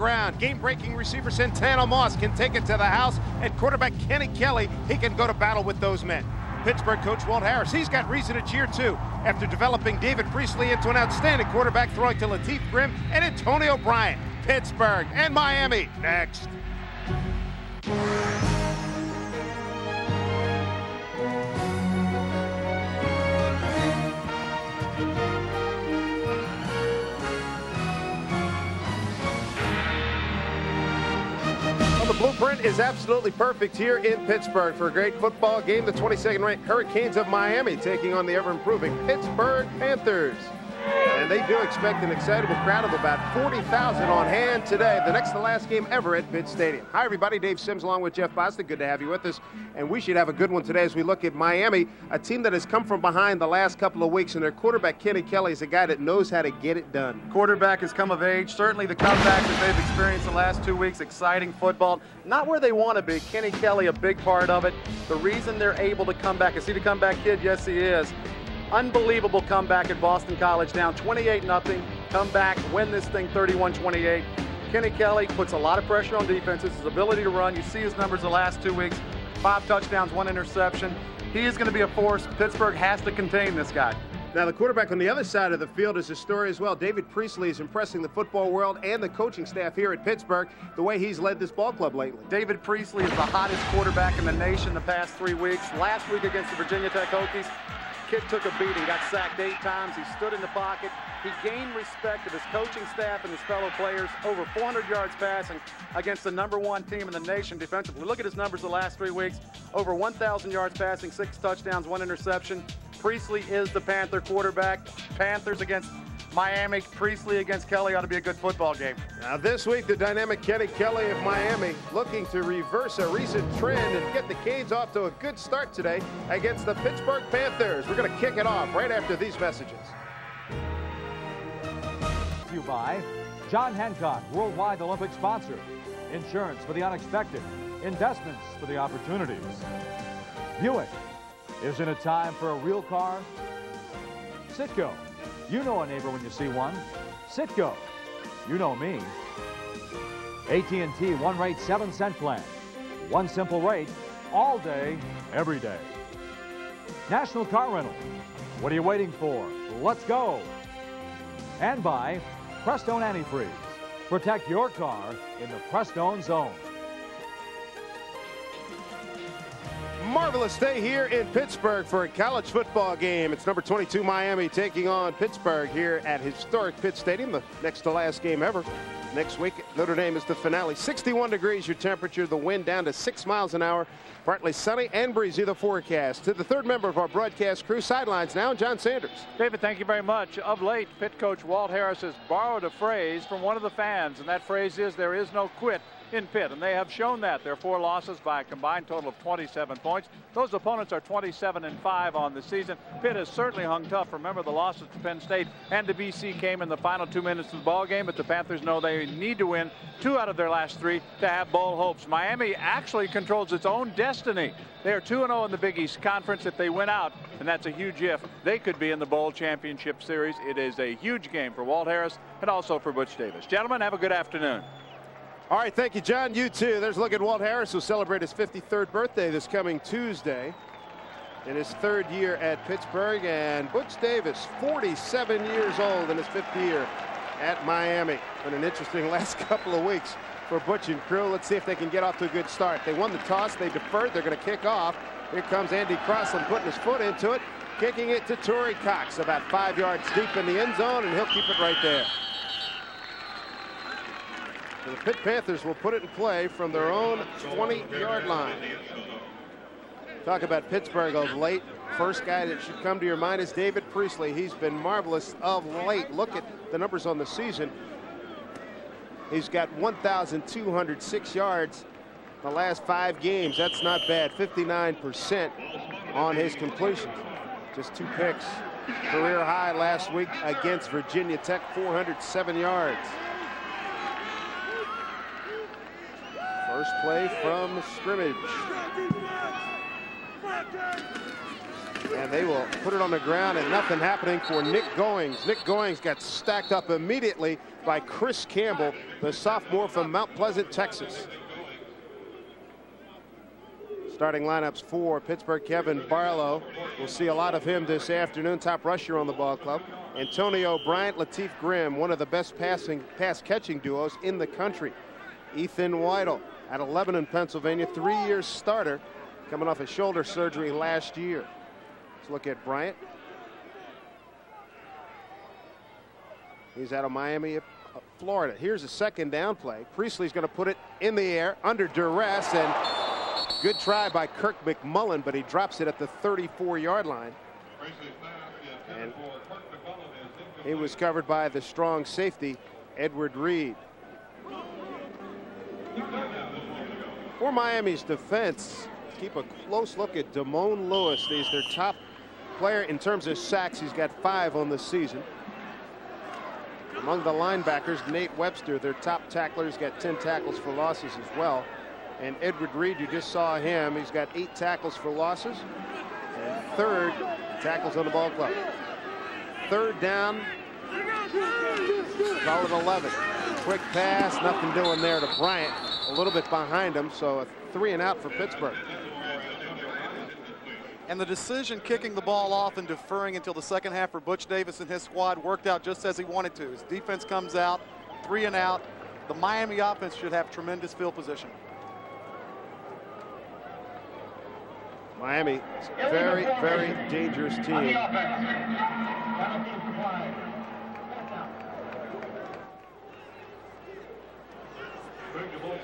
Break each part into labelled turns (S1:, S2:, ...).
S1: ground. Game-breaking receiver Santana Moss can take it to the house, and quarterback Kenny Kelly, he can go to battle with those men. Pittsburgh coach Walt Harris, he's got reason to cheer too, after developing David Priestley into an outstanding quarterback, throwing to Lateef Grimm and Antonio Bryant. Pittsburgh and Miami next. The blueprint is absolutely perfect here in Pittsburgh for a great football game. The 22nd ranked Hurricanes of Miami taking on the ever-improving Pittsburgh Panthers. And they do expect an excitable crowd of about 40,000 on hand today, the next to last game ever at Pitt Stadium. Hi, everybody. Dave Sims along with Jeff Bostic. Good to have you with us. And we should have a good one today as we look at Miami, a team that has come from behind the last couple of weeks, and their quarterback, Kenny Kelly, is a guy that knows how to get it done.
S2: Quarterback has come of age. Certainly the comeback that they've experienced the last 2 weeks, exciting football. Not where they want to be. Kenny Kelly, a big part of it. The reason they're able to come back, is he the comeback kid? Yes, he is. Unbelievable comeback at Boston College, down 28-0. Come back, win this thing 31-28. Kenny Kelly puts a lot of pressure on defenses. His ability to run, you see his numbers the last 2 weeks. 5 touchdowns, 1 interception. He is going to be a force. Pittsburgh has to contain this guy.
S1: Now, the quarterback on the other side of the field is a story as well. David Priestley is impressing the football world and the coaching staff here at Pittsburgh, the way he's led this ball club lately.
S2: David Priestley is the hottest quarterback in the nation the past 3 weeks. Last week against the Virginia Tech Hokies, kid took a beating, got sacked 8 times. He stood in the pocket. He gained respect of his coaching staff and his fellow players. Over 400 yards passing against the #1 team in the nation defensively. Look at his numbers the last 3 weeks. Over 1,000 yards passing, 6 touchdowns, 1 interception. Priestley is the Panther quarterback. Panthers against Miami. Priestley against Kelly ought to be a good football game.
S1: Now this week, the dynamic Kenny Kelly of Miami looking to reverse a recent trend and get the Canes off to a good start today against the Pittsburgh Panthers. We're going to kick it off right after these messages.
S3: You by John Hancock, worldwide Olympic sponsor. Insurance for the unexpected. Investments for the opportunities. Buick. Isn't it time for a real car? Citgo. You know a neighbor when you see one. Citgo. You know me. AT&T one rate 7-cent plan. One simple rate all day, every day. National Car Rental. What are you waiting for? Let's go. And by Prestone Antifreeze. Protect your car in the Prestone zone.
S1: Marvelous day here in Pittsburgh for a college football game. It's number 22 Miami taking on Pittsburgh here at historic Pitt Stadium, the next to last game ever. Next week, Notre Dame is the finale. 61 degrees your temperature, the wind down to 6 miles an hour. Partly sunny and breezy, the forecast. To the third member of our broadcast crew, sidelines now, John Sanders.
S4: David, thank you very much. Of late, Pitt coach Walt Harris has borrowed a phrase from one of the fans, and that phrase is, there is no quit in Pitt, and they have shown that. Their 4 losses by a combined total of 27 points. Those opponents are 27-5 on the season. Pitt has certainly hung tough. Remember, the losses to Penn State and to BC came in the final 2 minutes of the ball game, but the Panthers know they need to win 2 out of their last 3 to have bowl hopes. Miami actually controls its own destiny. They are 2-0 in the Big East Conference. If they win out, and that's a huge if, they could be in the bowl championship series. It is a huge game for Walt Harris and also for Butch Davis. Gentlemen, have a good afternoon.
S1: All right, thank you, John. You too. There's a look at Walt Harris, who'll celebrate his 53rd birthday this coming Tuesday in his 3rd year at Pittsburgh. And Butch Davis, 47 years old in his 5th year at Miami. Been an interesting last couple of weeks for Butch and crew. Let's see if they can get off to a good start. They won the toss. They deferred. They're going to kick off. Here comes Andy Crossland putting his foot into it, kicking it to Torrey Cox about 5 yards deep in the end zone, and he'll keep it right there. The Pitt Panthers will put it in play from their own 20-yard line. Talk about Pittsburgh of late. First guy that should come to your mind is David Priestley. He's been marvelous of late. Look at the numbers on the season. He's got 1,206 yards the last 5 games. That's not bad. 59% on his completions. Just 2 picks. Career high last week against Virginia Tech, 407 yards. First play from scrimmage. And they will put it on the ground, and nothing happening for Nick Goings. Nick Goings got stacked up immediately by Chris Campbell, the sophomore from Mount Pleasant, Texas. Starting lineups for Pittsburgh: Kevin Barlow. We'll see a lot of him this afternoon. Top rusher on the ball club. Antonio Bryant, Lateef Grimm, one of the best pass catching duos in the country. Ethan Weidel out of Lebanon, Pennsylvania, 3-year starter, coming off a shoulder surgery last year. Let's look at Bryant. He's out of Miami, Florida. Here's a second down play. Priestley's going to put it in the air under duress, and good try by Kirk McMullen, but he drops it at the 34-yard line. And he was covered by the strong safety, Edward Reed. For Miami's defense, keep a close look at Damone Lewis. He's their top player in terms of sacks. He's got 5 on the season. Among the linebackers, Nate Webster, their top tackler, has got 10 tackles for losses as well. And Edward Reed, you just saw him, he's got 8 tackles for losses and 3rd tackles on the ball club. 3rd down, call it 11. Quick pass, nothing doing there to Bryant. A little bit behind him, so a 3 and out for Pittsburgh.
S2: And the decision kicking the ball off and deferring until the second half for Butch Davis and his squad worked out just as he wanted to. His defense comes out, 3 and out. The Miami offense should have tremendous field position.
S1: Miami is a very, very dangerous team.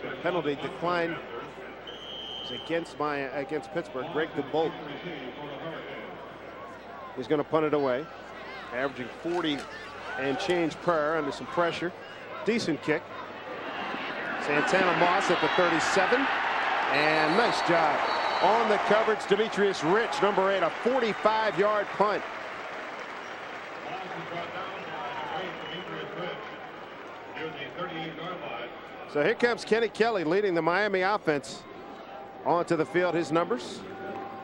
S1: So penalty decline is against Pittsburgh. Greg DeBolt is going to punt it away, averaging 40 and change per under some pressure. Decent kick. Santana Moss at the 37, and nice job on the coverage. Demetrius Rich, number 8, a 45-yard punt. So here comes Kenny Kelly leading the Miami offense onto the field. His numbers,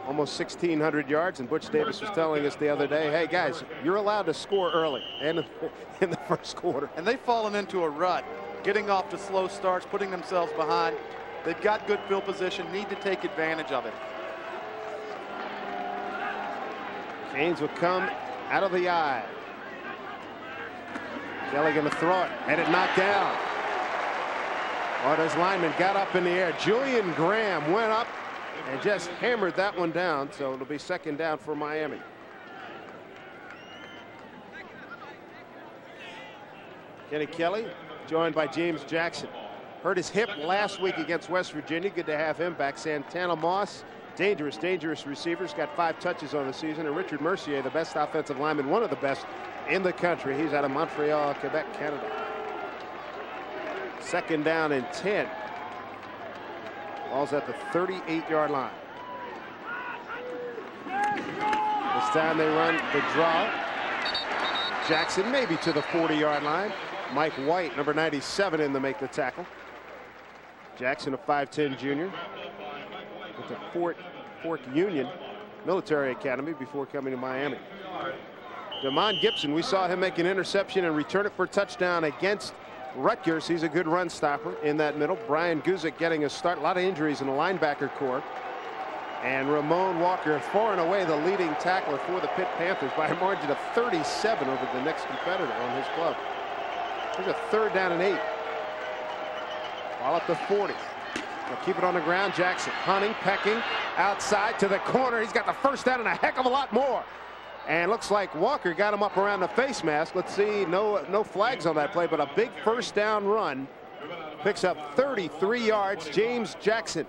S1: almost 1,600 yards. And Butch Davis was telling us the other day, hey, guys, you're allowed to score early and in the first quarter.
S2: And they've fallen into a rut, getting off to slow starts, putting themselves behind. They've got good field position, need to take advantage of it.
S1: Haynes will come out of the eye. Kelly going to throw it, and it knocked down. Florida's lineman got up in the air. Julian Graham went up and just hammered that one down, so it'll be second down for Miami. Kenny Kelly joined by James Jackson. Hurt his hip last week against West Virginia. Good to have him back. Santana Moss, dangerous receivers, got 5 touches on the season. And Richard Mercier, the best offensive lineman, one of the best in the country. He's out of Montreal, Quebec, Canada. Second down and 10. Ball's at the 38-yard line. This time they run the draw. Jackson maybe to the 40-yard line. Mike White, number 97, in to make the tackle. Jackson, a 5'10 junior with the Fort Union Military Academy before coming to Miami. Damon Gibson, we saw him make an interception and return it for a touchdown against Rutgers. He's a good run stopper in that middle. Brian Guzik getting a start. A lot of injuries in the linebacker corps. And Ramon Walker, far and away the leading tackler for the Pitt Panthers by a margin of 37 over the next competitor on his club. There's a 3rd down and 8. Ball at the 40. They'll keep it on the ground. Jackson hunting, pecking, outside to the corner. He's got the first down and a heck of a lot more. And looks like Walker got him up around the face mask. Let's see, no flags on that play, but a big first down run. Picks up 33 yards, James Jackson.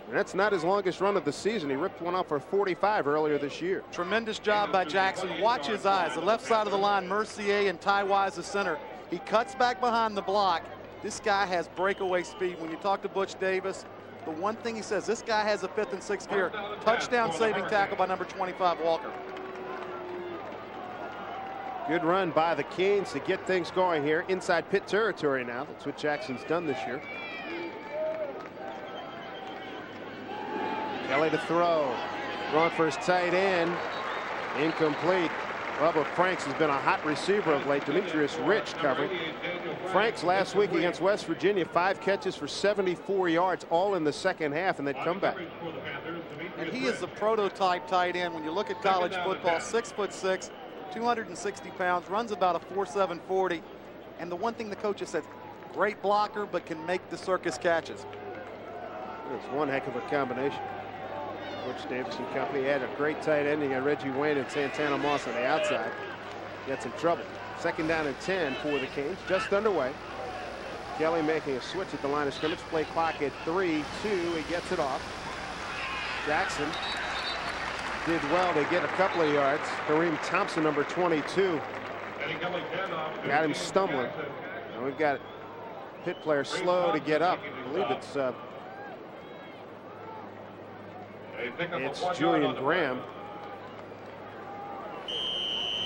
S1: And that's not his longest run of the season. He ripped one off for 45 earlier this year.
S2: Tremendous job by Jackson. Watch his eyes. The left side of the line, Mercier and Ty Wise, the center. He cuts back behind the block. This guy has breakaway speed. When you talk to Butch Davis, the one thing he says, this guy has a 5th and 6th gear. Touchdown saving tackle by number 25, Walker.
S1: Good run by the Canes to get things going here inside Pitt territory now. That's what Jackson's done this year. Kelly to throw. Throwing for his tight end. Incomplete. Bubba Franks has been a hot receiver of late. Demetrius Rich covering. Franks last week against West Virginia, 5 catches for 74 yards, all in the second half, and they'd come back.
S2: And he is the prototype tight end. When you look at college football, 6'6", 260 pounds, runs about a 4.7 40. And the one thing the coach has said, great blocker, but can make the circus catches.
S1: It's one heck of a combination. Coach Davis and company had a great tight end. You got Reggie Wayne and Santana Moss on the outside. Gets in trouble. 2nd down and 10 for the Canes. Just underway. Kelly making a switch at the line of scrimmage. Play clock at 3-2. He gets it off. Jackson did well to get a couple of yards. Kareem Thompson, number 22, got him stumbling. And we've got Pitt players slow to get up. I believe it's Julian Graham.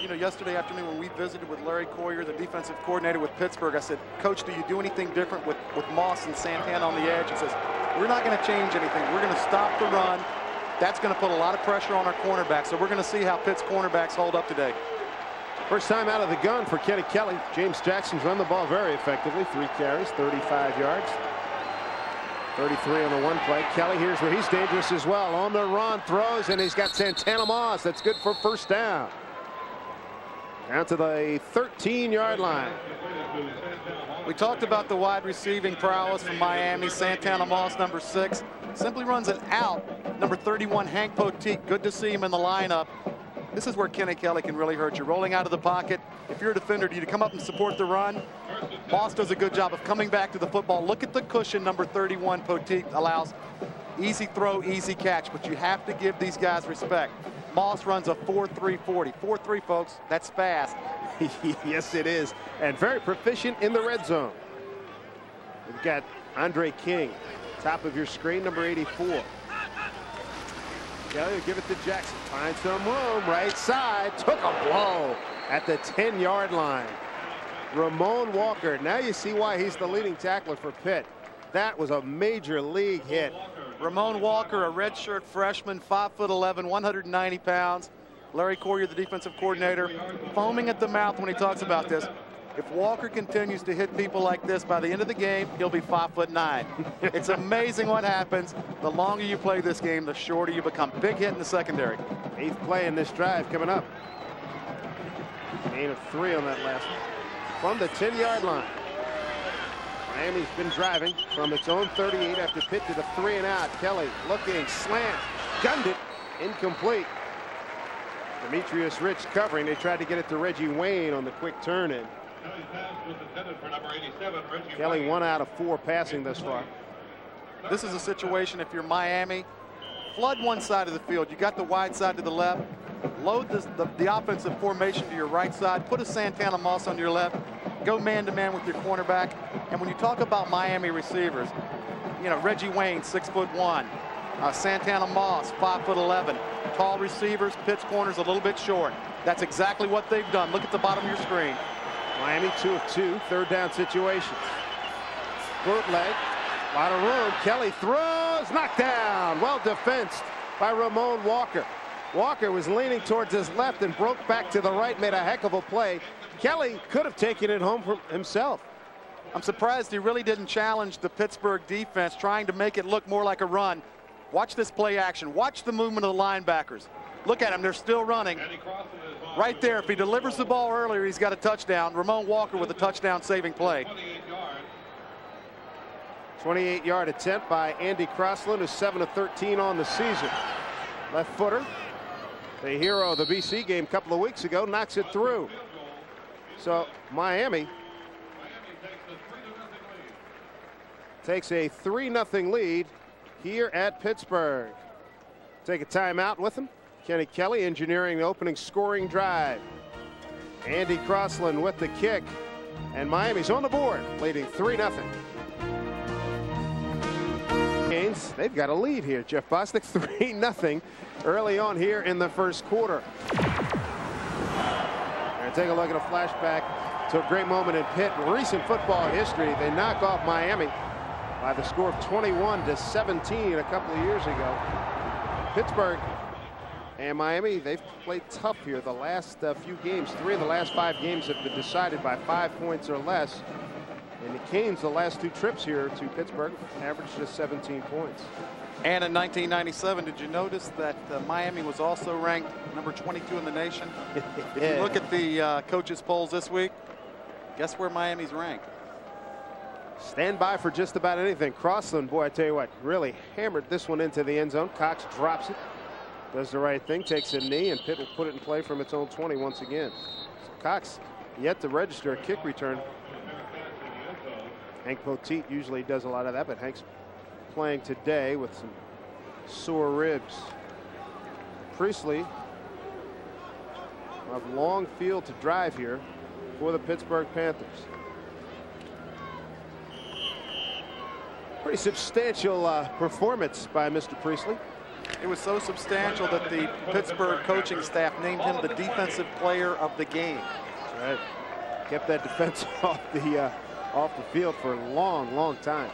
S2: You know, yesterday afternoon when we visited with Larry Coyer, the defensive coordinator with Pittsburgh, I said, Coach, do you do anything different with Moss and Santana on the edge? He says, we're not going to change anything. We're going to stop the run. That's going to put a lot of pressure on our cornerbacks. So we're going to see how Pitt's cornerbacks hold up today.
S1: First time out of the gun for Kenny Kelly. James Jackson's run the ball very effectively. 3 carries, 35 yards. 33 on the one play. Kelly, here's where he's dangerous as well. On the run, throws, and he's got Santana Moss. That's good for first down. Down to the 13-yard line.
S2: We talked about the wide receiving prowess from Miami. Santana Moss, number 6, simply runs an out. Number 31, Hank Poteet. Good to see him in the lineup. This is where Kenny Kelly can really hurt you. Rolling out of the pocket. If you're a defender, do you come up and support the run? Moss does a good job of coming back to the football. Look at the cushion number 31 Poteet allows. Easy throw, easy catch, but you have to give these guys respect. Moss runs a 4.3 40. 4.3, folks. That's fast.
S1: Yes, it is. And very proficient in the red zone. We've got Andre King, top of your screen, number 84. Kelly will give it to Jackson. Finds some room, right side. Took a blow at the 10-yard line. Ramon Walker. Now you see why he's the leading tackler for Pitt. That was a major league hit.
S2: Ramon Walker, a redshirt freshman, 5'11", 190 pounds. Larry Coyer, the defensive coordinator, foaming at the mouth when he talks about this. If Walker continues to hit people like this, by the end of the game, he'll be 5'9". It's amazing what happens. The longer you play this game, the shorter you become. Big hit in the secondary.
S1: 8th play in this drive coming up. Gain of 3 on that last one. From the 10-yard line. Miami's been driving from its own 38 after Pitt to the 3 and out. Kelly looking, slant, gunned it, incomplete. Demetrius Rich covering. They tried to get it to Reggie Wayne on the quick turn in. Kelly 1 out of 4 passing thus far.
S2: This is a situation, if you're Miami, flood one side of the field. You got the wide side to the left. Load the offensive formation to your right side. Put a Santana Moss on your left. Go man-to-man with your cornerback. And when you talk about Miami receivers, you know, Reggie Wayne, 6'1". Santana Moss, 5'11". Tall receivers, Pitt's corners a little bit short. That's exactly what they've done. Look at the bottom of your screen.
S1: Miami 2 of 2, 3rd down situations. Bootleg, a lot of room. Kelly throws, knocked down. Well defensed by Ramon Walker. Walker was leaning towards his left and broke back to the right, made a heck of a play. Kelly could have taken it home for himself.
S2: I'm surprised he really didn't challenge the Pittsburgh defense, trying to make it look more like a run. Watch this play action. Watch the movement of the linebackers. Look at him. They're still running. Right there, if he delivers the ball earlier, he's got a touchdown. Ramon Walker with a touchdown-saving play.
S1: 28-yard attempt by Andy Crossland, who's 7 of 13 on the season. Left footer, the hero of the BC game a couple of weeks ago, knocks it through. So Miami takes a 3-0 lead here at Pittsburgh. Take a timeout with him. Kenny Kelly engineering the opening scoring drive. Andy Crossland with the kick. And Miami's on the board, leading 3-0. Canes, they've got a lead here. Jeff Bostic, 3-0 early on here in the first quarter. And take a look at a flashback to a great moment in Pitt recent football history. They knock off Miami by the score of 21-17 a couple of years ago. Pittsburgh And Miami, they've played tough here the last few games. 3 of the last 5 games have been decided by 5 points or less. And the Canes, the last 2 trips here to Pittsburgh, averaged just 17 points.
S2: And in 1997, did you notice that Miami was also ranked number 22 in the nation? If you look at the coaches' polls this week, guess where Miami's ranked?
S1: Stand by for just about anything. Crossland, boy, I tell you what, really hammered this one into the end zone. Cox drops it, does the right thing, takes a knee, and Pitt will put it in play from its own 20 once again. So Cox yet to register a kick return. Hank Poteet usually does a lot of that, but Hank's playing today with some sore ribs. Priestley will have long field to drive here for the Pittsburgh Panthers. Pretty substantial performance by Mr. Priestley.
S2: It was so substantial that the Pittsburgh coaching staff named him the defensive player of the game.
S1: That's right. Kept that defense off the field for a long, long time.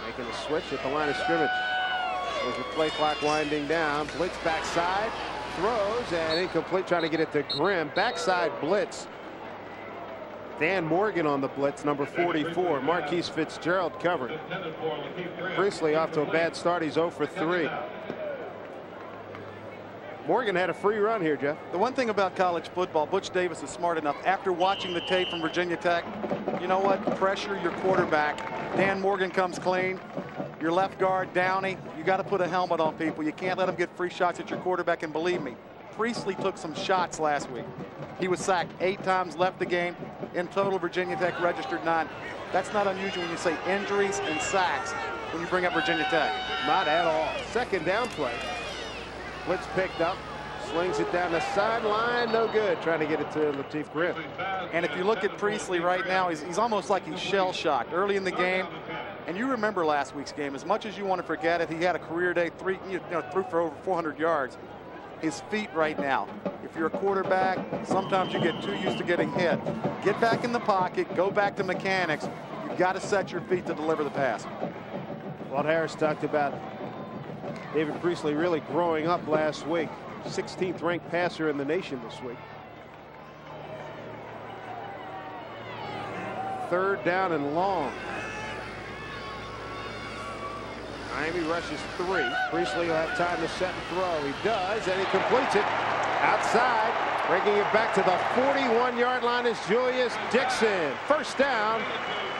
S1: Making a switch at the line of scrimmage. There's the play clock winding down. Blitz backside, throws, and incomplete, trying to get it to Grimm. Backside blitz. Dan Morgan on the blitz, number 44. Marquise Fitzgerald covered. Priestley off to a bad start. He's 0 for 3. Morgan had a free run here, Jeff.
S2: The one thing about college football, Butch Davis is smart enough. After watching the tape from Virginia Tech, you know what? Pressure your quarterback. Dan Morgan comes clean. Your left guard, Downey, you got to put a helmet on people. You can't let them get free shots at your quarterback. And believe me, Priestley took some shots last week. He was sacked 8 times, left the game. In total, Virginia Tech registered 9. That's not unusual when you say injuries and sacks when you bring up Virginia Tech.
S1: Not at all. Second down play. Blitz picked up, slings it down the sideline, no good. Trying to get it to Lateef Grimm.
S2: And if you look at Priestley right now, he's almost like he's shell-shocked early in the game. And you remember last week's game. As much as you want to forget it, he had a career day, threw for over 400 yards. His feet right now. If you're a quarterback, sometimes you get too used to getting hit. Get back in the pocket, go back to mechanics. You've got to set your feet to deliver the pass.
S1: Walt Harris talked about David Priestley really growing up last week. 16th ranked passer in the nation this week. 3rd down and long. Miami rushes 3. Priestley will have time to set and throw. He does, and he completes it outside. Bringing it back to the 41-yard line is Julius Dixon. First down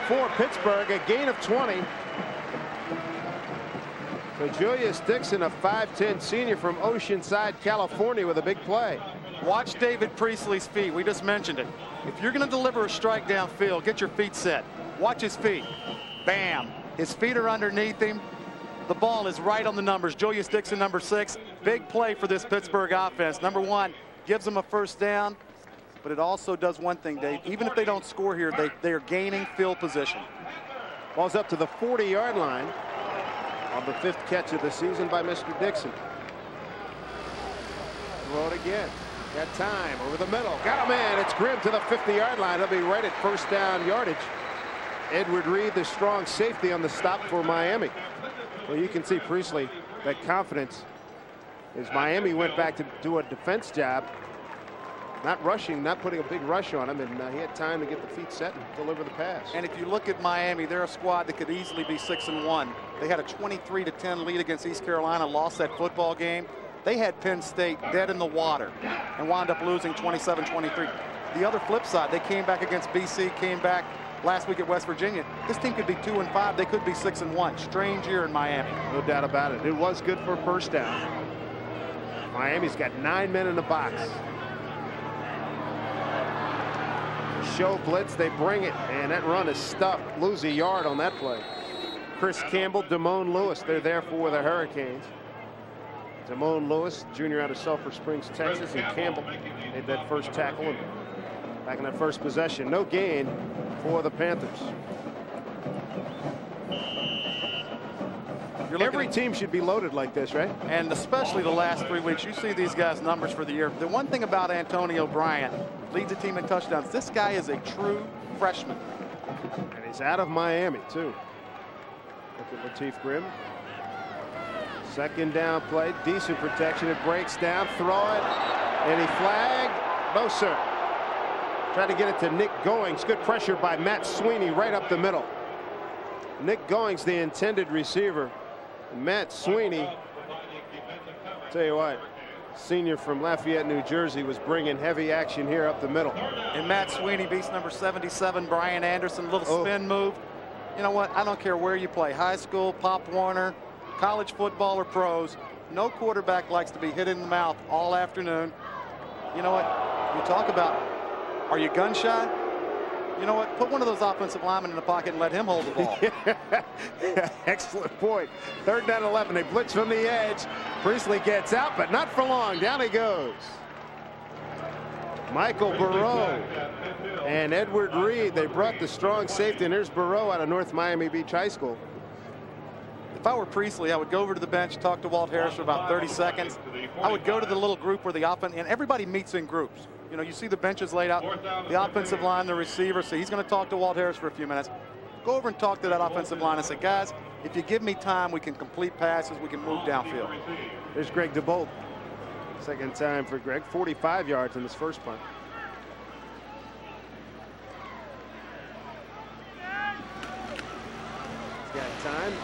S1: for Pittsburgh, a gain of 20. So Julius Dixon, a 5'10" senior from Oceanside, California, with a big play.
S2: Watch David Priestley's feet. We just mentioned it. If you're going to deliver a strike downfield, get your feet set. Watch his feet. Bam. His feet are underneath him. The ball is right on the numbers. Julius Dixon, number 6. Big play for this Pittsburgh offense. Number 1, gives them a first down. But it also does one thing, Dave. Even if they don't score here, they are gaining field position.
S1: Ball's up to the 40-yard line on the 5th catch of the season by Mr. Dixon. Throw it again. Got time over the middle. Got a man. It's Grimm to the 50-yard line. He'll be right at first down yardage. Edward Reed, the strong safety on the stop for Miami. Well, you can see Priestley, that confidence, as Miami went back to do a defense job, not rushing, not putting a big rush on him, and he had time to get the feet set and deliver the pass.
S2: And if you look at Miami, they're a squad that could easily be 6-1. They had a 23-10 lead against East Carolina, lost that football game. They had Penn State dead in the water and wound up losing 27-23. The other flip side, they came back against BC, came back last week at West Virginia. This team could be 2-5. They could be 6-1. Strange year in Miami.
S1: No doubt about it. It was good for a first down. Miami's got 9 men in the box. Show blitz, they bring it, and that run is stuffed. Lose a yard on that play. Chris Campbell, Damone Lewis, they're there for the Hurricanes. Damone Lewis, junior out of Sulphur Springs, Texas, and Campbell made that first tackle and back in that first possession. No gain for the Panthers. Every team should be loaded like this, right?
S2: And especially the last 3 weeks. You see these guys' numbers for the year. The one thing about Antonio Bryant, leads the team in touchdowns. This guy is a true freshman.
S1: And he's out of Miami, too. Look at Lateef Grimm. Second down play, decent protection. It breaks down, throw it. Any flag? No, sir. Tried to get it to Nick Goings. Good pressure by Matt Sweeney right up the middle. Nick Goings, the intended receiver. Matt Sweeney, tell you what, senior from Lafayette, New Jersey, was bringing heavy action here up the middle.
S2: And Matt Sweeney beats number 77, Brian Anderson. Little spin move. You know what? I don't care where you play, high school, Pop Warner, college football, or pros. No quarterback likes to be hit in the mouth all afternoon. You know what? You talk about, are you gun shy? You know what? Put one of those offensive linemen in the pocket and let him hold the ball.
S1: Excellent point. 3rd down 11. They blitz from the edge. Priestley gets out, but not for long. Down he goes. Michael Burrow and Edward Reed. They brought the strong safety, and there's Burrow out of North Miami Beach High School.
S2: If I were Priestley, I would go over to the bench, talk to Walt Harris for about 30 seconds. I would go to the little group where the offense, and everybody meets in groups. You know, you see the benches laid out, the offensive line, the receiver. So he's going to talk to Walt Harris for a few minutes. Go over and talk to that offensive line and say, guys, if you give me time, we can complete passes, we can move downfield.
S1: There's Greg DeBolt. Second time for Greg, 45 yards in his first punt. He's got time.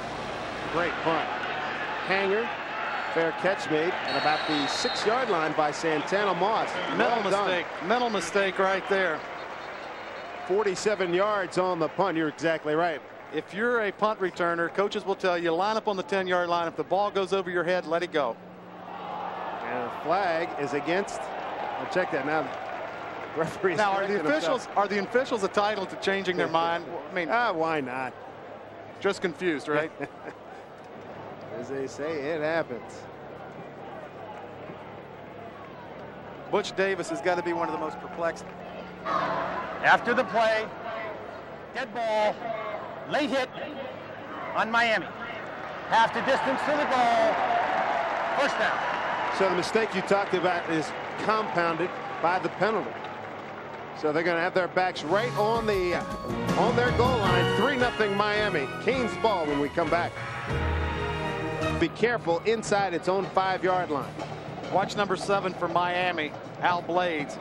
S1: Great punt. Hanger. Fair catch made at about the 6-yard line by Santana Moss.
S2: Mental mistake right there.
S1: 47 yards on the punt. You're exactly right.
S2: If you're a punt returner, coaches will tell you line up on the 10-yard line. If the ball goes over your head, let it go.
S1: And a flag is against. I'll check that now. Referees.
S2: Now, are the officials entitled to changing their mind? I mean,
S1: why not?
S2: Just confused, right?
S1: As they say, it happens.
S2: Butch Davis has got to be one of the most perplexed.
S5: After the play, dead ball, late hit on Miami. Half the distance to the goal, first down.
S1: So the mistake you talked about is compounded by the penalty. So they're going to have their backs right on their goal line. 3-0 Miami. Canes ball when we come back. Be careful inside its own 5-yard line.
S2: Watch number 7 for Miami, Al Blades,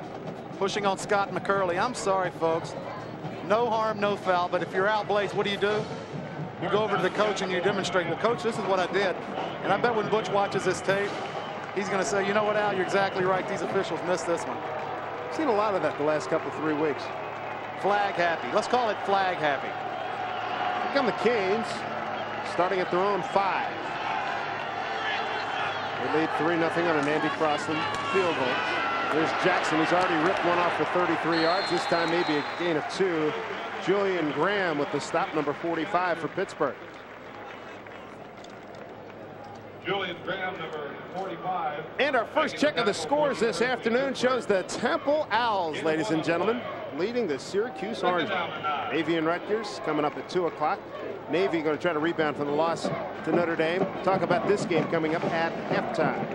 S2: pushing on Scott McCurley. I'm sorry, folks. No harm, no foul. But if you're Al Blades, what do? You go over to the coach and you demonstrate, well, coach, this is what I did. And I bet when Butch watches this tape, he's going to say, you know what, Al, you're exactly right. These officials missed this one.
S1: I've seen a lot of that the last couple, 3 weeks.
S2: Flag happy. Let's call it flag happy.
S1: Here come the Canes, starting at their own 5. They lead 3-0 on an Andy Crossland field goal. There's Jackson. He's already ripped one off for 33 yards. This time maybe a gain of 2. Julian Graham with the stop, number 45 for Pittsburgh.
S6: Julian Graham, number 45.
S1: And our first check of the scores this afternoon shows the Temple Owls, ladies and gentlemen, leading the Syracuse Orange. Navy and Rutgers coming up at 2 o'clock. Navy going to try to rebound from the loss to Notre Dame. Talk about this game coming up at halftime.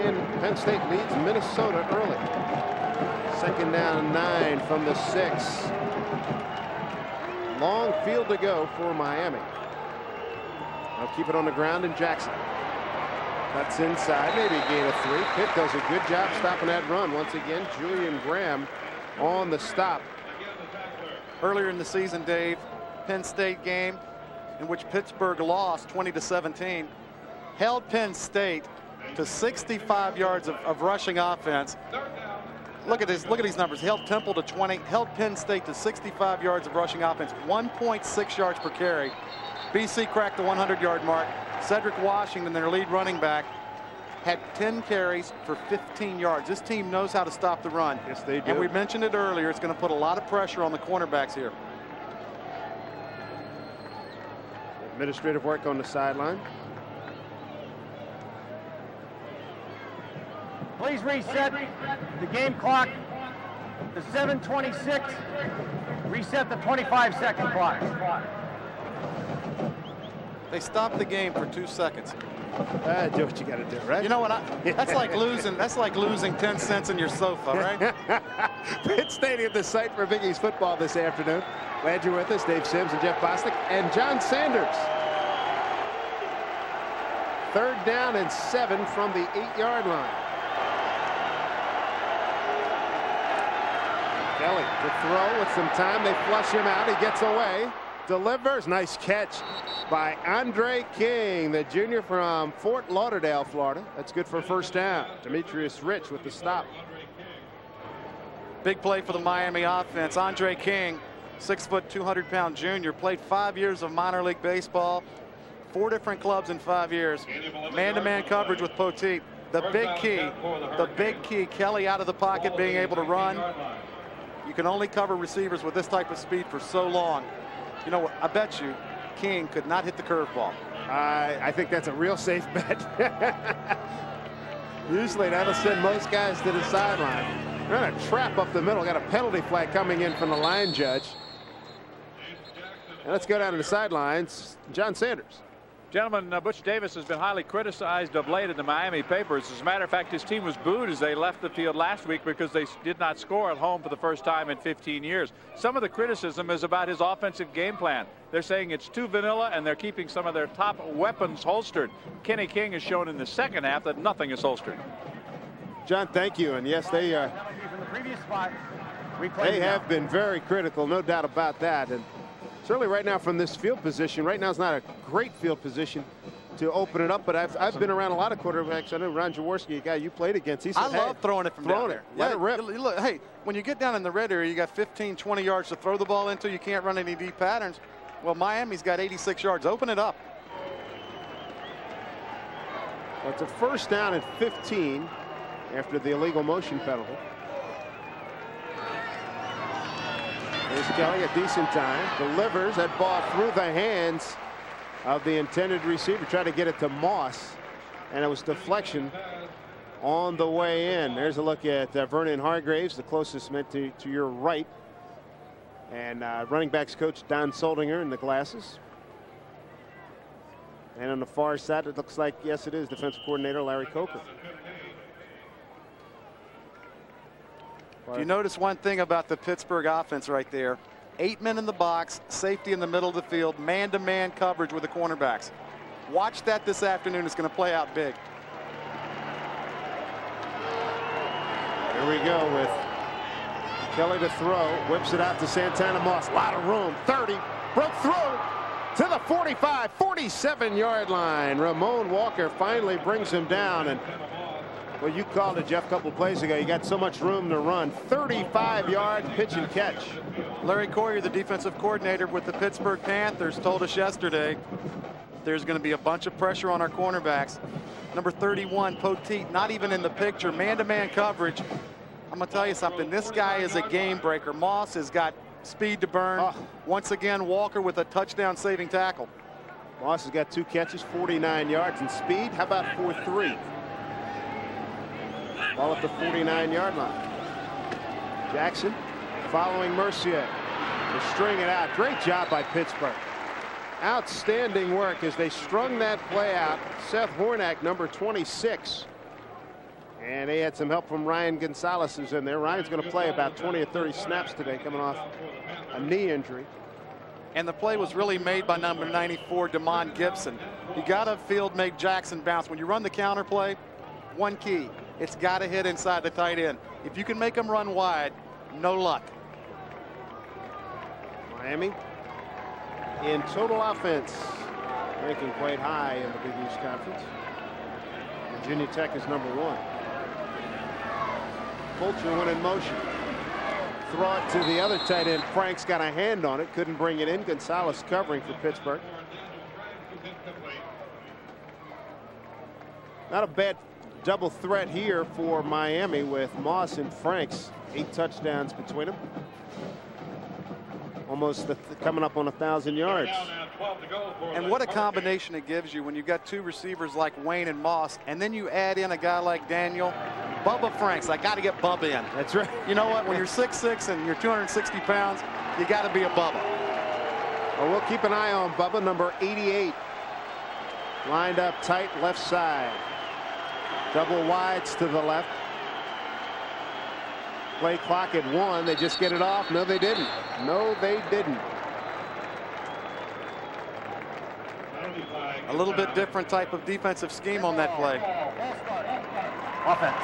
S1: And Penn State leads Minnesota early. 2nd down 9 from the 6. Long field to go for Miami. They'll keep it on the ground in Jackson. Cuts inside, maybe a gain of 3. Pitt does a good job stopping that run. Once again, Julian Graham on the stop.
S2: Earlier in the season, Dave, Penn State game in which Pittsburgh lost 20-17, held Penn State to 65 yards of rushing offense. Look at this. Look at these numbers. Held Temple to 20. Held Penn State to 65 yards of rushing offense. 1.6 yards per carry. BC cracked the 100-yard mark. Cedric Washington, their lead running back, had 10 carries for 15 yards. This team knows how to stop the run.
S1: Yes, they do.
S2: And we mentioned it earlier. It's going to put a lot of pressure on the cornerbacks here.
S1: Administrative work on the sideline.
S5: Please reset the game clock to 7:26. Reset the 25-second clock.
S2: They stopped the game for 2 seconds.
S1: Do what you got to do, right?
S2: You know what? That's like losing. That's like losing 10 cents in your sofa, right?
S1: Pitt Stadium, the site for Big East football this afternoon. Glad you're with us, Dave Sims and Jeff Bostic and John Sanders. 3rd down and 7 from the 8-yard line. Kelly to throw with some time. They flush him out. He gets away. Delivers. Nice catch by Andre King, the junior from Fort Lauderdale, Florida. That's good for 1st down. Demetrius Rich with the stop.
S2: Big play for the Miami offense. Andre King, 6 foot, 200-pound junior, played 5 years of minor league baseball, 4 different clubs in 5 years. Man-to-man coverage with Poteet. The big key, Kelly out of the pocket, being able to run. You can only cover receivers with this type of speed for so long. You know what? I bet you King could not hit the curveball.
S1: I think that's a real safe bet. Usually that'll send most guys to the sideline. They're in a trap up the middle. Got a penalty flag coming in from the line judge. And let's go down to the sidelines. John Sanders.
S4: Gentlemen, Butch Davis has been highly criticized of late in the Miami papers. As a matter of fact, his team was booed as they left the field last week because they did not score at home for the first time in 15 years. Some of the criticism is about his offensive game plan. They're saying it's too vanilla, and they're keeping some of their top weapons holstered. Kenny King has shown in the 2nd half that nothing is holstered.
S1: John, thank you. And yes, they have been very critical, no doubt about that. And certainly right now from this field position, right now is not a great field position to open it up, but I've been around a lot of quarterbacks. I know Ron Jaworski, a guy you played against. He said,
S2: I love throwing it from down there.
S1: Let it rip.
S2: Look, hey, when you get down in the red area, you got 15, 20 yards to throw the ball into. You can't run any deep patterns. Well, Miami's got 86 yards. Open it up.
S1: Well, it's a 1st down and 15 after the illegal motion penalty. There's Kelly, a decent time. Delivers that ball through the hands of the intended receiver. Tried to get it to Moss, and it was deflection on the way in. There's a look at Vernon Hargraves, the closest meant to your right. And running backs coach Don Soldinger in the glasses. And on the far side, it looks like, yes, it is defensive coordinator Larry Coker.
S2: Do you notice one thing about the Pittsburgh offense right there? 8 men in the box, safety in the middle of the field, man-to-man coverage with the cornerbacks. Watch that this afternoon. It's going to play out big.
S1: Here we go with Kelly to throw. Whips it out to Santana Moss. A lot of room. 30. Broke through to the 45, 47-yard line. Ramon Walker finally brings him down. And well, you called it, Jeff, a couple plays ago. You got so much room to run. 35-yard pitch and catch.
S2: Larry Coyer, the defensive coordinator with the Pittsburgh Panthers, told us yesterday there's going to be a bunch of pressure on our cornerbacks. Number 31, Poteet, not even in the picture. Man-to-man coverage. I'm going to tell you something. This guy is a game breaker. Moss has got speed to burn. Once again, Walker with a touchdown-saving tackle.
S1: Moss has got 2 catches, 49 yards, and speed. How about 4-3? Ball at the 49-yard line. Jackson following Mercier to string it out. Great job by Pittsburgh. Outstanding work as they strung that play out. Seth Hornack, number 26. And they had some help from Ryan Gonzalez, who's in there. Ryan's going to play about 20 or 30 snaps today, coming off a knee injury.
S2: And the play was really made by number 94, Damon Gibson. You got to field make Jackson bounce. When you run the counter play, one key. It's got to hit inside the tight end. If you can make them run wide, no luck.
S1: Miami in total offense, ranking quite high in the Big East Conference. Virginia Tech is number 1. Fulcher went in motion. Throw it to the other tight end. Frank's got a hand on it. Couldn't bring it in. Gonzalez covering for Pittsburgh. Not a bad double threat here for Miami with Moss and Franks. 8 touchdowns between them. Almost coming up on 1,000 yards.
S2: And what a combination it gives you when you've got 2 receivers like Wayne and Moss, and then you add in a guy like Daniel. Bubba Franks, I got to get Bubba in.
S1: That's right.
S2: You know what? When you're 6'6" and you're 260 pounds, you got to be a Bubba.
S1: Well, we'll keep an eye on Bubba, number 88. Lined up tight, left side. Double wides to the left. Play clock at 1. They just get it off. No, they didn't. No, they didn't.
S2: A little bit different type of defensive scheme on that play.
S5: Offense.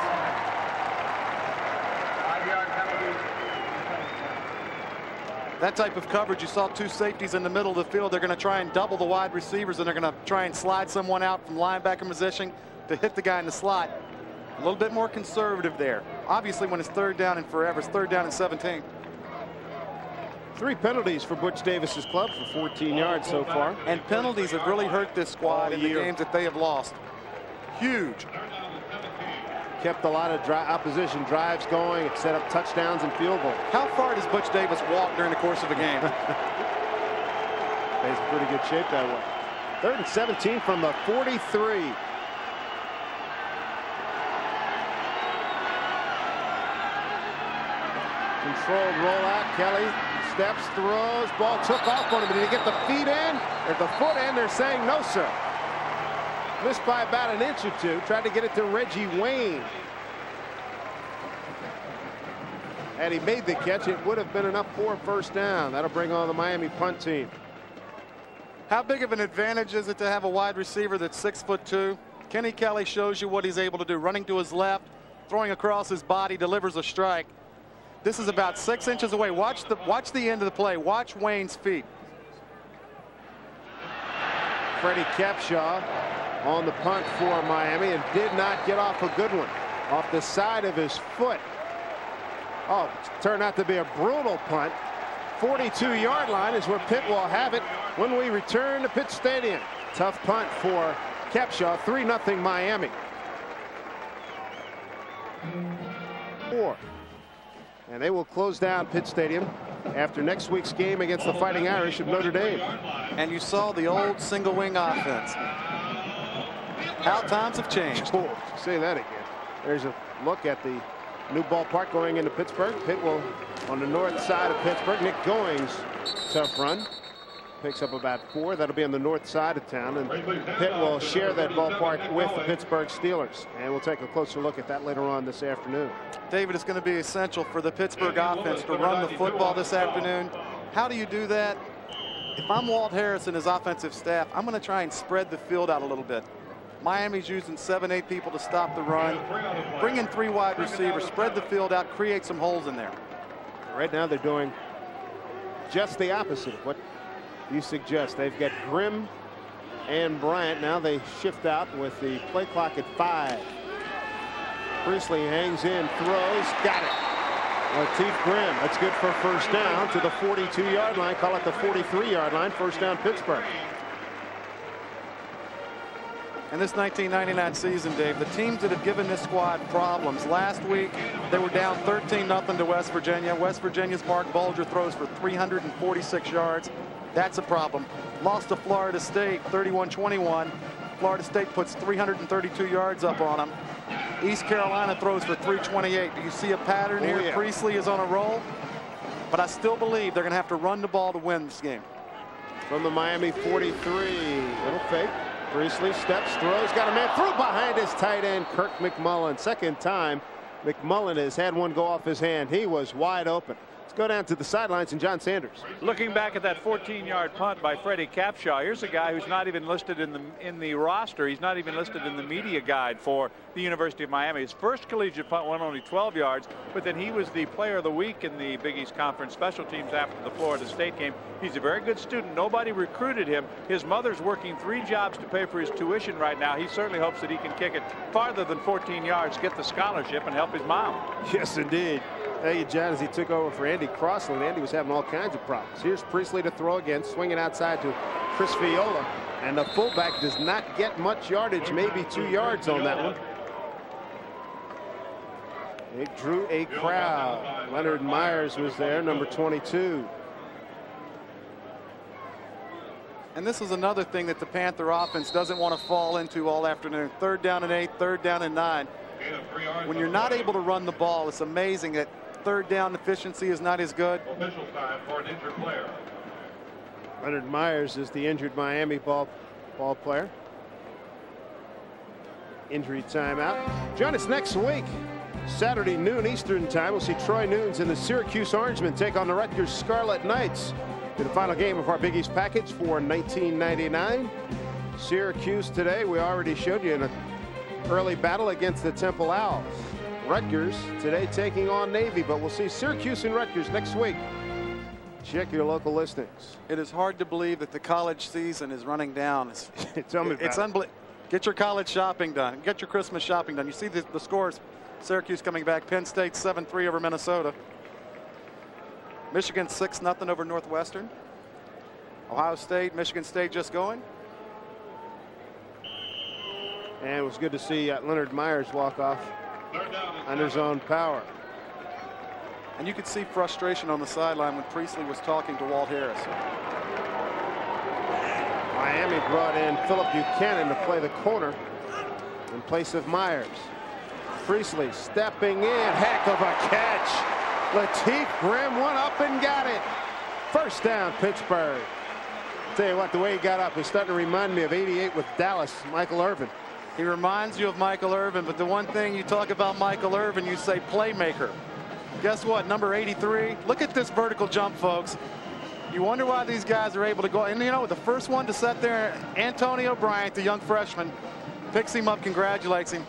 S2: That type of coverage, you saw two safeties in the middle of the field. They're going to try and double the wide receivers, and they're going to try and slide someone out from linebacker position to hit the guy in the slot. A little bit more conservative there. Obviously, when it's 3rd down and forever, it's 3rd down and 17.
S1: 3 penalties for Butch Davis's club for 14 yards so far.
S2: And penalties have really hurt this squad in the games that they have lost. Huge.
S1: Kept a lot of opposition drives going. It set up touchdowns and field goals.
S2: How far does Butch Davis walk during the course of a game?
S1: He's in pretty good shape that way. 3rd and 17 from the 43. Controlled rollout. Kelly steps, throws, ball took off on him. Did he get the feet in or the foot in? They're saying no, sir. Missed by about an inch or two. Tried to get it to Reggie Wayne. Had he made the catch, it would have been enough for a 1st down. That'll bring on the Miami punt team.
S2: How big of an advantage is it to have a wide receiver that's 6'2"? Kenny Kelly shows you what he's able to do. Running to his left, throwing across his body, delivers a strike. This is about 6 inches away. Watch the end of the play. Watch Wayne's feet.
S1: Freddie Capshaw on the punt for Miami and did not get off a good one. Off the side of his foot. Oh, turned out to be a brutal punt. 42-yard line is where Pitt will have it when we return to Pitt Stadium. Tough punt for Capshaw. 3-0 Miami. 4. And they will close down Pitt Stadium after next week's game against the Fighting Irish of Notre Dame.
S2: And you saw the old single wing offense. How times have changed.
S1: Oh, say that again. There's a look at the new ballpark going into Pittsburgh. Pitt will on the north side of Pittsburgh. Nick Goings, tough run. Picks up about 4. That'll be on the north side of town. And Pitt will share that ballpark with the Pittsburgh Steelers. And we'll take a closer look at that later on this afternoon.
S2: David, it's going to be essential for the Pittsburgh offense to run the football this afternoon. How do you do that? If I'm Walt Harris and his offensive staff, I'm going to try and spread the field out a little bit. Miami's using 7-8 people to stop the run. Bring in 3 wide receivers, spread the field out, create some holes in there.
S1: Right now they're doing just the opposite of what you suggest. They've got Grimm and Bryant. Now they shift out with the play clock at 5. Priestley hangs in, throws, got it. Lateef Grimm, that's good for 1st down to the 42-yard line. Call it the 43-yard line. 1st down Pittsburgh.
S2: In this 1999 season, Dave, the teams that have given this squad problems. Last week, they were down 13-0 to West Virginia. West Virginia's Mark Bulger throws for 346 yards. That's a problem. Lost to Florida State, 31-21. Florida State puts 332 yards up on them. East Carolina throws for 328. Do you see a pattern here?
S1: Yeah.
S2: Priestley is on a roll. But I still believe they're going to have to run the ball to win this game.
S1: From the Miami 43, little fake. Priestley steps, throws, got a man through behind his tight end, Kirk McMullen. 2nd time McMullen has had one go off his hand. He was wide open. Let's go down to the sidelines and John Sanders.
S4: Looking back at that 14-yard punt by Freddie Capshaw, here's a guy who's not even listed in the roster. He's not even listed in the media guide for the University of Miami. His first collegiate punt went only 12 yards, but then he was the player of the week in the Big East Conference special teams after the Florida State game. He's a very good student. Nobody recruited him. His mother's working 3 jobs to pay for his tuition right now. He certainly hopes that he can kick it farther than 14 yards, get the scholarship, and help his mom.
S1: Yes, indeed. Thank you, John, as he took over for Andy Crossland. Andy was having all kinds of problems. Here's Priestley to throw again, swinging outside to Chris Viola. And the fullback does not get much yardage, maybe 2 yards on that one. It drew a crowd. Leonard Myers was there, number 22.
S2: And this is another thing that the Panther offense doesn't want to fall into all afternoon. 3rd down and 8, 3rd down and 9. When you're not able to run the ball, it's amazing that 3rd down efficiency is not as good.
S6: Official time for an injured player.
S1: Leonard Myers is the injured Miami ball player. Injury timeout. Join us next week, Saturday noon Eastern time. We'll see Troy Nunes and the Syracuse Orangemen take on the Rutgers Scarlet Knights in the final game of our Big East package for $19.99. Syracuse today, we already showed you in an early battle against the Temple Owls. Rutgers today taking on Navy, but we'll see Syracuse and Rutgers next week. Check your local listings.
S2: It is hard to believe that the college season is running down.
S1: It's unbelievable.
S2: Get your college shopping done. Get your Christmas shopping done. You see the scores. Syracuse coming back. Penn State 7-3 over Minnesota. Michigan 6-0 over Northwestern. Ohio State, Michigan State just going.
S1: And it was good to see Leonard Myers walk off under zone power.
S2: And you could see frustration on the sideline when Priestley was talking to Walt Harris.
S1: Miami brought in Philip Buchanan to play the corner in place of Myers. Priestley stepping in. Heck of a catch. Lateef Grimm went up and got it. First down, Pittsburgh. Tell you what, the way he got up is starting to remind me of '88 with Dallas, Michael Irvin.
S2: He reminds you of Michael Irvin, but the one thing you talk about Michael Irvin, you say playmaker. Guess what? Number 83. Look at this vertical jump, folks. You wonder why these guys are able to go. And you know, the first one to set there, Antonio Bryant, the young freshman, picks him up, congratulates him.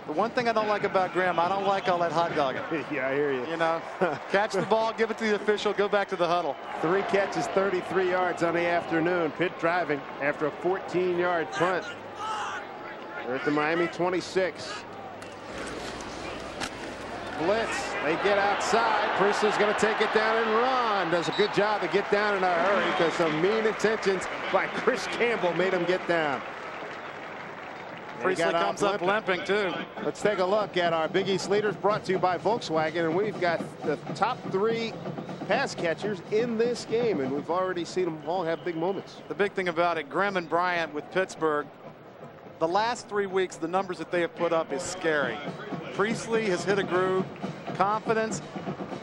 S2: The one thing I don't like about Graham, I don't like all that hot dogging.
S1: Yeah, I hear you.
S2: You know, catch the ball, give it to the official, go back to the huddle.
S1: 3 catches, 33 yards on the afternoon. Pitt driving after a 14-yard punt. They're at the Miami 26. Blitz. They get outside. Priestley's going to take it down and run. Does a good job to get down in a hurry because some mean intentions by Chris Campbell made him get down.
S2: Priestley comes up limping too.
S1: Let's take a look at our Big East leaders, brought to you by Volkswagen, and we've got the top 3 pass catchers in this game, and we've already seen them all have big moments.
S2: The big thing about it, Grimm and Bryant with Pittsburgh, the last 3 weeks, the numbers that they have put up is scary. Priestley has hit a groove, confidence,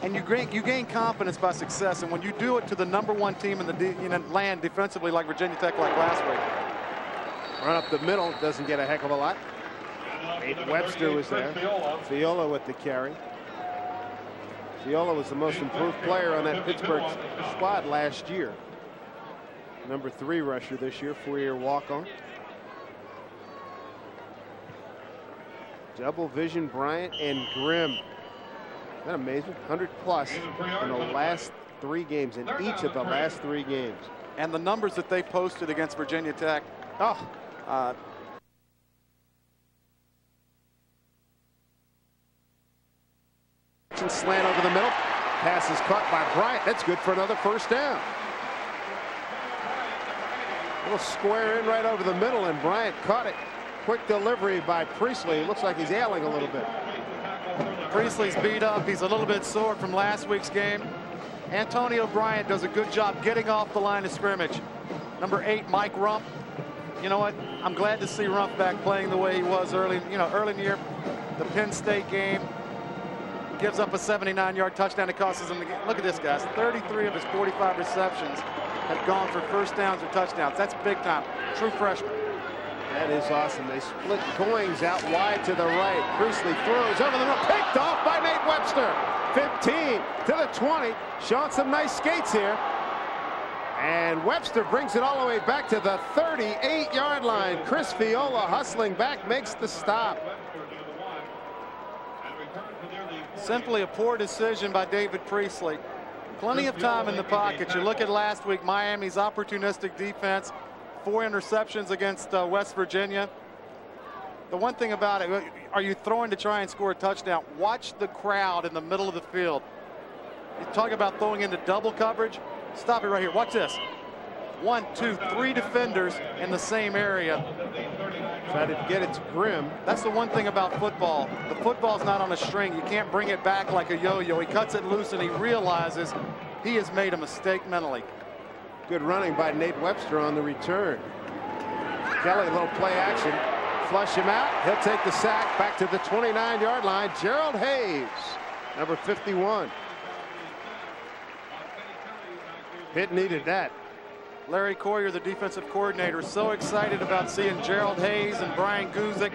S2: and you gain confidence by success. And when you do it to the #1 team in the land defensively, like Virginia Tech, like last week.
S1: Run up the middle, doesn't get a heck of a lot. Nate Webster was there. Fiola with the carry. Fiola was the most improved player on that Pittsburgh squad last year. Number 3 rusher this year, 4-year walk-on. Double vision, Bryant and Grimm. Isn't that amazing? 100 plus in the last 3 games, in each of the last 3 games.
S2: And the numbers that they posted against Virginia Tech.
S1: Slant over the middle. Pass is caught by Bryant. That's good for another first down. A little square in right over the middle, and Bryant caught it. Quick delivery by Priestley. Looks like he's ailing a little bit.
S2: Priestley's beat up. He's a little bit sore from last week's game. Antonio Bryant does a good job getting off the line of scrimmage. Number 8, Mike Rump. You know what? I'm glad to see Rump back playing the way he was early in the year. The Penn State game. Gives up a 79-yard touchdown. It costs him the game. Look at this, guys. 33 of his 45 receptions have gone for first downs or touchdowns. That's big time. True freshman.
S1: That is awesome. They split Goings out wide to the right. Priestley throws over the middle. Picked off by Nate Webster. 15 to the 20. Showing some nice skates here. And Webster brings it all the way back to the 38-yard line. Chris Fiola hustling back makes the stop.
S2: Simply a poor decision by David Priestley. Plenty of time in the pocket. You look at last week, Miami's opportunistic defense. 4 interceptions against West Virginia. The one thing about it, are you throwing to try and score a touchdown? Watch the crowd in the middle of the field. You talk about throwing into double coverage. Stop it right here. Watch this. 1, 2, 3 defenders in the same area.
S1: Tried to get it to Grimm.
S2: That's the one thing about football. The football's not on a string. You can't bring it back like a yo-yo. He cuts it loose and he realizes he has made a mistake mentally.
S1: Good running by Nate Webster on the return. Kelly, a little play action. Flush him out. He'll take the sack back to the 29-yard line. Gerald Hayes, number 51. Pitt needed that.
S2: Larry Coyer, the defensive coordinator, so excited about seeing Gerald Hayes and Brian Guzik,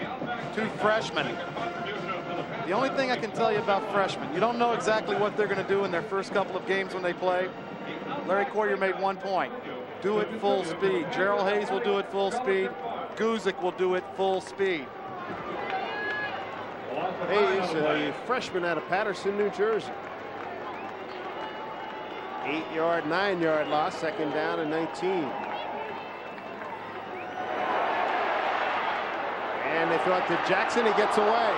S2: 2 freshmen. The only thing I can tell you about freshmen, you don't know exactly what they're going to do in their first couple of games when they play. Larry Coyer made 1 point. Do it full speed. Gerald Hayes will do it full speed. Guzik will do it full speed.
S1: He's a freshman out of Patterson, New Jersey. 8-yard, 9-yard loss, second down and 19. And they throw it to Jackson. He gets away.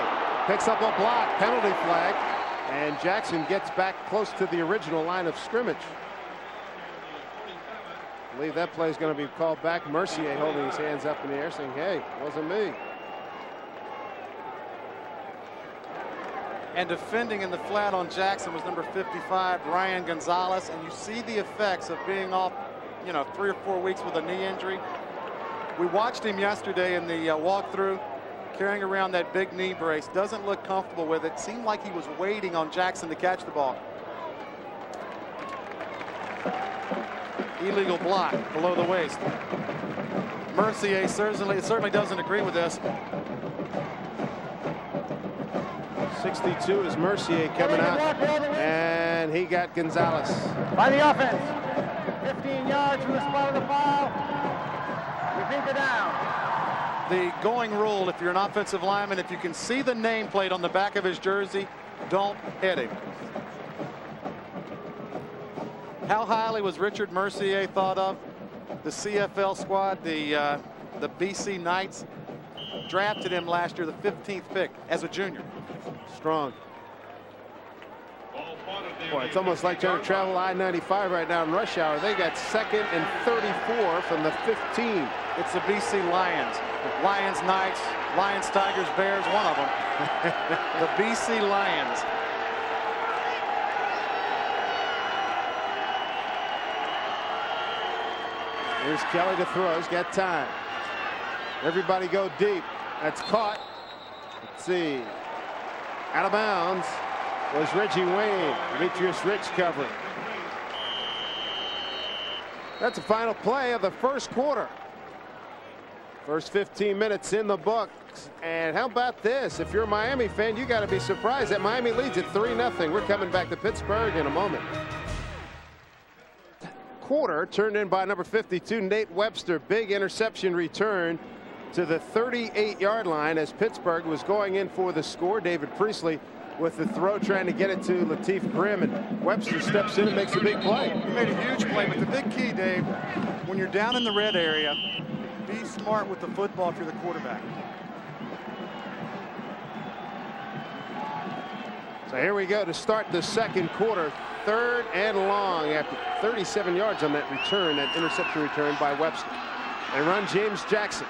S1: Picks up a block. Penalty flag. And Jackson gets back close to the original line of scrimmage. I believe that play is going to be called back. Mercier holding his hands up in the air saying, hey, it wasn't me.
S2: And defending in the flat on Jackson was number 55, Ryan Gonzalez. And you see the effects of being off, 3 or 4 weeks with a knee injury. We watched him yesterday in the walkthrough, carrying around that big knee brace. Doesn't look comfortable with it. Seemed like he was waiting on Jackson to catch the ball. Illegal block below the waist. Mercier certainly doesn't agree with this.
S1: 62 is Mercier coming out, and he got Gonzalez.
S5: By the offense, 15 yards from the spot of the foul. Repeat the down.
S2: The going rule, if you're an offensive lineman, if you can see the nameplate on the back of his jersey, don't hit him. How highly was Richard Mercier thought of? The CFL squad, the BC Knights, drafted him last year, the 15th pick, as a junior.
S1: Strong. Boy, it's almost like trying to travel I-95 right now in rush hour. They got 2nd and 34 from the 15.
S2: It's the BC Lions. Lions, Knights, Lions, Tigers, Bears, one of them. The BC Lions.
S1: Here's Kelly to throw. He's got time. Everybody go deep. That's caught. Let's see. Out of bounds was Reggie Wayne. Demetrius Rich covering. That's the final play of the first quarter. First 15 minutes in the books. And how about this? If you're a Miami fan, you got to be surprised that Miami leads at 3-0. We're coming back to Pittsburgh in a moment. Quarter turned in by number 52, Nate Webster. Big interception return to the 38-yard line as Pittsburgh was going in for the score. David Priestley with the throw, trying to get it to Latif Grimm, and Webster steps in and makes a big play.
S2: He made a huge play, but the big key, Dave, when you're down in the red area, be smart with the football if you're the quarterback.
S1: So here we go to start the second quarter. 3rd and long after 37 yards on that return, that interception return by Webster. They run James Jackson.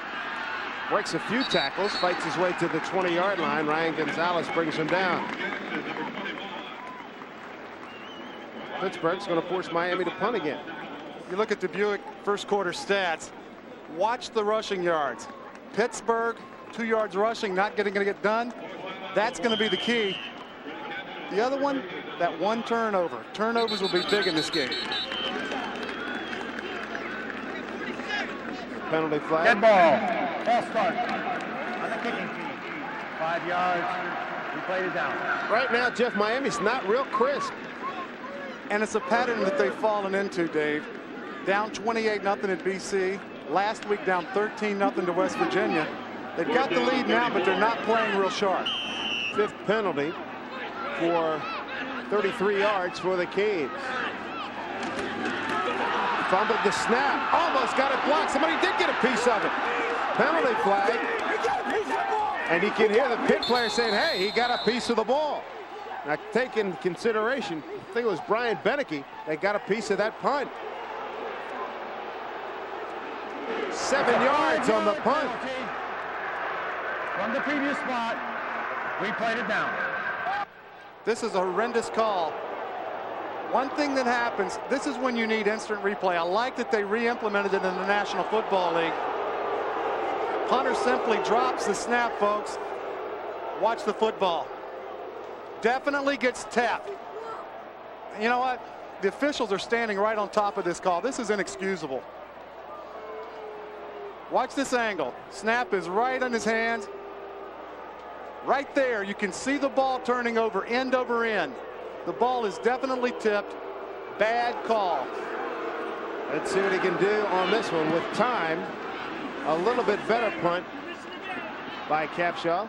S1: Breaks a few tackles, fights his way to the 20-yard line. Ryan Gonzalez brings him down. Pittsburgh's going to force Miami to punt again.
S2: You look at the Buick first quarter stats. Watch the rushing yards. Pittsburgh, 2 yards rushing, not going to get done. That's going to be the key. The other one, that one turnover. Turnovers will be big in this game.
S1: Penalty flag.
S5: Dead ball. False start on the kicking team. 5 yards. We played it down.
S1: Right now, Jeff, Miami's not real crisp.
S2: And it's a pattern that they've fallen into, Dave. Down 28-0 at BC. Last week down 13-0 to West Virginia. They've got the lead now, but they're not playing real sharp.
S1: 5th penalty for 33 yards for the Canes. Fumbled the snap. Almost got it blocked. Somebody did get a piece of it. Penalty flag. And you can hear the pit player saying, hey, he got a piece of the ball. Now, take in consideration, I think it was Brian Beneke that got a piece of that punt. 7 yards on the punt.
S5: From the previous spot, we played it down.
S2: This is a horrendous call. One thing that happens, this is when you need instant replay. I like that they re-implemented it in the National Football League. Punter simply drops the snap, folks. Watch the football. Definitely gets tapped. You know what? The officials are standing right on top of this call. This is inexcusable. Watch this angle. Snap is right on his hands. Right there, you can see the ball turning over end. The ball is definitely tipped. Bad call.
S1: Let's see what he can do on this one with time A little bit better punt by Capshaw.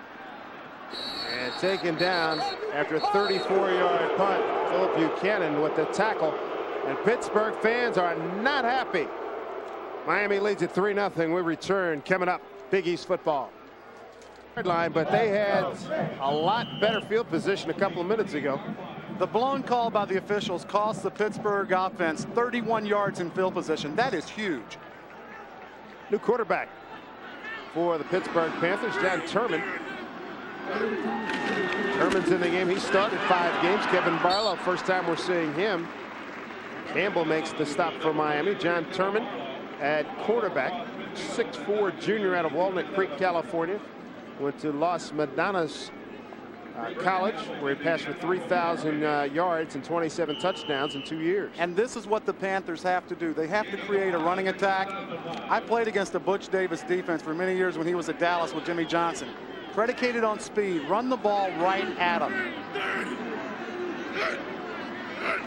S1: And taken down after a 34-yard punt. Philip Buchanan with the tackle. And Pittsburgh fans are not happy. Miami leads at 3-0. We return coming up. Big East football. Line, but they had a lot better field position a couple of minutes ago.
S2: The blown call by the officials cost the Pittsburgh offense 31 yards in field position. That is huge.
S1: New quarterback for the Pittsburgh Panthers, John Turman. Turman's in the game. He started 5 games. Kevin Barlow, first time we're seeing him. Campbell makes the stop for Miami. John Turman at quarterback, 6'4" junior out of Walnut Creek, California. Went to Los Medanos College, where he passed for 3,000 yards and 27 touchdowns in 2 years.
S2: And this is what the Panthers have to do. They have to create a running attack. I played against the Butch Davis defense for many years when he was at Dallas with Jimmy Johnson. Predicated on speed, run the ball right at him.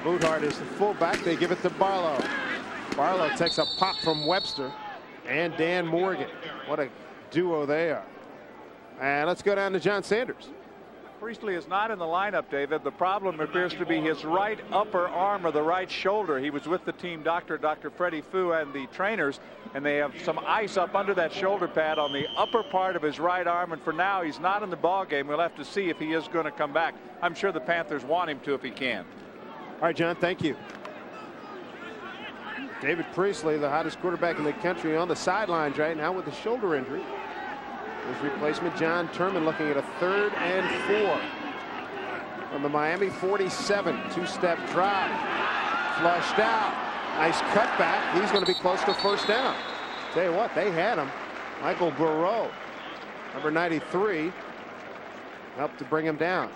S1: Boothart is the fullback. They give it to Barlow. Barlow takes a pop from Webster and Dan Morgan. What a duo they are. And let's go down to John Sanders.
S4: Priestley is not in the lineup, David. The problem appears to be his right upper arm or the right shoulder. He was with the team doctor, Dr. Freddie Fu, and the trainers, and they have some ice up under that shoulder pad on the upper part of his right arm. And for now, he's not in the ball game. We'll have to see if he is going to come back. I'm sure the Panthers want him to if he can.
S1: All right, John, thank you. David Priestley, the hottest quarterback in the country, on the sidelines right now with a shoulder injury. His replacement, John Turman, looking at a 3rd and 4 from the Miami 47. 2-step drop, flushed out, nice cutback. He's going to be close to first down. Tell you what, they had him. Michael Burrow, number 93, helped to bring him down.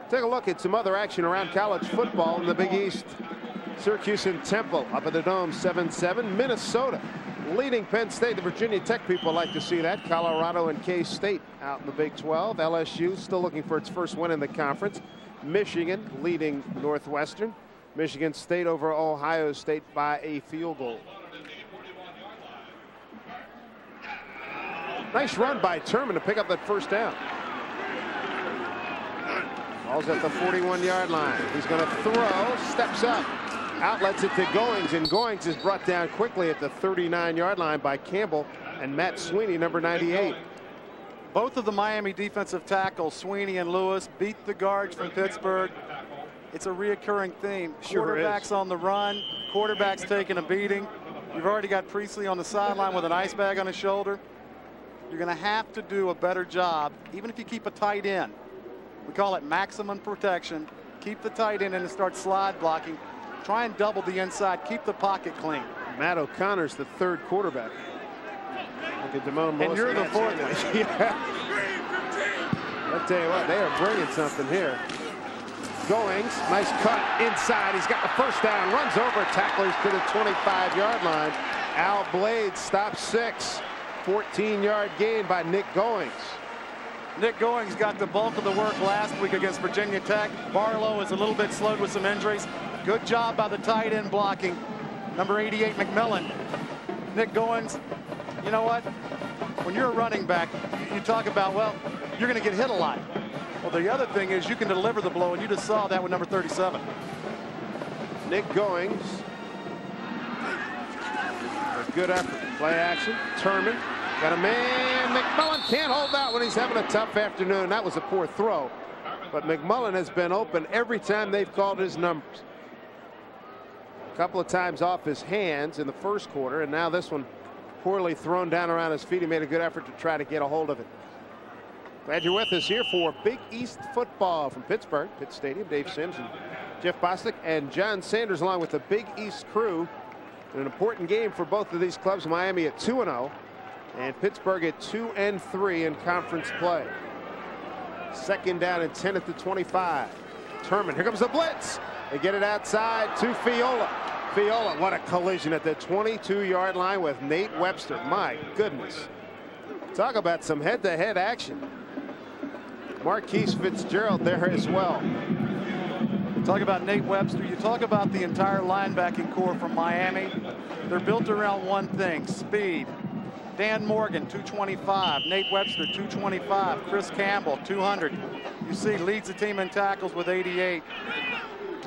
S1: Take a look at some other action around college football in the Big East. Syracuse and Temple up at the Dome, 7-7. Minnesota leading Penn State. The Virginia Tech people like to see that. Colorado and K-State out in the Big 12. LSU still looking for its first win in the conference. Michigan leading Northwestern. Michigan State over Ohio State by a field goal. Nice run by Turman to pick up that first down. Ball's at the 41-yard line. He's going to throw, steps up, outlets it to Goings, and Goings is brought down quickly at the 39-yard line by Campbell and Matt Sweeney, number 98.
S2: Both of the Miami defensive tackles, Sweeney and Lewis, beat the guards from Pittsburgh. It's a reoccurring theme.
S1: Sure
S2: quarterbacks
S1: is.
S2: on the run, quarterbacks taking a beating. You've already got Priestley on the sideline with an ice bag on his shoulder. You're going to have to do a better job, even if you keep a tight end. We call it maximum protection. Keep the tight end and start slide blocking. Try and double the inside. Keep the pocket clean.
S1: Matt O'Connor's the 3rd quarterback. Look at Damone
S2: And you're the 4th one.
S1: Yeah. I'll tell you what, they are bringing something here. Goings, nice cut inside. He's got the first down. Runs over tacklers to the 25-yard line. Al Blades stops 6. 14-yard gain by Nick Goings.
S2: Nick Goings got the bulk of the work last week against Virginia Tech. Barlow is a little bit slowed with some injuries. Good job by the tight end blocking. Number 88, McMillan. Nick Goings, you know what? When you're a running back, you talk about, well, you're going to get hit a lot. Well, the other thing is you can deliver the blow, and you just saw that with number 37.
S1: Nick Goings. A good effort. Play action. Turman. Got a man. McMullen can't hold that when he's having a tough afternoon. That was a poor throw. But McMullen has been open every time they've called his numbers. A couple of times off his hands in the first quarter, and now this one poorly thrown down around his feet. He made a good effort to try to get a hold of it. Glad you're with us here for Big East football from Pittsburgh, Pitt Stadium. Dave Sims and Jeff Bostic and John Sanders along with the Big East crew. An important game for both of these clubs. Miami at 2-0 and Pittsburgh at 2-3 in conference play. 2nd down and 10 at the 25. Turman, here comes the blitz. They get it outside to Fiola. Fiola, what a collision at the 22-yard line with Nate Webster. My goodness. Talk about some head-to-head action. Marquise Fitzgerald there as well.
S2: Talk about Nate Webster. You talk about the entire linebacking core from Miami. they're built around one thing: speed. Dan Morgan, 225. Nate Webster, 225. Chris Campbell, 200. You see, leads the team in tackles with 88.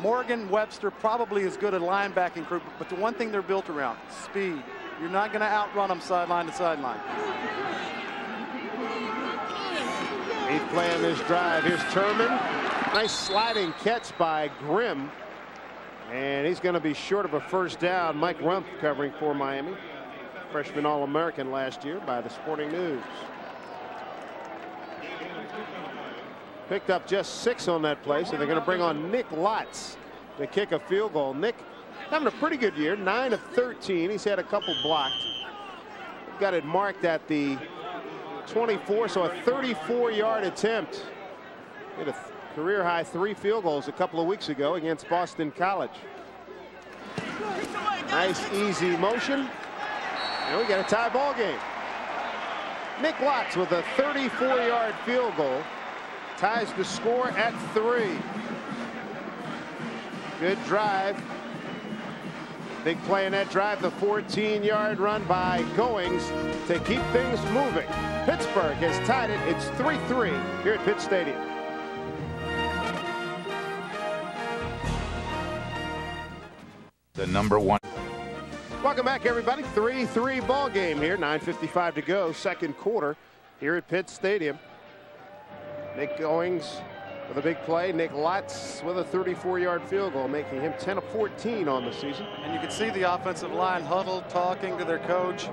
S2: Morgan, Webster probably as good a linebacking group, but the one thing they're built around, speed. You're not going to outrun them sideline to sideline.
S1: He's playing this drive. Here's Turman. Nice sliding catch by Grimm. And he's going to be short of a first down. Mike Rumpf covering for Miami. Freshman All-American last year by the Sporting News. Picked up just 6 on that play, so they're going to bring on Nick Lotz to kick a field goal. Nick having a pretty good year, 9 of 13. He's had a couple blocked. Got it marked at the 24, so a 34-yard attempt. Hit a career-high 3 field goals a couple of weeks ago against Boston College. Nice, easy motion. And we got a tie ball game. Nick Lotz with a 34-yard field goal ties the score at 3. Good drive. Big play in that drive, the 14-yard run by Goings to keep things moving. Pittsburgh has tied it. It's 3-3 here at Pitt Stadium.
S7: The number 1.
S1: Welcome back, everybody. 3-3 ball game here. 9:55 to go, second quarter here at Pitt Stadium. Nick Goings with a big play. Nick Lotz with a 34-yard field goal, making him 10 of 14 on the season.
S2: And you can see the offensive line huddled, talking to their coach.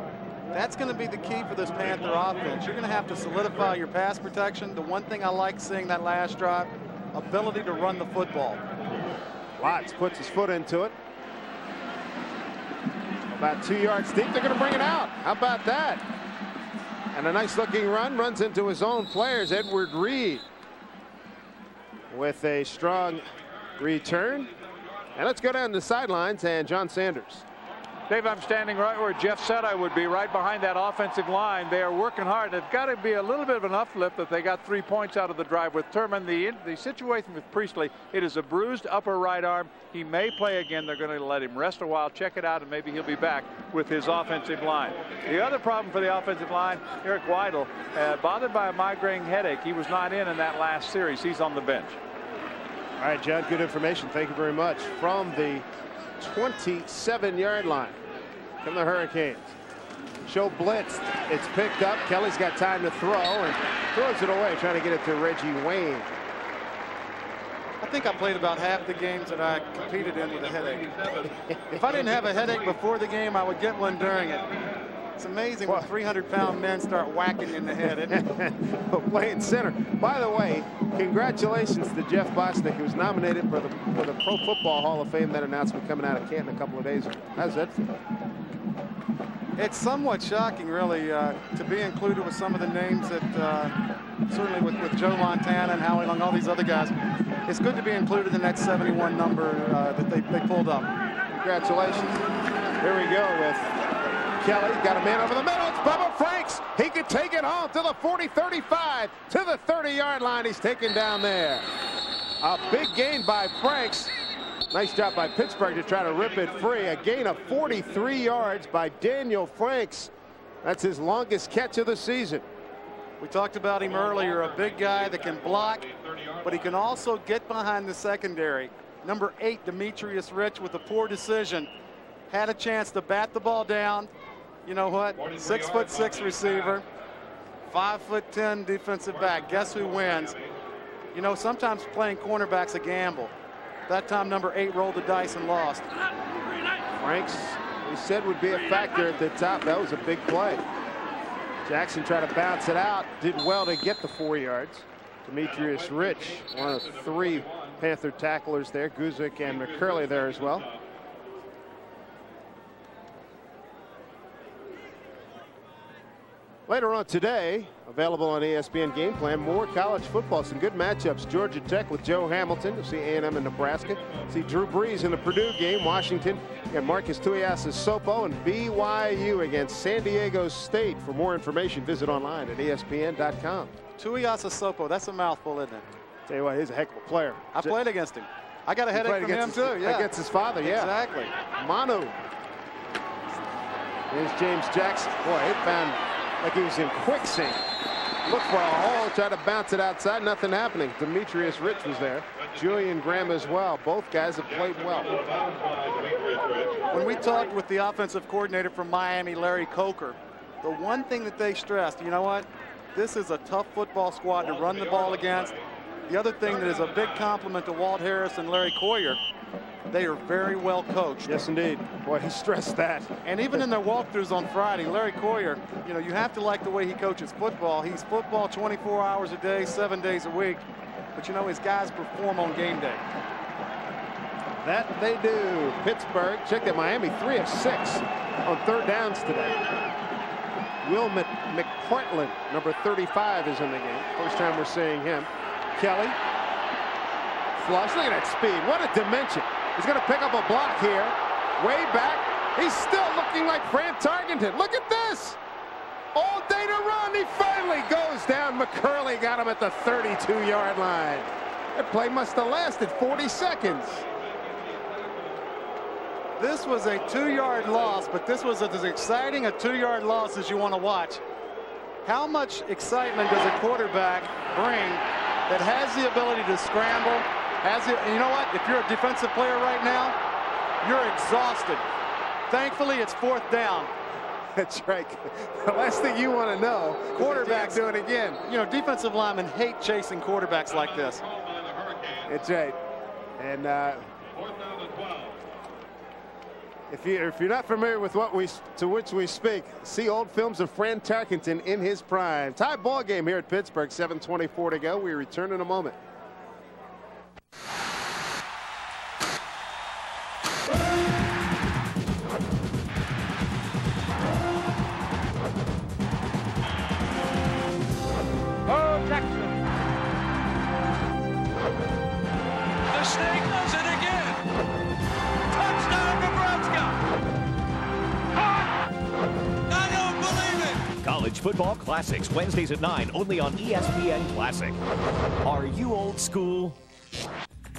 S2: That's going to be the key for this Panther offense. You're going to have to solidify your pass protection. The one thing I like seeing that last drive, ability to run the football.
S1: Lotz puts his foot into it. About 2 yards deep. They're going to bring it out. How about that? And a nice looking run. Runs into his own players. Edward Reed with a strong return. And let's go down the sidelines and John Sanders.
S4: Dave, I'm standing right where Jeff said I would be, right behind that offensive line. They are working hard. It's got to be a little bit of an uplift that they got 3 points out of the drive with Turman. The situation with Priestley, it is a bruised upper right arm. He may play again. They're going to let him rest a while, check it out, and maybe he'll be back with his offensive line. The other problem for the offensive line, Eric Weidel, bothered by a migraine headache. He was not in that last series. He's on the bench.
S1: All right, John, good information. Thank you very much. From the 27-yard line from the Hurricanes. Show blitzed. It's picked up. Kelly's got time to throw and throws it away, trying to get it to Reggie Wayne.
S2: I think I played about half the games that I competed in with a headache. If I didn't have a headache before the game, I would get one during it. It's amazing when 300-pound men start whacking you in the head, isn't it?
S1: Playing center. By the way, congratulations to Jeff Bostic, who was nominated for the Pro Football Hall of Fame. That announcement coming out of Canton a couple of days ago. How's that feel?
S2: It's somewhat shocking, really, to be included with some of the names that, certainly with Joe Montana and Howie Long, all these other guys. It's good to be included in that 71 number that they pulled up.
S1: Congratulations. Here we go with Kelly. Got a man over the middle. It's Bubba Franks. He could take it home to the 40-35, to the 30-yard line. He's taken down there. A big gain by Franks. Nice job by Pittsburgh to try to rip it free. A gain of 43 yards by Daniel Franks. That's his longest catch of the season.
S2: We talked about him earlier, a big guy that can block, but he can also get behind the secondary. Number 8, Demetrius Rich, with a poor decision, had a chance to bat the ball down. You know what? 6'6" receiver, 5'10" defensive back. Guess who wins? You know, sometimes playing cornerback's a gamble. That time, number 8 rolled the dice and lost.
S1: Franks, we said, would be a factor at the top. That was a big play. Jackson tried to bounce it out. Did well to get the 4 yards. Demetrius Rich, one of 3 Panther tacklers there. Guzik and McCurley there as well. Later on today, available on ESPN Game Plan, more college football. Some good matchups. Georgia Tech with Joe Hamilton. You'll see A&M in Nebraska. See Drew Brees in the Purdue game. Washington and Marcus Tuiasosopo, and BYU against San Diego State. For more information, visit online at ESPN.com.
S2: Tuiasosopo, that's a mouthful, isn't it?
S1: Tell you what, he's a heck of a player.
S2: I played against him. I got a headache from him too. Yeah,
S1: against his father. Yeah,
S2: exactly.
S1: Manu. Here's James Jackson. Boy, it found like he was in quicksand. Looked for a hole, tried to bounce it outside, nothing happening. Demetrius Rich was there. Julian Graham as well. Both guys have played well.
S2: When we talked with the offensive coordinator from Miami, Larry Coker, the one thing that they stressed, you know what? This is a tough football squad to run the ball against. The other thing that is a big compliment to Walt Harris and Larry Coyer, they are very well coached.
S1: Yes, indeed. Boy, he stressed that.
S2: And even in their walkthroughs on Friday, Larry Coyer, you know, you have to like the way he coaches football. He's football 24 hours a day, 7 days a week. But, you know, his guys perform on game day.
S1: That they do. Pittsburgh, check that, Miami 3 of 6 on third downs today. Will McPartland, number 35, is in the game. First time we're seeing him. Kelly. Flush. Look at that speed. What a dimension. He's going to pick up a block here. Way back. He's still looking like Fran Tarkenton. Look at this. All day to run. He finally goes down. McCurley got him at the 32-yard line. That play must have lasted 40 seconds.
S2: This was a 2-yard loss, but this was as exciting a 2-yard loss as you want to watch. How much excitement does a quarterback bring that has the ability to scramble? And you know what? If you're a defensive player right now, you're exhausted. Thankfully, it's fourth down.
S1: That's right. The last thing you want to know, quarterbacks do it again.
S2: You know, defensive linemen hate chasing quarterbacks like this.
S1: That's right. And if you're not familiar with which we speak, see old films of Fran Tarkenton in his prime. Tie ball game here at Pittsburgh. 7:24 to go. We return in a moment.
S8: The snake does it again. Touchdown, Nebraska. I don't believe it.
S9: College Football Classics, Wednesdays at 9, only on ESPN Classic. Are you old school?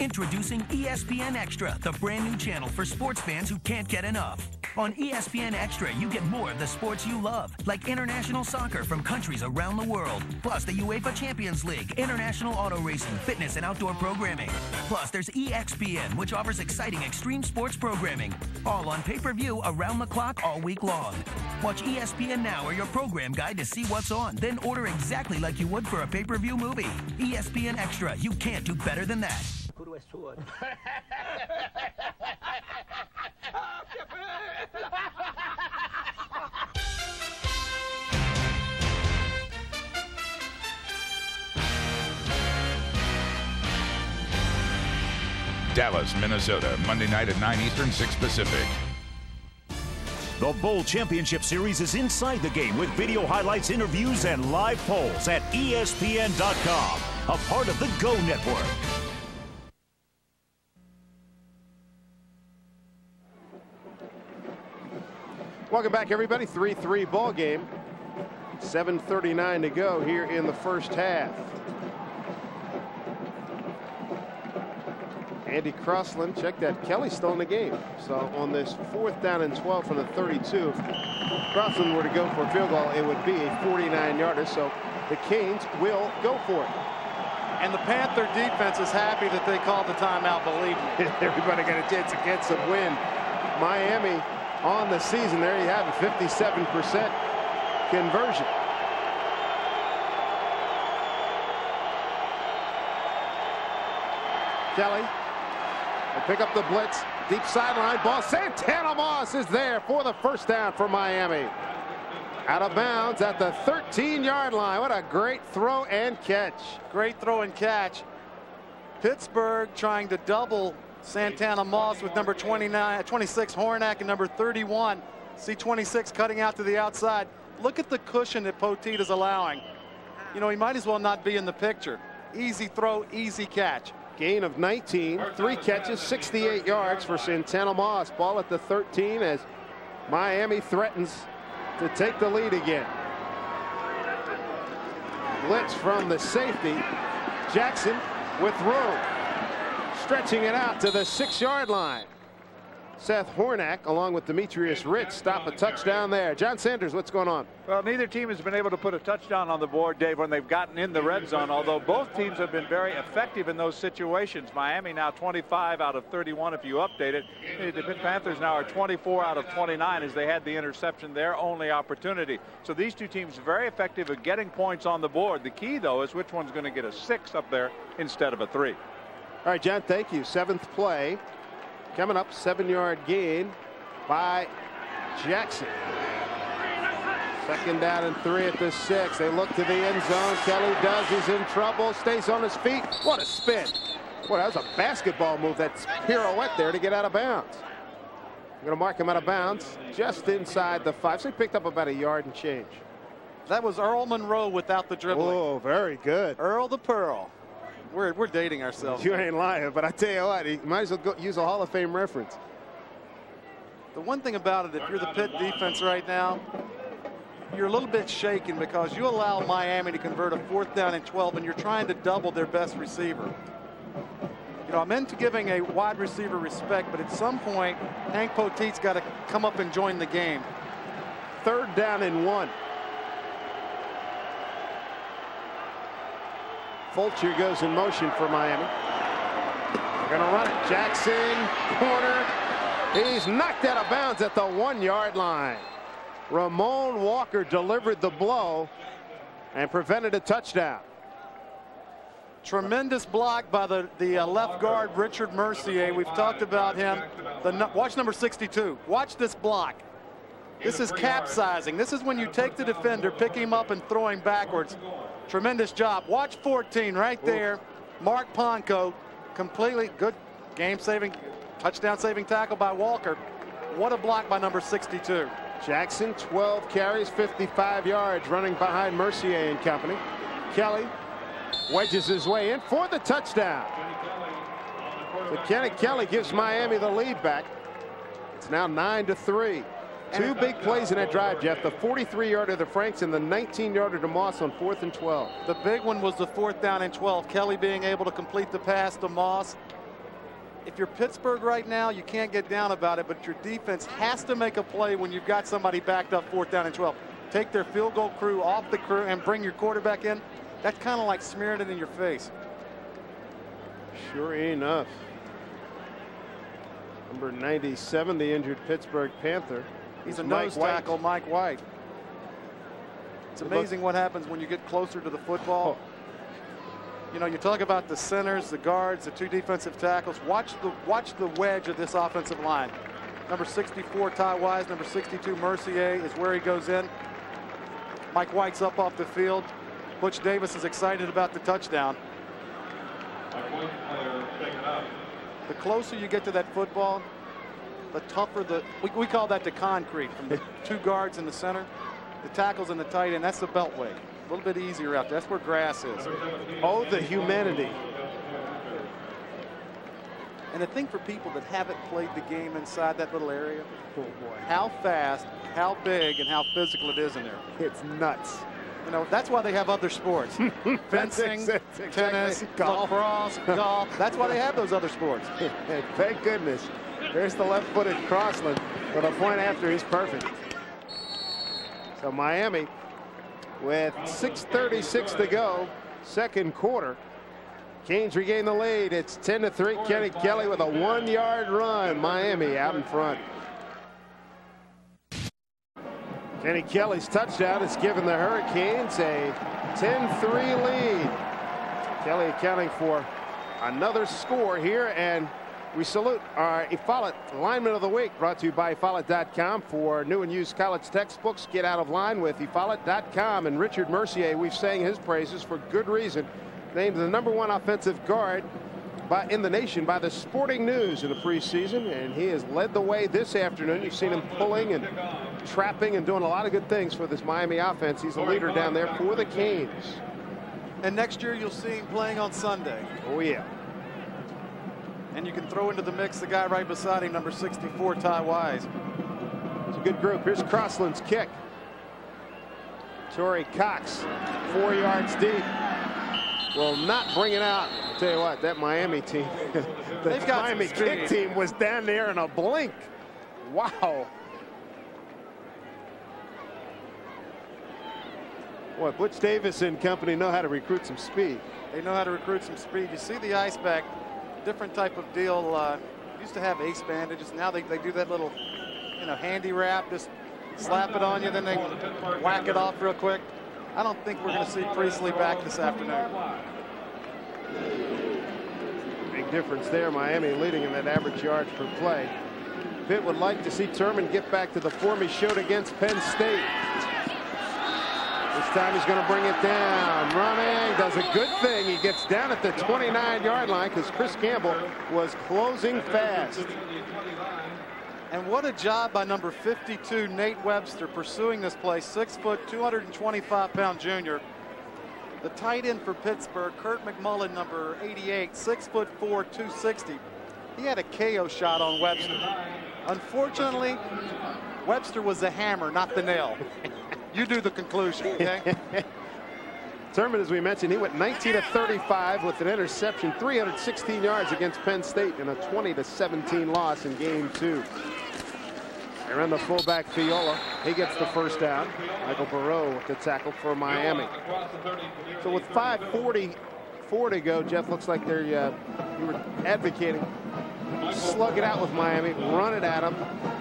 S10: Introducing ESPN Extra, the brand new channel for sports fans who can't get enough. On ESPN Extra, you get more of the sports you love, like international soccer from countries around the world, plus the UEFA Champions League, international auto racing, fitness, and outdoor programming. Plus, there's EXPN, which offers exciting extreme sports programming, all on pay-per-view around the clock all week long. Watch ESPN Now or your program guide to see what's on, then order exactly like you would for a pay-per-view movie. ESPN Extra, you can't do better than that.
S7: Dallas, Minnesota, Monday night at 9 Eastern, 6 Pacific.
S9: The Bowl Championship Series is inside the game with video highlights, interviews, and live polls at ESPN.com, a part of the Go Network.
S1: Welcome back, everybody. 3-3 ball game. 7:39 to go here in the first half. Andy Crossland, check that. Kelly's still in the game. So on this 4th down and 12 from the 32, if Crossland were to go for a field goal, it would be a 49-yarder. So the Canes will go for it.
S2: And the Panther defense is happy that they called the timeout, believe me.
S1: Everybody got a chance to get some win. Miami on the season, there you have it, 57% conversion. Kelly will pick up the blitz, deep sideline ball. Santana Moss is there for the first down for Miami. Out of bounds at the 13-yard line. What a great throw and catch.
S2: Great throw and catch. Pittsburgh trying to double Santana Moss with number 26 Hornack and number 31. See 26 cutting out to the outside. Look at the cushion that Poteet is allowing. You know, he might as well not be in the picture. Easy throw, easy catch.
S1: Gain of 19, 3 catches, 68 yards for Santana Moss. Ball at the 13 as Miami threatens to take the lead again. Blitz from the safety. Jackson with room. Stretching it out to the 6-yard line. Seth Hornack, along with Demetrius Ritz, stop a touchdown there. John Sanders, what's going on?
S4: Well, neither team has been able to put a touchdown on the board, Dave, when they've gotten in the red zone, although both teams have been very effective in those situations. Miami now 25 out of 31 if you update it. The Panthers now are 24 out of 29 as they had the interception, their only opportunity. So these two teams are very effective at getting points on the board. The key, though, is which one's going to get a 6 up there instead of a 3.
S1: All right, John, thank you. 7th play. Coming up, 7-yard gain by Jackson. 2nd down and 3 at the 6. They look to the end zone. Kelly does. He's in trouble. Stays on his feet. What a spin. Boy, that was a basketball move. That pirouette there to get out of bounds. I'm going to mark him out of bounds just inside the 5. So he picked up about a yard and change.
S2: That was Earl Monroe without the dribbling.
S1: Oh, very good.
S2: Earl the Pearl. We're dating ourselves.
S1: You ain't lying, but I tell you what, you might as well use a Hall of Fame reference.
S2: The one thing about it, if you're the Pitt defense right now, you're a little bit shaken because you allow Miami to convert a 4th down and 12, and you're trying to double their best receiver. You know, I'm into giving a wide receiver respect, but at some point, Hank Poteet's got to come up and join the game.
S1: 3rd down and 1. Fulcher goes in motion for Miami. They're going to run it. Jackson, corner. He's knocked out of bounds at the 1-yard line. Ramon Walker delivered the blow and prevented a touchdown.
S2: Tremendous block by the left guard, Richard Mercier. We've talked about him. Watch number 62. Watch this block. This is capsizing. This is when you take the defender, pick him up, and throw him backwards. Tremendous job. Watch 14 right there. Mark Ponko, completely good game-saving, touchdown-saving tackle by Walker. What a block by number 62.
S1: Jackson, 12 carries, 55 yards, running behind Mercier and company. Kelly wedges his way in for the touchdown. So Kenny Kelly gives Miami the lead back. It's now 9-3. 2 big plays in that drive, Jeff. The 43-yarder to Franks and the 19-yarder to Moss on 4th and 12.
S2: The big one was the 4th down and 12. Kelly being able to complete the pass to Moss. If you're Pittsburgh right now, you can't get down about it, but your defense has to make a play when you've got somebody backed up 4th down and 12. Take their field goal crew off the crew and bring your quarterback in. That's kind of like smearing it in your face.
S1: Sure enough. Number 97, the injured Pittsburgh Panther.
S2: He's a nose tackle, Mike White. It's amazing what happens when you get closer to the football. You know, you talk about the centers, the guards, the 2 defensive tackles. Watch the wedge of this offensive line. Number 64, Ty Wise. Number 62, Mercier, is where he goes in. Mike White's up off the field. Butch Davis is excited about the touchdown. The closer you get to that football, the tougher we call that the concrete, from the 2 guards in the center, the tackles in the tight end. That's the beltway. A little bit easier out there. That's where grass is.
S1: Oh, the humanity.
S2: And the thing for people that haven't played the game inside that little area, oh boy, how fast, how big, and how physical it is in there.
S1: It's nuts.
S2: You know, that's why they have other sports. Fencing, tennis, lacrosse, golf. That's why they have those other sports.
S1: Thank goodness. There's the left-footed Crossland. For the point after, he's perfect. So Miami, with 6:36 to go, 2nd quarter. Canes regain the lead. It's 10-3. Kenny Kelly with a 1-yard run. Miami out in front. Kenny Kelly's touchdown has given the Hurricanes a 10-3 lead. Kelly accounting for another score here, and we salute our Follett Lineman of the Week, brought to you by Follett.com. For new and used college textbooks, get out of line with Follett.com. And Richard Mercier, we've sang his praises for good reason. Named the #1 offensive guard in the nation by the Sporting News in the preseason, and he has led the way this afternoon. You've seen him pulling and trapping and doing a lot of good things for this Miami offense. He's a leader down there for the Canes.
S2: And next year you'll see him playing on Sunday.
S1: Oh, yeah.
S2: And you can throw into the mix the guy right beside him, number 64, Ty Wise.
S1: It's a good group. Here's Crossland's kick. Torrey Cox, 4 yards deep. Will not bring it out. tell you what, that Miami team, the Miami kick team was down there in a blink. Wow. Boy, Butch Davis and company know how to recruit some speed.
S2: They know how to recruit some speed. You see the ice pack, different type of deal. Used to have ace bandages. Now they do that little, handy wrap. Just slap it on you, then they whack it off real quick. I don't think we're going to see Priestley back this afternoon.
S1: Big difference there. Miami leading in that average yards per play. Pitt would like to see Turman get back to the form he showed against Penn State. This time he's going to bring it down. Running, does a good thing. He gets down at the 29-yard line because Chris Campbell was closing fast.
S2: And what a job by number 52, Nate Webster, pursuing this play. 6 foot, 225-pound junior. The tight end for Pittsburgh, Kurt McMullen, number 88, 6 foot 4, 260. He had a KO shot on Webster. Unfortunately, Webster was the hammer, not the nail. You do the conclusion, okay?
S1: Turman, as we mentioned, he went 19 of 35 with an interception, 316 yards against Penn State in a 20-17 loss in game 2. They run the fullback Fiola. He gets the first down. Michael Burrow with the tackle for Miami. So with 5:44 to go, Jeff, looks like they're you were advocating slug it out with Miami, run it at them.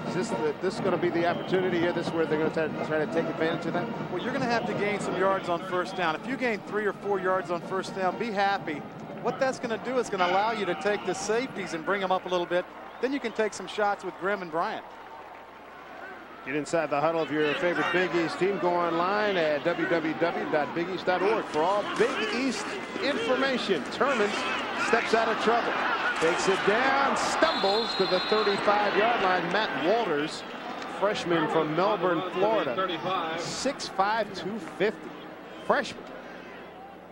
S1: Is this going to be the opportunity here? This is where they're going to try to take advantage of that?
S2: Well, you're going to have to gain some yards on first down. If you gain 3 or 4 yards on first down, be happy. What that's going to do is going to allow you to take the safeties and bring them up a little bit. Then you can take some shots with Grimm and Bryant.
S1: Get inside the huddle of your favorite Big East team. Go online at www.bigeast.org for all Big East information. Turman steps out of trouble. Takes it down, stumbles to the 35-yard line. Matt Walters, freshman from Melbourne, Florida. 6'5", 250. Freshman.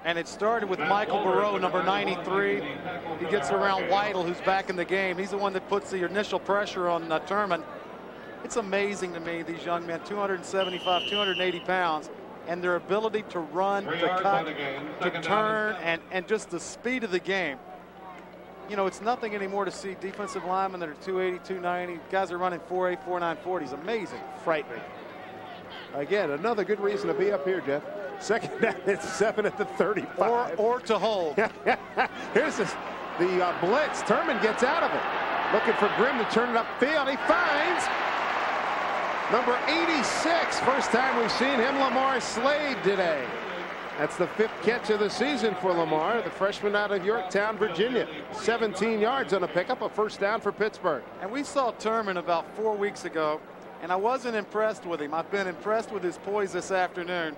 S2: And it started with Michael Burrow, number 93. He gets around Weidel, who's back in the game. He's the one that puts the initial pressure on Turman. It's amazing to me, these young men, 275, 280 pounds, and their ability to run, to cut, to turn, and just the speed of the game. It's nothing anymore to see defensive linemen that are 280, 290. Guys are running 4.8, 4.9 40s. Amazing.
S1: Frightening. Again, another good reason to be up here, Jeff. Second down, it's 7 at the 35.
S2: Or to hold.
S1: Here's the blitz. Turman gets out of it. Looking for Grimm to turn it upfield. He finds number 86. First time we've seen him, Lamar Slade, today. That's the 5th catch of the season for Lamar, the freshman out of Yorktown, Virginia. 17 yards on a pickup, a first down for Pittsburgh.
S2: And we saw Turman about 4 weeks ago, and I wasn't impressed with him. I've been impressed with his poise this afternoon.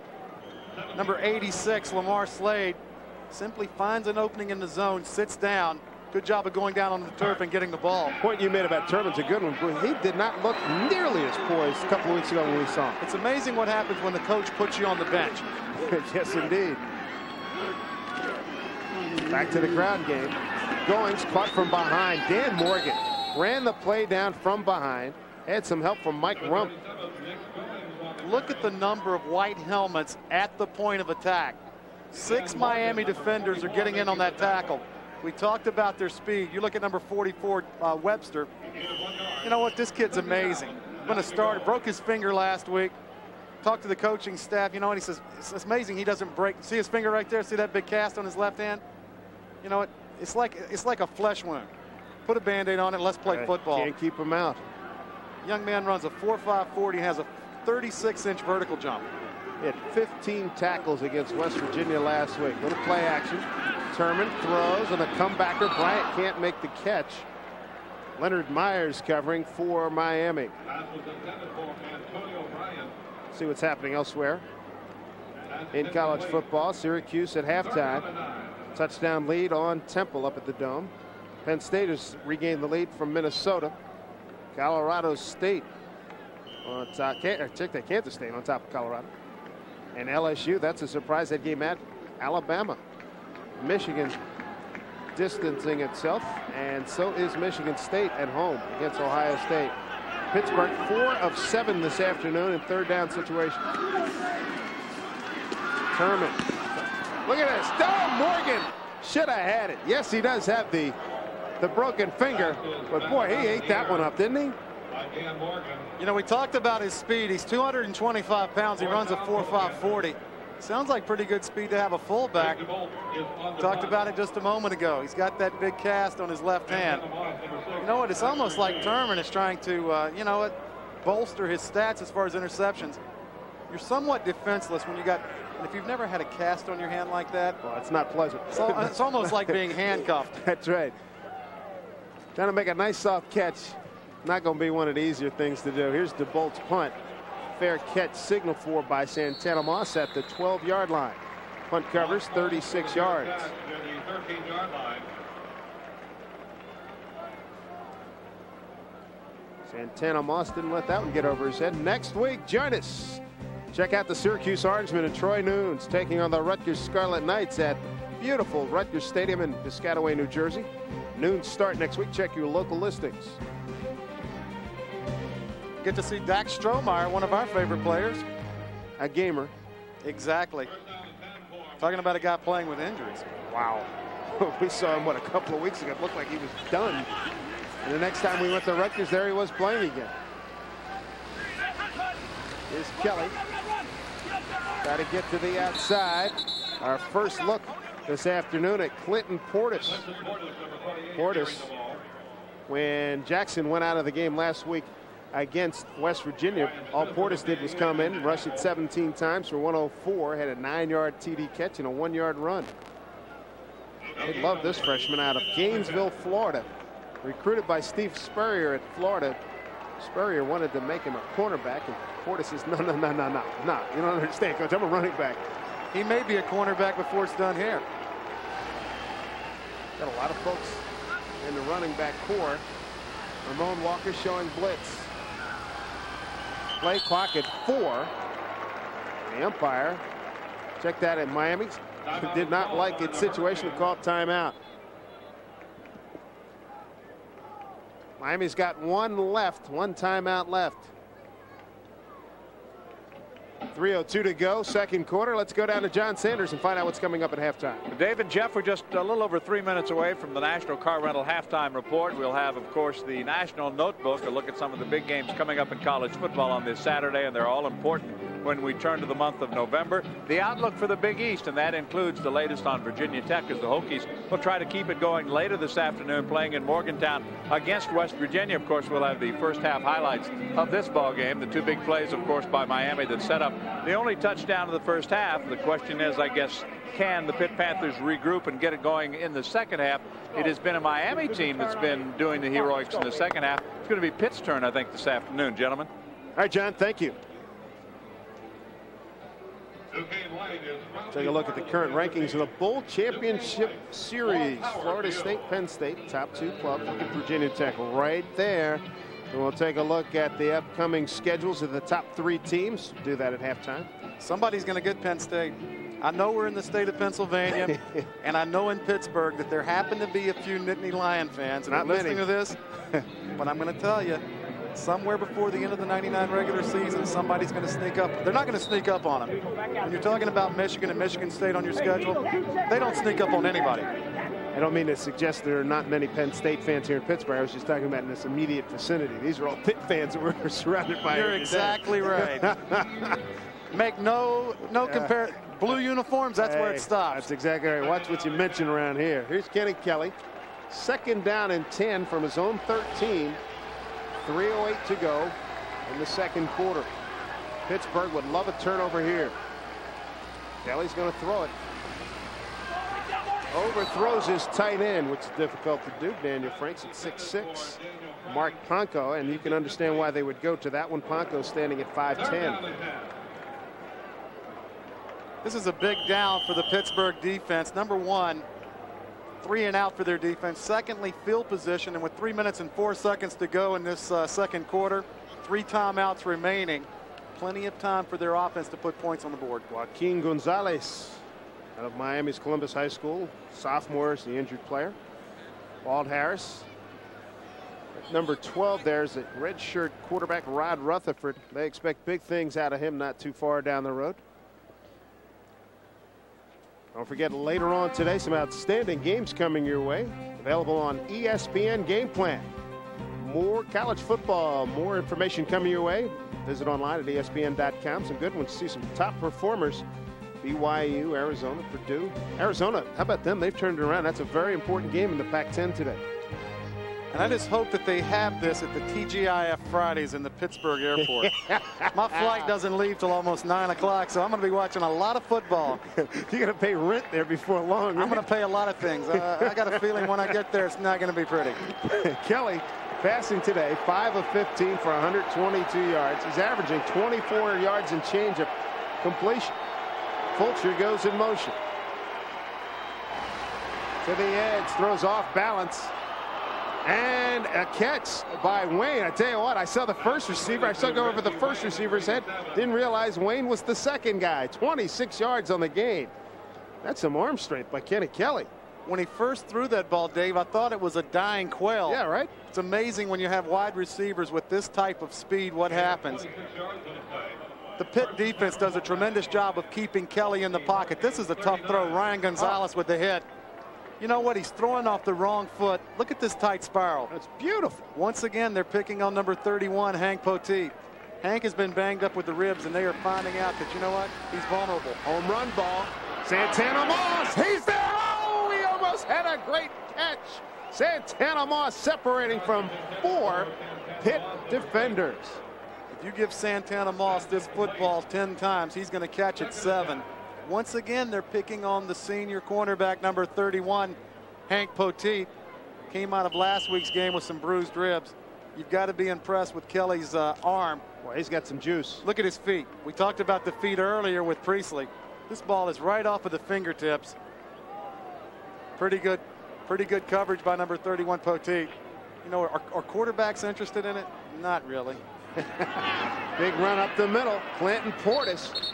S2: Number 86, Lamar Slade, simply finds an opening in the zone, sits down. Good job of going down on the turf and getting the ball.
S1: The point you made about Turman's a good one. He did not look nearly as poised a couple of weeks ago when we saw him.
S2: It's amazing what happens when the coach puts you on the bench.
S1: Yes, indeed. Back to the ground game. Goings caught from behind. Dan Morgan ran the play down from behind. Had some help from Mike Rump.
S2: Look at the number of white helmets at the point of attack. 6 Miami defenders are getting in on that tackle. We talked about their speed. You look at number 44, Webster. You know what? This kid's amazing. Going to start. Broke his finger last week. Talked to the coaching staff, and he says, it's amazing he doesn't break. See his finger right there? See that big cast on his left hand? You know what? It's like a flesh wound. Put a Band-Aid on it. Let's play football.
S1: Can't keep him out.
S2: Young man runs a 4.5 40, has a 36-inch vertical jump.
S1: He had 15 tackles against West Virginia last week. Little play action. Turman throws, and a comebacker. Bryant can't make the catch. Leonard Myers covering for Miami. See what's happening elsewhere in college football. Syracuse at halftime. Touchdown lead on Temple up at the Dome. Penn State has regained the lead from Minnesota. Colorado State on top. Kansas State on top of Colorado. And LSU, that's a surprise, that game at Alabama. Michigan distancing itself, and so is Michigan State at home against Ohio State. Pittsburgh 4 of 7 this afternoon in third down situation. Turman. Look at this. Morgan Should have had it. Yes, he does have the broken finger, but boy, he ate that one up, didn't he?
S2: You know, we talked about his speed. He's 225 pounds. He runs a 4.5 40. Sounds like pretty good speed to have a fullback. Talked about it just a moment ago. He's got that big cast on his left hand. You know what? It's almost like Turman is trying to, you know, bolster his stats as far as interceptions. You're somewhat defenseless when you got, and if you've never had a cast on your hand like that,
S1: well, it's not pleasant.
S2: It's almost like being handcuffed.
S1: That's right. Trying to make a nice soft catch. Not going to be one of the easier things to do. Here's DeBolt's punt. Fair catch signaled for by Santana Moss at the 12-yard line. Punt covers 36 yards. Santana Moss didn't let that one get over his head. Next week, join us. Check out the Syracuse Orangemen and Troy Nunes taking on the Rutgers Scarlet Knights at beautiful Rutgers Stadium in Piscataway, New Jersey. Noon start next week. Check your local listings.
S2: Get to see Dax Strohmeyer, one of our favorite players.
S1: A gamer.
S2: Exactly. Talking about a guy playing with injuries.
S1: Wow. We saw him, what, a couple of weeks ago. It looked like he was done. And the next time we went to Rutgers, there he was playing again. Here's Kelly. Got to get to the outside. Our first look this afternoon at Clinton Portis. Portis, when Jackson went out of the game last week against West Virginia, all Portis did was come in, rush it 17 times for 104, had a 9-yard TD catch and a 1-yard run. They love this freshman out of Gainesville, Florida. Recruited by Steve Spurrier at Florida. Spurrier wanted to make him a cornerback, and Portis says, no. You don't understand, Coach. I'm a running back.
S2: He may be a cornerback before it's done here.
S1: Got a lot of folks in the running back core. Ramon Walker showing blitz. Play clock at 4. The umpire, check that at Miami, did not like its situation and called timeout. Miami's got one timeout left. 3:02 to go, second quarter. Let's go down to John Sanders and find out what's coming up at halftime.
S4: Dave and Jeff, we're just a little over 3 minutes away from the National Car Rental Halftime Report. We'll have, of course, the National Notebook, a look at some of the big games coming up in college football on this Saturday, and they're all important when we turn to the month of November. The outlook for the Big East, and that includes the latest on Virginia Tech, as the Hokies will try to keep it going later this afternoon, playing in Morgantown against West Virginia. Of course, we'll have the first half highlights of this ball game. The two big plays, of course, by Miami that set up the only touchdown of the first half. The question is, I guess, can the Pitt Panthers regroup and get it going in the second half? It has been a Miami team that's been doing the heroics in the second half. It's going to be Pitt's turn, I think, this afternoon, gentlemen.
S1: All right, John, thank you. Take a look at the current rankings of the Bowl Championship Series. Florida State, Penn State, top two clubs. Look at Virginia Tech right there. And we'll take a look at the upcoming schedules of the top 3 teams. Do that at halftime.
S2: Somebody's going to get Penn State. I know we're in the state of Pennsylvania, and I know in Pittsburgh that there happen to be a few Nittany Lion fans and are listening to this. But I'm going to tell you, somewhere before the end of the 99 regular season, somebody's going to sneak up. They're not going to sneak up on them. When you're talking about Michigan and Michigan State on your schedule, they don't sneak up on anybody.
S1: I don't mean to suggest there are not many Penn State fans here in Pittsburgh. I was just talking about in this immediate vicinity. These are all Pitt fans that we're surrounded by.
S2: You're exactly right. Make no compare. Blue uniforms, that's where it stops.
S1: That's exactly right. Watch what you mention around here. Here's Kenny Kelly. Second down and 10 from his own 13. 3:08 to go in the second quarter. Pittsburgh would love a turnover here. Kelly's going to throw it. Overthrows his tight end, which is difficult to do. Daniel Franks at 6'6". Mark Ponko, and you can understand why they would go to that one. Ponko standing at 5'10".
S2: This is a big down for the Pittsburgh defense. Number one, 3 and out for their defense. Secondly, field position, and with 3 minutes and 4 seconds to go in this second quarter, 3 timeouts remaining. Plenty of time for their offense to put points on the board.
S1: Joaquin Gonzalez out of Miami's Columbus High School. Sophomore is the injured player. Walt Harris. At number 12 there's a redshirt quarterback Rod Rutherford. They expect big things out of him not too far down the road. Don't forget, later on today, some outstanding games coming your way. Available on ESPN Game Plan. More college football, more information coming your way. Visit online at ESPN.com. Some good ones. See some top performers. BYU, Arizona, Purdue. Arizona, how about them? They've turned it around. That's a very important game in the Pac-10 today.
S2: And I just hope that they have this at the TGIF Fridays in the Pittsburgh airport. My flight doesn't leave till almost 9 o'clock, so I'm going to be watching a lot of football.
S1: You're going to pay rent there before long. Right?
S2: I'm going to pay a lot of things. I got a feeling when I get there, it's not going to be pretty.
S1: Kelly passing today, 5 of 15 for 122 yards. He's averaging 24 yards and change of completion. Fulcher goes in motion. To the edge, throws off balance. And a catch by Wayne. I tell you what, I saw the first receiver. I saw go over the first receiver's head. Didn't realize Wayne was the second guy. 26 yards on the game. That's some arm strength by Kenny Kelly.
S2: When he first threw that ball, Dave, I thought it was a dying quail.
S1: Yeah, right?
S2: It's amazing when you have wide receivers with this type of speed, what happens. The Pitt defense does a tremendous job of keeping Kelly in the pocket. This is a tough throw. Ryan Gonzalez with the hit. You know what? He's throwing off the wrong foot. Look at this tight spiral.
S1: That's beautiful.
S2: Once again, they're picking on number 31, Hank Poteet. Hank has been banged up with the ribs, and they are finding out that, you know what? He's vulnerable.
S1: Home run ball. Santana Moss. He's there. Oh, he almost had a great catch. Santana Moss separating from 4 Pitt defenders.
S2: If you give Santana Moss this football 10 times, he's going to catch it 7. Once again, they're picking on the senior cornerback, number 31, Hank Poteet. Came out of last week's game with some bruised ribs. You've got to be impressed with Kelly's arm.
S1: Boy, he's got some juice.
S2: Look at his feet. We talked about the feet earlier with Priestley. This ball is right off of the fingertips. Pretty good coverage by number 31, Poteet. You know, are quarterbacks interested in it? Not really.
S1: Big run up the middle. Clinton Portis.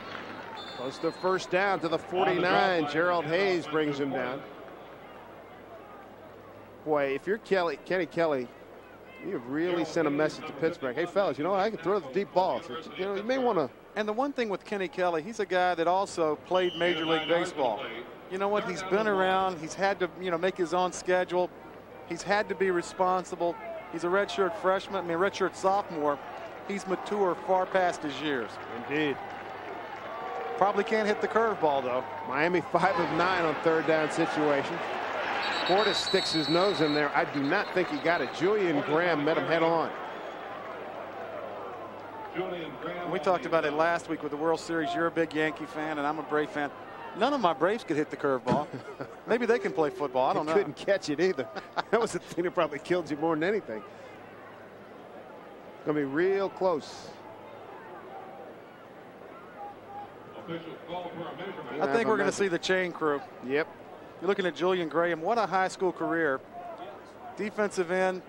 S1: Close to first down to the 49. Gerald Hayes brings him down. Boy, if you're Kenny Kelly, you've really sent a message to Pittsburgh. Hey, fellas, you know, I can throw the deep balls. You know, you may want to.
S2: And the one thing with Kenny Kelly, he's a guy that also played Major League Baseball. You know what? He's been around. He's had to, you know, make his own schedule. He's had to be responsible. He's a redshirt sophomore. He's mature far past his years.
S1: Indeed.
S2: Probably can't hit the curveball, though.
S1: Miami 5 of 9 on third down situations. Portis sticks his nose in there. I do not think he got it. Julian Graham met him head on.
S2: We talked about it last week with the World Series. You're a big Yankee fan, and I'm a Brave fan. None of my Braves could hit the curveball. Maybe they can play football. I don't know.
S1: Couldn't catch it either. That was the thing that probably killed you more than anything. It's going to be real close.
S2: I think we're going to see the chain crew.
S1: Yep.
S2: You're looking at Julian Graham. What a high school career. Defensive end.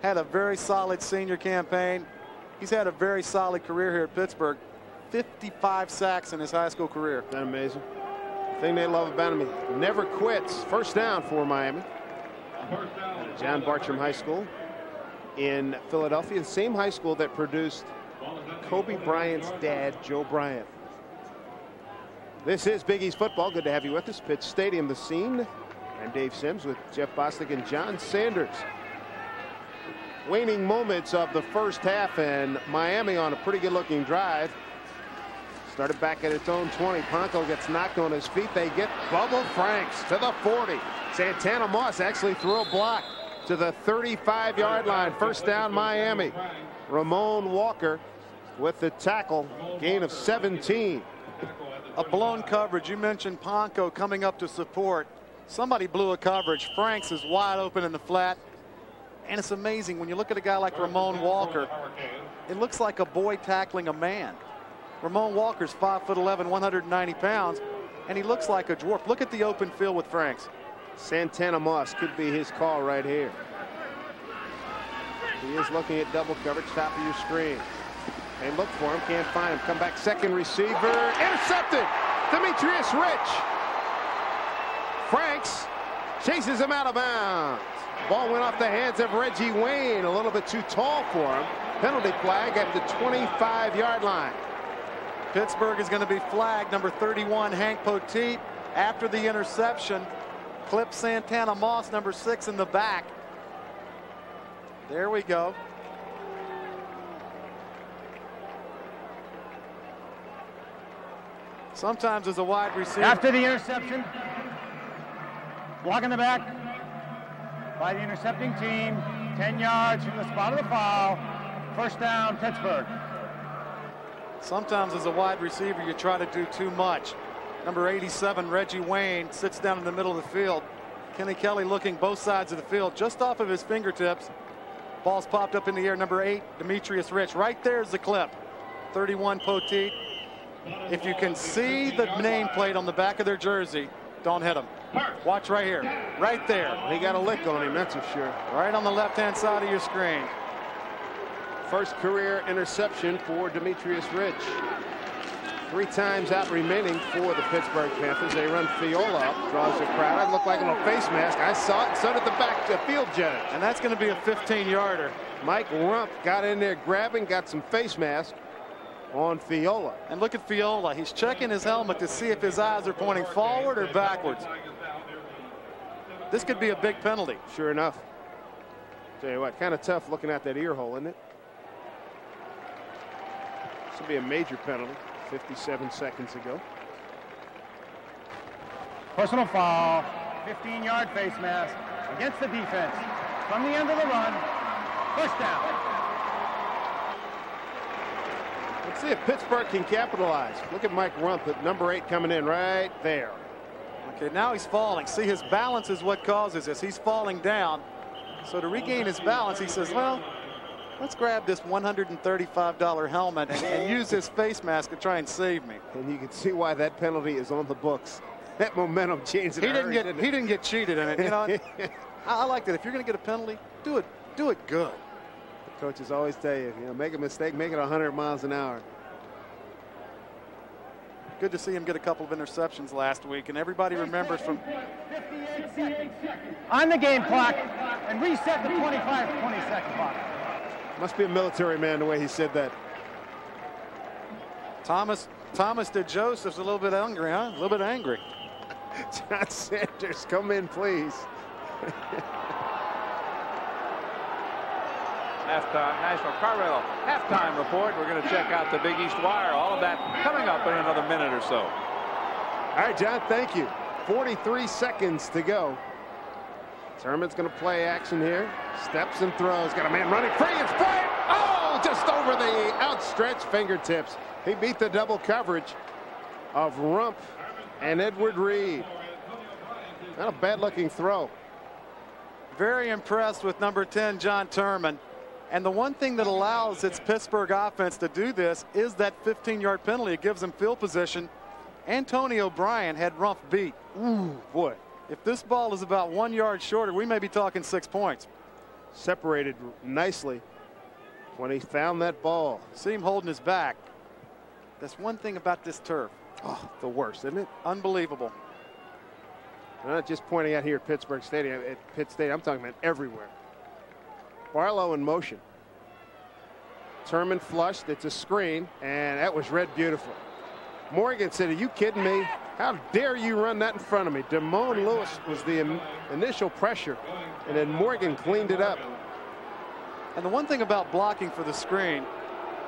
S2: Had a very solid senior campaign. He's had a very solid career here at Pittsburgh. 55 sacks in his high school career.
S1: Isn't that amazing? The thing they love about him, he never quits. First down for Miami. John Bartram High School in Philadelphia. The same high school that produced Kobe Bryant's dad, Joe Bryant. This is Big East football. Good to have you with us. Pitt Stadium, the scene. I'm Dave Sims with Jeff Bostic and John Sanders. Waning moments of the first half, and Miami on a pretty good-looking drive. Started back at its own 20. Ponko gets knocked on his feet. They get Bubba Franks to the 40. Santana Moss actually threw a block to the 35-yard line. First down, Miami. Ramon Walker with the tackle. Gain of 17.
S2: A blown coverage. You mentioned Ponko coming up to support. Somebody blew a coverage. Franks is wide open in the flat. And it's amazing when you look at a guy like Ramon Walker, it looks like a boy tackling a man. Ramon Walker's 5'11", 190 pounds, and he looks like a dwarf. Look at the open field with Franks.
S1: Santana Moss could be his call right here. He is looking at double coverage, top of your screen. They look for him, can't find him. Come back, second receiver, intercepted. Demetrius Rich. Franks chases him out of bounds. Ball went off the hands of Reggie Wayne, a little bit too tall for him. Penalty flag at the 25-yard line.
S2: Pittsburgh is going to be flagged. Number 31, Hank Poteet. after the interception. Clip Santana Moss, number 6 in the back. There we go. Sometimes as a wide receiver.
S5: After the interception, block in the back by the intercepting team, 10 yards from the spot of the foul. First down, Pittsburgh.
S2: Sometimes as a wide receiver, you try to do too much. Number 87, Reggie Wayne, sits down in the middle of the field. Kenny Kelly looking both sides of the field, just off of his fingertips. Ball's popped up in the air. Number 8, Demetrius Rich. Right there's the clip. 31, Poteet. If you can see the nameplate on the back of their jersey, don't hit them. Watch right here. Right there.
S1: He got a lick on him, that's for sure.
S2: Right on the left-hand side of your screen.
S1: First career interception for Demetrius Rich. 3 times out remaining for the Pittsburgh Panthers. They run Fiola up, draws the crowd. It looked like a little face mask. I saw it, so did the back field judge.
S2: And that's going to be a 15-yarder.
S1: Mike Rump got in there grabbing, got some face mask on Fiola.
S2: And look at Fiola. He's checking his helmet to see if his eyes are pointing forward or backwards. This could be a big penalty.
S1: Sure enough. Tell you what, kind of tough looking at that ear hole, isn't it? This will be a major penalty. 57 seconds ago.
S5: Personal foul, 15-yard face mask against the defense. From the end of the run, first down.
S1: Let's see if Pittsburgh can capitalize. Look at Mike Rump at number 8 coming in right there.
S2: Okay, now he's falling. See, his balance is what causes this. He's falling down. So to regain his balance, he says, well, let's grab this $135 helmet and use this face mask to try and save me.
S1: And you can see why that penalty is on the books. That momentum changed.
S2: He didn't get cheated in it. You know, I like that. If you're going to get a penalty, do it good. The
S1: coaches always tell you, make a mistake, make it 100 miles an hour.
S2: Good to see him get a couple of interceptions last week, and everybody remembers from
S5: 58 seconds on the game clock and reset the 25-20-second clock.
S1: Must be a military man the way he said that.
S2: Thomas DeJoseph's a little bit angry, huh? A little bit angry.
S1: John Sanders, come in, please.
S4: National Car Rental halftime report. We're going to check out the Big East Wire. All of that coming up in another minute or so.
S1: All right, John, thank you. 43 seconds to go. Sermon's going to play action here. Steps and throws. Got a man running free. It's play. Oh, just over the outstretched fingertips. He beat the double coverage of Rump and Edward Reed. Not a bad-looking throw.
S2: Very impressed with number 10, John Turman. And the one thing that allows its Pittsburgh offense to do this is that 15-yard penalty. It gives them field position. Antonio Bryan had Rump beat.
S1: Ooh, boy.
S2: If this ball is about 1 yard shorter, we may be talking 6 points.
S1: Separated nicely when he found that ball.
S2: See him holding his back. That's one thing about this turf.
S1: Oh, the worst, isn't it?
S2: Unbelievable.
S1: I'm not just pointing out here at Pittsburgh Stadium, at Pitt State. I'm talking about everywhere. Barlow in motion. Turman flushed. It's a screen, and that was read beautiful. Morgan said, are you kidding me? How dare you run that in front of me? Damone Lewis was the initial pressure, and then Morgan cleaned it up.
S2: And the one thing about blocking for the screen,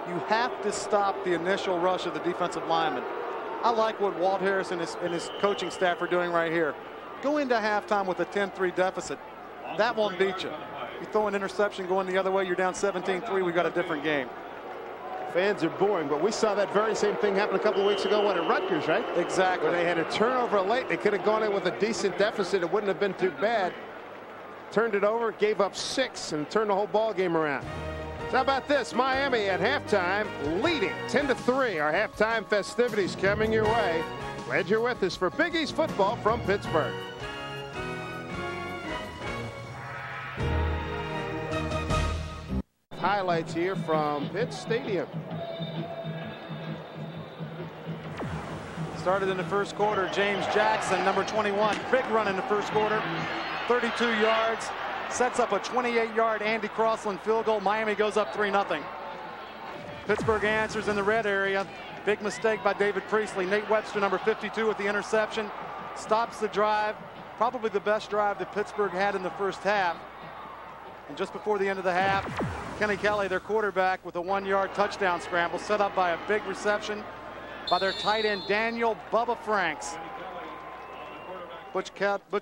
S2: you have to stop the initial rush of the defensive lineman. I like what Walt Harris and his coaching staff are doing right here. Go into halftime with a 10-3 deficit. That won't beat you. You throw an interception going the other way, you're down 17-3, we've got a different game.
S1: Fans are boring, but we saw that very same thing happen a couple of weeks ago, at Rutgers, right?
S2: Exactly.
S1: When they had a turnover late, they could have gone in with a decent deficit. It wouldn't have been too bad. Turned it over, gave up 6, and turned the whole ball game around. So how about this? Miami at halftime leading 10-3. Our halftime festivities coming your way. Glad you're with us for Big East football from Pittsburgh. Highlights here from Pitt Stadium.
S2: Started in the first quarter, James Jackson, number 21. Big run in the first quarter, 32 yards. Sets up a 28-yard Andy Crossland field goal. Miami goes up 3-0. Pittsburgh answers in the red area. Big mistake by David Priestley. Nate Webster, number 52, with the interception. stops the drive, probably the best drive that Pittsburgh had in the first half. And just before the end of the half, Kenny Kelly, their quarterback, with a 1-yard touchdown scramble set up by a big reception by their tight end Daniel Bubba Franks. Butch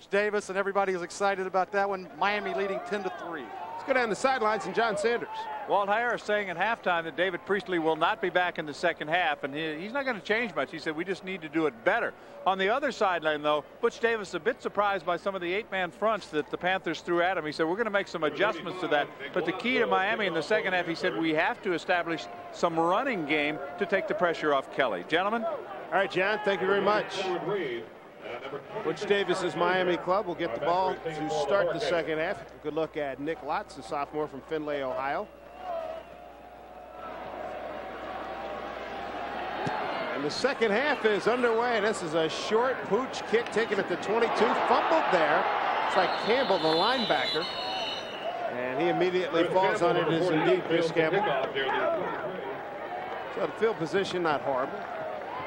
S2: Davis and everybody is excited about that one. Miami leading 10-3.
S1: Let's go down the sidelines and John Sanders.
S4: Walt Harris saying at halftime that David Priestley will not be back in the second half, and he's not going to change much. He said we just need to do it better. On the other sideline, though, Butch Davis a bit surprised by some of the 8-man fronts that the Panthers threw at him. He said we're going to make some adjustments to that. But the key to Miami in the second half, he said we have to establish some running game to take the pressure off Kelly. Gentlemen?
S1: All right, John, thank you very much. Butch Davis's Miami club will get the ball to start the second half. A good look at Nick Lotz, the sophomore from Findlay, Ohio. And the second half is underway. This is a short pooch kick taken at the 22. Fumbled there. It's like Campbell, the linebacker. And he immediately falls on it. It is indeed Chris Campbell. So the field position, not horrible.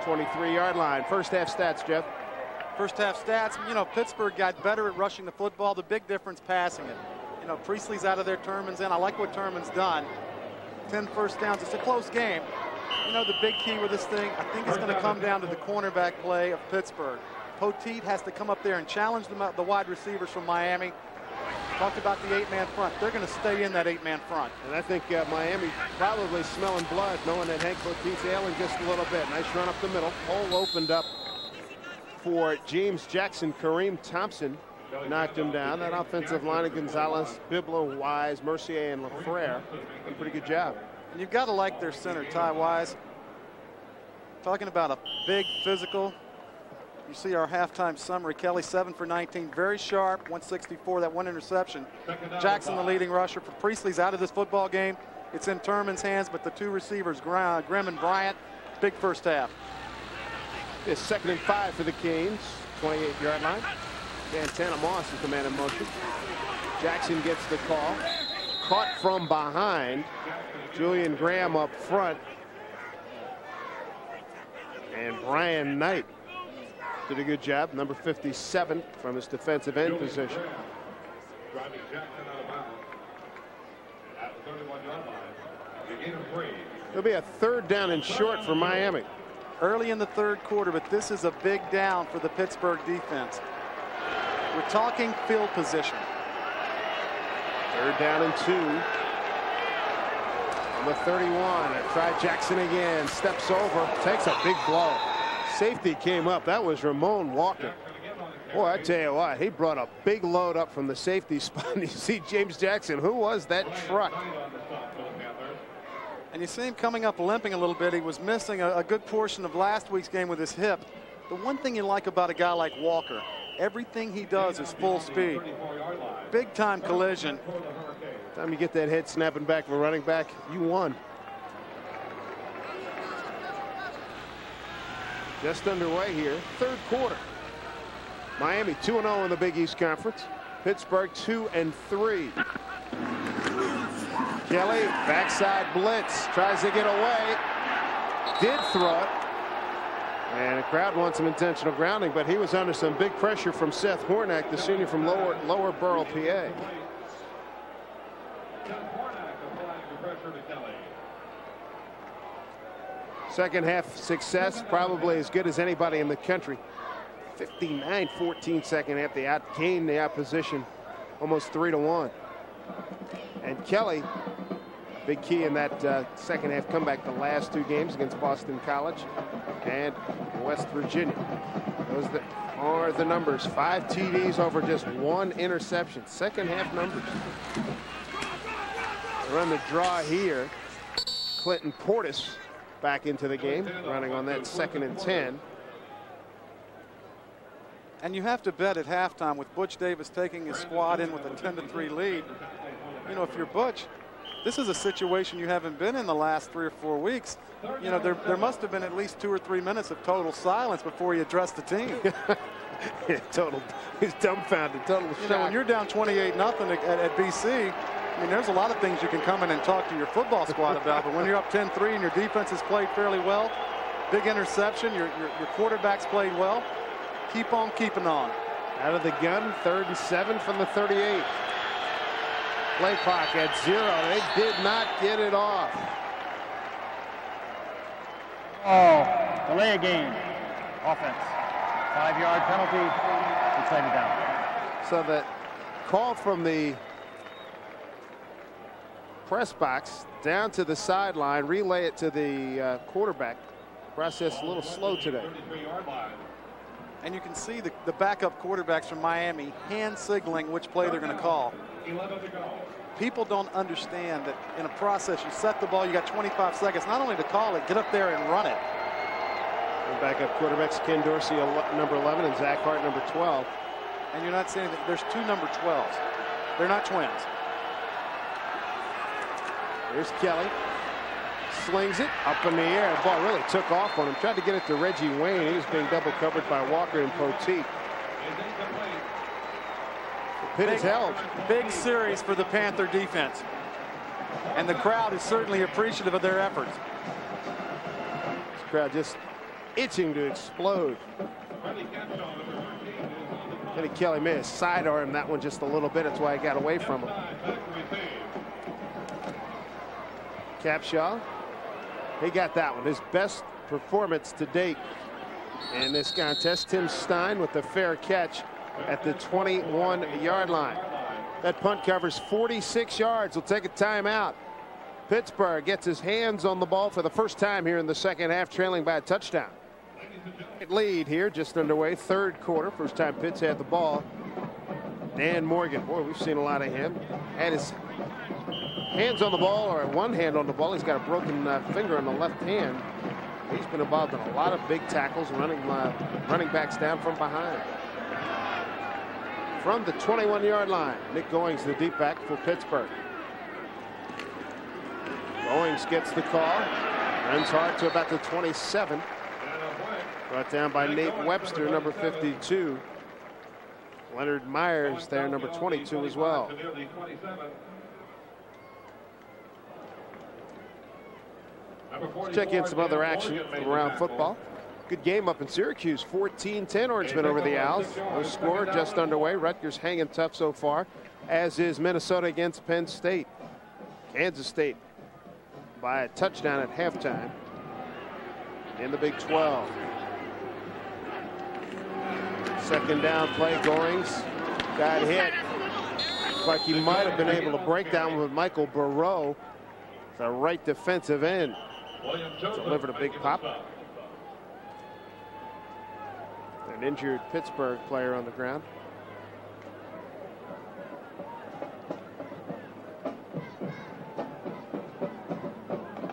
S1: 23-yard line. First half stats, Jeff.
S2: First half stats, you know, Pittsburgh got better at rushing the football. The big difference passing it. You know, Priestley's out of there, Turman's in. I like what Turman's done. 10 first downs. It's a close game. You know, the big key with this thing, I think it's going to come down to the cornerback play of Pittsburgh. Poteet has to come up there and challenge the wide receivers from Miami. Talked about the 8-man front. They're going to stay in that 8-man front.
S1: And I think Miami probably smelling blood, knowing that Hank Poteet's ailing just a little bit. Nice run up the middle. Hole opened up for James Jackson. Kareem Thompson knocked him down. That offensive line of Gonzalez, Bibler, Wise, Mercier, and LaFrere did a pretty good job.
S2: And you've got to like their center, Ty Wise. Talking about a big physical. You see our halftime summary. Kelly 7 for 19, very sharp, 164, that one interception. Jackson, the leading rusher for Priestley's out of this football game. It's in Turman's hands, but the two receivers, Grimm and Bryant, big first half.
S1: It's 2nd and 5 for the Canes, 28-yard line. Santana Moss is the man in motion. Jackson gets the call. Caught from behind. Julian Graham up front. And Brian Knight did a good job, number 57 from his defensive end position. It'll be a 3rd down and short for Miami.
S2: Early in the 3rd quarter, but this is a big down for the Pittsburgh defense. We're talking field position.
S1: 3rd down and 2. On the 31, try Jackson again, steps over, takes a big blow. Safety came up. That was Ramon Walker. Boy, I tell you what, he brought a big load up from the safety spot. You see James Jackson. Who was that truck?
S2: And you see him coming up limping a little bit. He was missing a good portion of last week's game with his hip. The one thing you like about a guy like Walker, everything he does is full speed. Big time collision.
S1: Time you get that head snapping back for running back, you won. Just underway here, 3rd quarter. Miami 2-0 in the Big East Conference. Pittsburgh 2-3. Kelly, backside blitz, tries to get away. Did throw it. And the crowd wants some intentional grounding, but he was under some big pressure from Seth Hornack, the senior from Lower Borough, PA. Second half success, probably as good as anybody in the country. 59-14 second half. They outgained the opposition almost 3-1. And Kelly, big key in that second half comeback the last 2 games against Boston College and West Virginia. Those are the numbers. 5 TDs over just 1 interception. Second half numbers. Run the draw here. Clinton Portis back into the game, running on that 2nd and 10.
S2: And you have to bet at halftime with Butch Davis taking his squad in with a 10-3 lead. You know, if you're Butch, this is a situation you haven't been in the last 3 or 4 weeks. You know, there must have been at least 2 or 3 minutes of total silence before he addressed the team.
S1: Yeah, he's dumbfounded, total shock.
S2: You know, when you're down 28-0 at BC, I mean, there's a lot of things you can come in and talk to your football squad about, but when you're up 10-3 and your defense has played fairly well, big interception, your quarterback's played well, Keep on keeping on.
S1: Out of the gun, 3rd and 7 from the 38. Play clock at 0. They did not get it off.
S5: Oh, delay a game. Offense. 5-yard penalty. Excited down.
S1: So the call from the press box down to the sideline, relay it to the quarterback. Process a little slow today.
S2: And you can see the backup quarterbacks from Miami hand signaling which play they're going to call. People don't understand that in a process, you set the ball, you got 25 seconds, not only to call it, get up there and run it.
S1: And backup quarterbacks, Ken Dorsey, number 11, and Zach Hart, number 12.
S2: And you're not saying that there's 2 number 12s. They're not twins.
S1: There's Kelly. Slings it up in the air. The ball really took off on him. Tried to get it to Reggie Wayne. He was being double covered by Walker and Poteet. Pitt is held.
S2: Big series for the Panther defense. And the crowd is certainly appreciative of their efforts.
S1: This crowd just itching to explode. Kenny Kelly may have sidearmed that one just a little bit. That's why he got away from him. Capshaw. He got that one. His best performance to date in this contest. Tim Stein with the fair catch at the 21-yard line. That punt covers 46 yards. We'll take a timeout. Pittsburgh gets his hands on the ball for the first time here in the second half, trailing by a touchdown. Lead here, just underway, 3rd quarter. First time Pitts had the ball. Dan Morgan, boy, we've seen a lot of him. Had his hands on the ball, or one hand on the ball. He's got a broken finger on the left hand. He's been involved in a lot of big tackles, running backs down from behind. From the 21-yard line, Nick Goings, the deep back for Pittsburgh. Goings gets the call. Runs hard to about the 27. Brought down by Nate Webster, number 52. Leonard Myers there, number 22 as well. Let's check in some other action from around football. Good game up in Syracuse. 14-10 Orangemen over the Owls. No score, just underway. Rutgers hanging tough so far, as is Minnesota against Penn State. Kansas State by a touchdown at halftime in the Big 12. Second down play. Goings got hit. Looks like he might have been able to break down with Michael Burrow, the right defensive end. Delivered a big pop. An injured Pittsburgh player on the ground.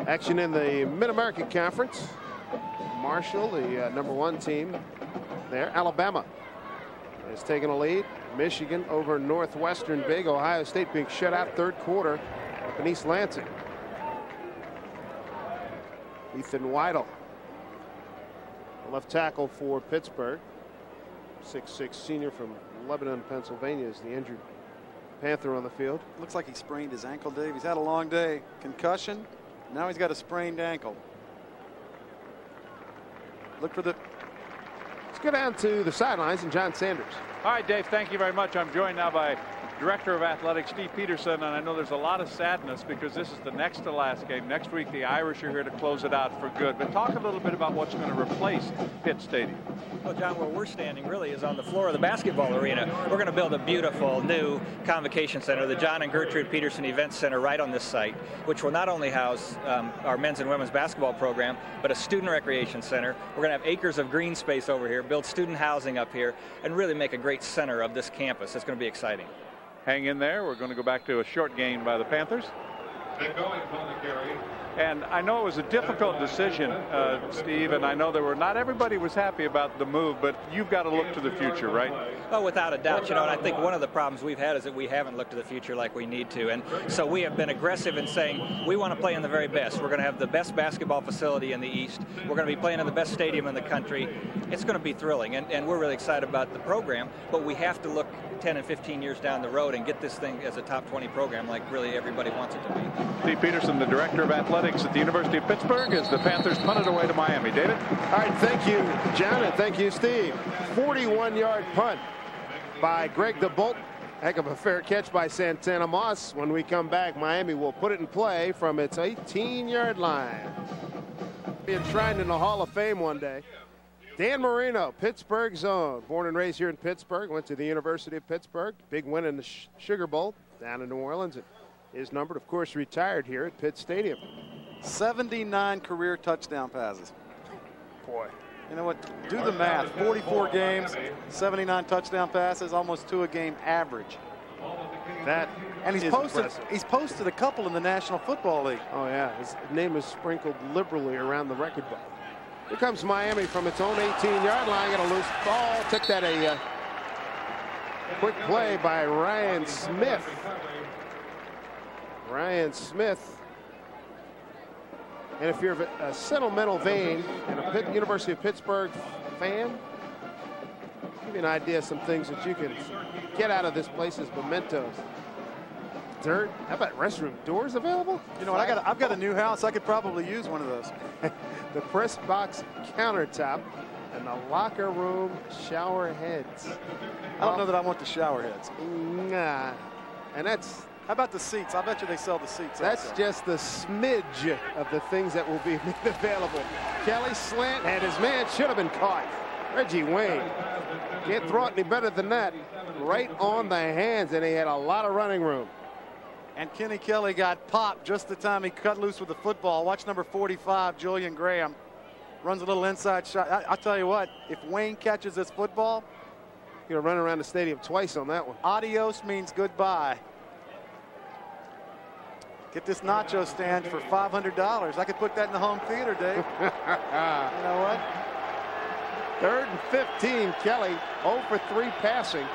S1: Action in the Mid-American Conference. Marshall, the number 1 team there. Alabama has taken a lead. Michigan over Northwestern big. Ohio State being shut out 3rd quarter up in East Lansing. Ethan Weidel, left tackle for Pittsburgh. 6'6" senior from Lebanon, Pennsylvania, is the injured Panther on the field.
S2: Looks like he sprained his ankle, Dave. He's had a long day. Concussion. Now he's got a sprained ankle. Look for the...
S1: Let's go down to the sidelines and John Sanders.
S4: All right, Dave, thank you very much. I'm joined now by Director of Athletics, Steve Peterson, and I know there's a lot of sadness because this is the next to last game. Next week, the Irish are here to close it out for good. But talk a little bit about what's going to replace Pitt Stadium.
S11: Well, John, where we're standing really is on the floor of the basketball arena. We're going to build a beautiful new convocation center, the John and Gertrude Peterson Event Center, right on this site, which will not only house our men's and women's basketball program, but a student recreation center. We're going to have acres of green space over here, build student housing up here, and really make a great center of this campus. It's going to be exciting.
S4: Hang in there. We're going to go back to a short gain by the Panthers. And I know it was a difficult decision, Steve, and I know not everybody was happy about the move, but you've got to look to the future, right?
S11: Oh, without a doubt. You know, and I think one of the problems we've had is that we haven't looked to the future like we need to. And so we have been aggressive in saying we want to play in the very best. We're going to have the best basketball facility in the East. We're going to be playing in the best stadium in the country. It's going to be thrilling, and we're really excited about the program, but we have to look 10 and 15 years down the road and get this thing as a top 20 program like really everybody wants it to be.
S4: Steve Peterson, the director of athletics at the University of Pittsburgh, as the Panthers punt it away to Miami. David?
S1: All right, thank you, John, and thank you, Steve. 41-yard punt by Greg DeBolt. Heck of a fair catch by Santana Moss. When we come back, Miami will put it in play from its 18-yard line. Be enshrined in the Hall of Fame one day. Dan Marino, Pittsburgh's own. Born and raised here in Pittsburgh. Went to the University of Pittsburgh. Big win in the Sugar Bowl down in New Orleans. And his numbered, of course, retired here at Pitt Stadium.
S2: 79 career touchdown passes.
S1: Boy.
S2: You know what? Do the math. 44 games, 79 touchdown passes, almost 2 a game average.
S1: That
S2: and he's posted a couple in the National Football League.
S1: Oh, yeah. His name is sprinkled liberally around the record book. Here comes Miami from its own 18-yard line. Got a loose ball. Took that a quick play by Ryan Smith. Ryan Smith. And if you're of a sentimental vein and a University of Pittsburgh fan, give you an idea of some things that you can get out of this place as mementos. Dirt. How about restroom doors available?
S2: You know what? I've got a new house. I could probably use one of those.
S1: The press box countertop and the locker room shower heads.
S2: I don't know that I want the shower heads.
S1: Nah. And that's.
S2: How about the seats? I bet you they sell the seats.
S1: That's
S2: also.
S1: just the smidge of the things that will be made available. Kelly slant, and his man should have been caught. Reggie Wayne. Can't throw it any better than that. Right on the hands, and he had a lot of running room.
S2: And Kenny Kelly got popped just the time he cut loose with the football. Watch number 45, Julian Graham. Runs a little inside shot. I'll tell you what, if Wayne catches this football,
S1: you're going to run around the stadium twice on that one.
S2: Adios means goodbye. Get this nacho stand for $500. I could put that in the home theater, Dave. You know what?
S1: 3rd and 15, Kelly 0 for 3 passing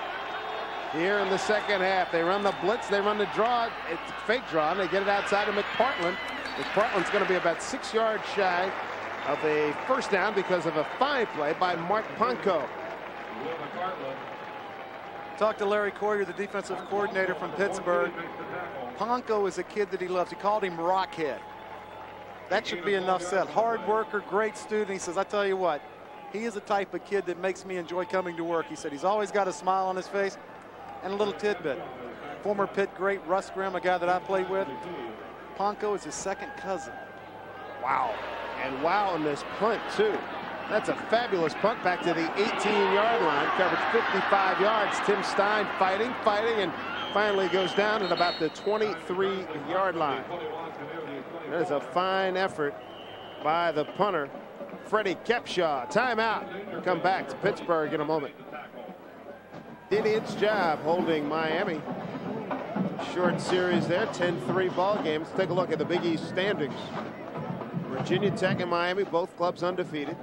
S1: here in the second half. They run the blitz, they run the draw. It's a fake draw, and they get it outside of McPartland. McPartland's going to be about 6 yards shy of a first down because of a fine play by Mark Ponko.
S2: Talked to Larry Coyer, the defensive coordinator from Pittsburgh. Ponko is a kid that he loves. He called him Rockhead. That should be enough said. Hard worker, great student. He says, I tell you what, he is the type of kid that makes me enjoy coming to work. He said he's always got a smile on his face. And a little tidbit. Former Pitt great Russ Grimm, a guy that I played with. Ponko is his second cousin.
S1: Wow. And wow on this punt, too. That's a fabulous punt back to the 18-yard line. Covered 55 yards. Tim Stein fighting, and finally goes down at about the 23-yard line. That is a fine effort by the punter, Freddie Kepshaw. Timeout. We'll come back to Pittsburgh in a moment. Did its job holding Miami. Short series there, 10-3 ball game. Let's take a look at the Big East standings. Virginia Tech and Miami, both clubs undefeated.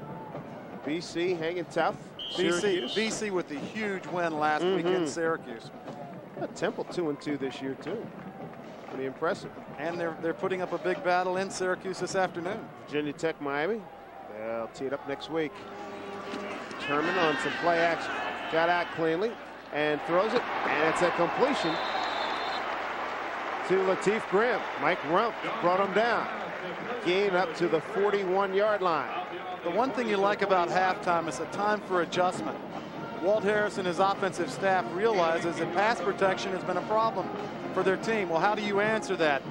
S1: BC hanging tough.
S2: BC with the huge win last week in Syracuse.
S1: Temple 2-2 this year too. Pretty impressive.
S2: And they're putting up a big battle in Syracuse this afternoon.
S1: Virginia Tech, Miami. They'll tee it up next week. Terman on some play action. Got out cleanly and throws it, and it's a completion to Lateef Grimm. Mike Rump brought him down. Gain up to the 41-yard line.
S2: The one thing you like about halftime is a time for adjustment. Walt Harris and his offensive staff realizes that pass protection has been a problem for their team. Well, how do you answer that?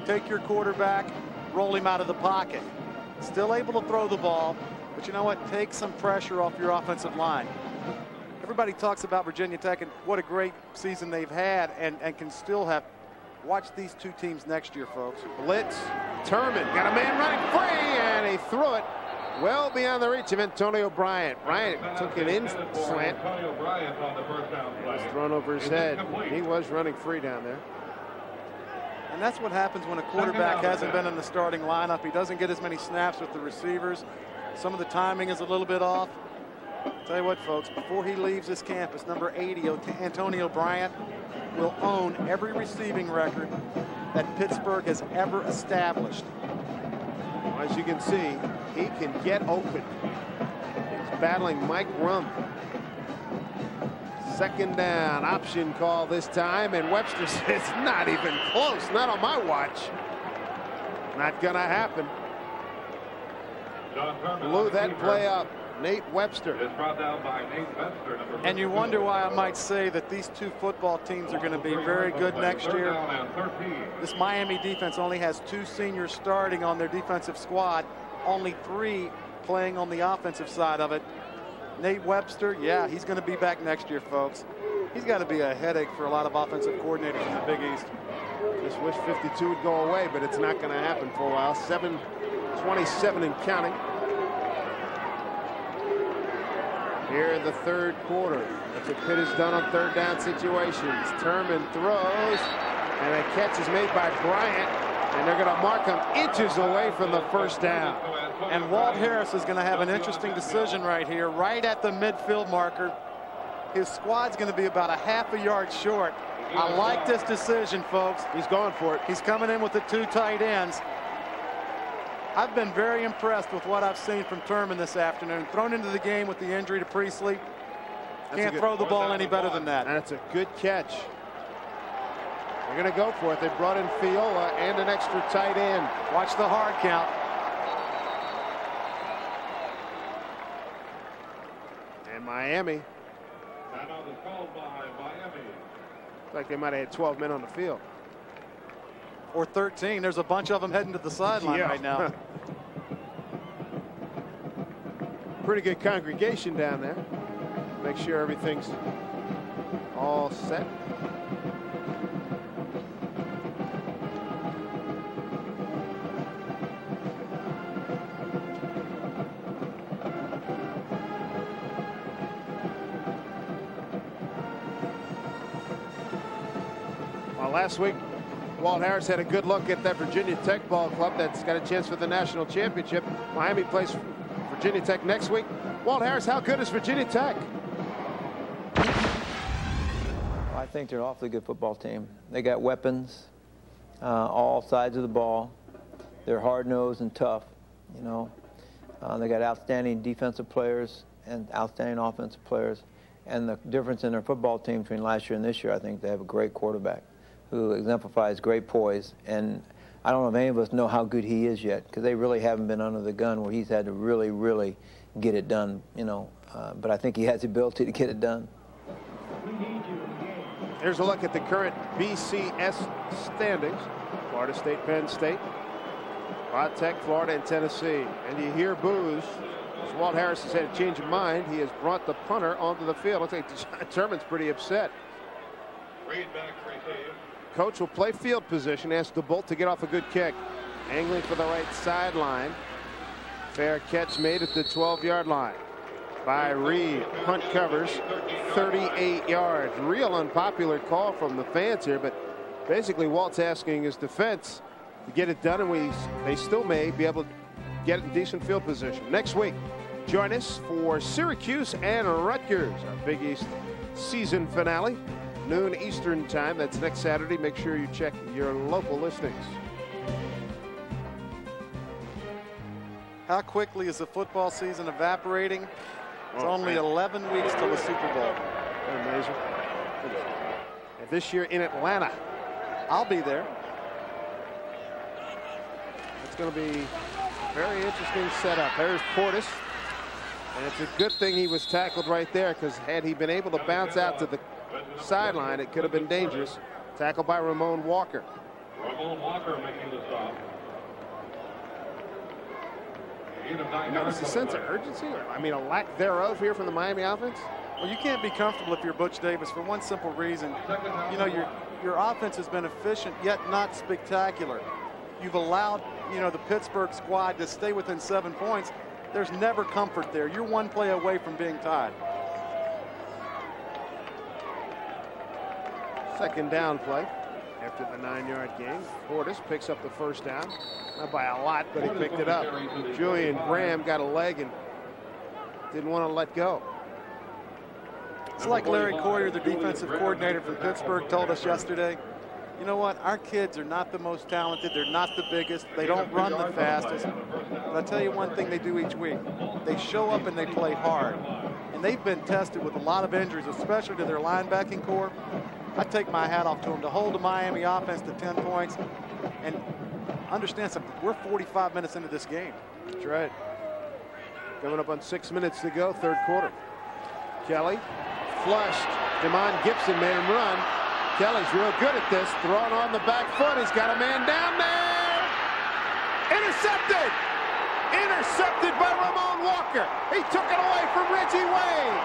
S2: Take your quarterback, roll him out of the pocket. Still able to throw the ball, but you know what? Take some pressure off your offensive line. Everybody talks about Virginia Tech and what a great season they've had and can still have. Watch these two teams next year, folks.
S1: Blitz. Terman got a man running free, and he threw it well beyond the reach of Antonio Bryant. Bryant took it in slant. It was thrown over his head. He was running free down there.
S2: And that's what happens when a quarterback hasn't been in the starting lineup. He doesn't get as many snaps with the receivers. Some of the timing is a little bit off. Tell you what, folks, before he leaves this campus, number 80, Antonio Bryant, will own every receiving record that Pittsburgh has ever established.
S1: Well, as you can see, he can get open. He's battling Mike Rump. Second down, option call this time, and Webster says not even close, not on my watch. Not gonna happen. Blew that play up. Nate Webster.
S6: It's brought down by Nate Webster.
S2: And you wonder why I might say that these two football teams are going to be very good next year. This Miami defense only has 2 seniors starting on their defensive squad, only 3 playing on the offensive side of it. Nate Webster, yeah, he's going to be back next year, folks. He's got to be a headache for a lot of offensive coordinators in the Big East.
S1: Just wish 52 would go away, but it's not going to happen for a while. 7:27 and counting. Here in the third quarter. That's what Pitt has done on third down situations. Turman throws, and a catch is made by Bryant, and they're going to mark him inches away from the first down.
S2: And Walt Harris is going to have an interesting decision right here, right at the midfield marker. His squad's going to be about a half a yard short. I like this decision, folks.
S1: He's going for it.
S2: He's coming in with the 2 tight ends. I've been very impressed with what I've seen from Turman this afternoon. Thrown into the game with the injury to Priestley. Can't throw the ball any better than that.
S1: That's a good catch. They're going to go for it. They brought in Fiola and an extra tight end.
S2: Watch the hard count.
S1: And Miami.
S6: Timeout is called by Miami.
S1: Looks like they might have had 12 men on the field.
S2: Or 13. There's a bunch of them heading to the sideline right now.
S1: Pretty good congregation down there. Make sure everything's all set. Well, last week Walt Harris had a good look at that Virginia Tech ball club that's got a chance for the national championship. Miami plays Virginia Tech next week. Walt Harris, how good is Virginia Tech?
S12: I think they're an awfully good football team. They got weapons, all sides of the ball. They're hard-nosed and tough, you know. They got outstanding defensive players and outstanding offensive players. And the difference in their football team between last year and this year, I think they have a great quarterback who exemplifies great poise. And I don't know if any of us know how good he is yet, because they really haven't been under the gun where he's had to really, really get it done, you know. But I think he has the ability to get it done.
S1: Here's a look at the current BCS standings. Florida State, Penn State, La Tech, Florida, and Tennessee. And you hear boos. As Walt Harris has had a change of mind, he has brought the punter onto the field. Looks like Turman's pretty upset. Coach will play field position, ask DeBolt to get off a good kick. Angling for the right sideline. Fair catch made at the 12-yard line by Reed. Punt covers 38 yards. Real unpopular call from the fans here, but basically Walt's asking his defense to get it done, and they still may be able to get it in decent field position. Next week, join us for Syracuse and Rutgers, our Big East season finale. Noon Eastern time. That's next Saturday. Make sure you check your local listings.
S2: How quickly is the football season evaporating? It's only 11 weeks till the Super Bowl.
S1: Amazing. And this year in Atlanta.
S2: I'll be there.
S1: It's going to be a very interesting setup. There's Portis. And it's a good thing he was tackled right there, because had he been able to bounce out to the sideline, it could have been dangerous. Tackled by Ramon Walker.
S6: Ramon Walker making the stop.
S1: Notice the sense of urgency, I mean, a lack thereof here from the Miami offense.
S2: Well, you can't be comfortable if you're Butch Davis for one simple reason. You know, your offense has been efficient, yet not spectacular. You've allowed, you know, the Pittsburgh squad to stay within 7 points. There's never comfort there. You're one play away from being tied.
S1: Second down play after the 9-yard gain. Portis picks up the first down. Not by a lot, but he picked it up. Julian Graham got a leg and didn't want to let go.
S2: It's like Larry Coyer, the defensive coordinator from Pittsburgh, told us yesterday. you know what? Our kids are not the most talented. They're not the biggest. They don't run the fastest. But I'll tell you one thing they do each week. They show up and they play hard. And they've been tested with a lot of injuries, especially to their linebacking core. I take my hat off to them to hold the Miami offense to 10 points. And understand something. We're 45 minutes into this game.
S1: That's right. Coming up on 6 minutes to go, third quarter. Kelly flushed. Demond Gibson made him run. Kelly's real good at this. Throwing on the back foot. He's got a man down there. Intercepted. Intercepted by Ramon Walker. He took it away from Reggie Wayne.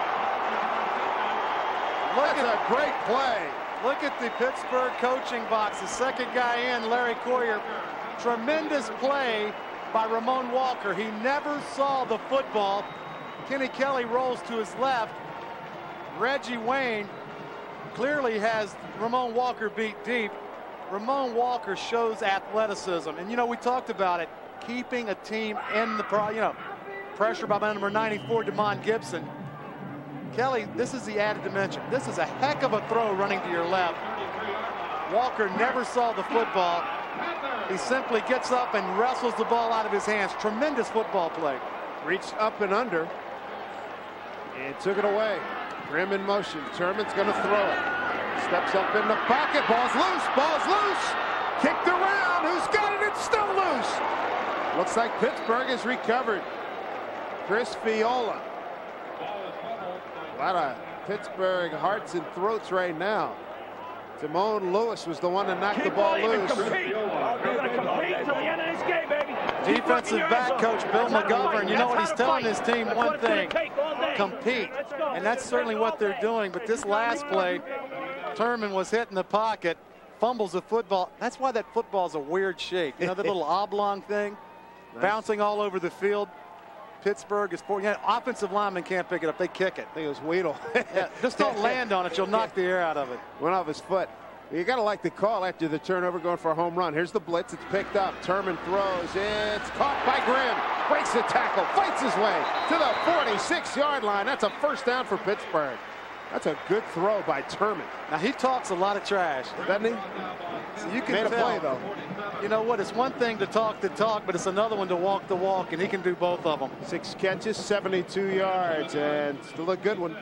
S1: That's a great play.
S2: Look at the Pittsburgh coaching box. The second guy in, Larry Coyer. Tremendous play by Ramon Walker. He never saw the football. Kenny Kelly rolls to his left. Reggie Wayne clearly has Ramon Walker beat deep. Ramon Walker shows athleticism. And, you know, we talked about it. Keeping a team in the, pressure by number 94, Demond Gibson. Kelly, this is the added dimension. This is a heck of a throw running to your left. Walker never saw the football. He simply gets up and wrestles the ball out of his hands. Tremendous football play.
S1: Reached up and under and took it away. Grimm in motion. Turman's going to throw it. Steps up in the pocket. Ball's loose. Ball's loose. Kicked around. Who's got it? It's still loose. Looks like Pittsburgh has recovered. Chris Fiola. A lot of Pittsburgh hearts and throats right now. Timon Lewis was the one that knocked the ball loose.
S2: Defensive back coach Bill McGovern, you know what he's telling his team? One thing, compete. And that's certainly what they're doing. But this last play, Turman was hit in the pocket, fumbles the football. That's why that football's a weird shape. You know, that little oblong thing, bouncing all over the field. Pittsburgh is offensive linemen can't pick it up. They kick it.
S1: I think it was Weedle.
S2: Yeah, just don't land on it. You'll knock the air out of it.
S1: Went off his foot. You got to like the call after the turnover going for a home run. Here's the blitz. It's picked up. Turman throws. It's caught by Grimm. Breaks the tackle. Fights his way to the 46-yard line. That's a first down for Pittsburgh. That's a good throw by Turman.
S2: Now, he talks a lot of trash, doesn't he? So you can
S1: Made a
S2: tell,
S1: play, though.
S2: You know what? It's one thing to talk, but it's another one to walk the walk, and he can do both of them.
S1: 6 catches, 72 yards, and still a good one.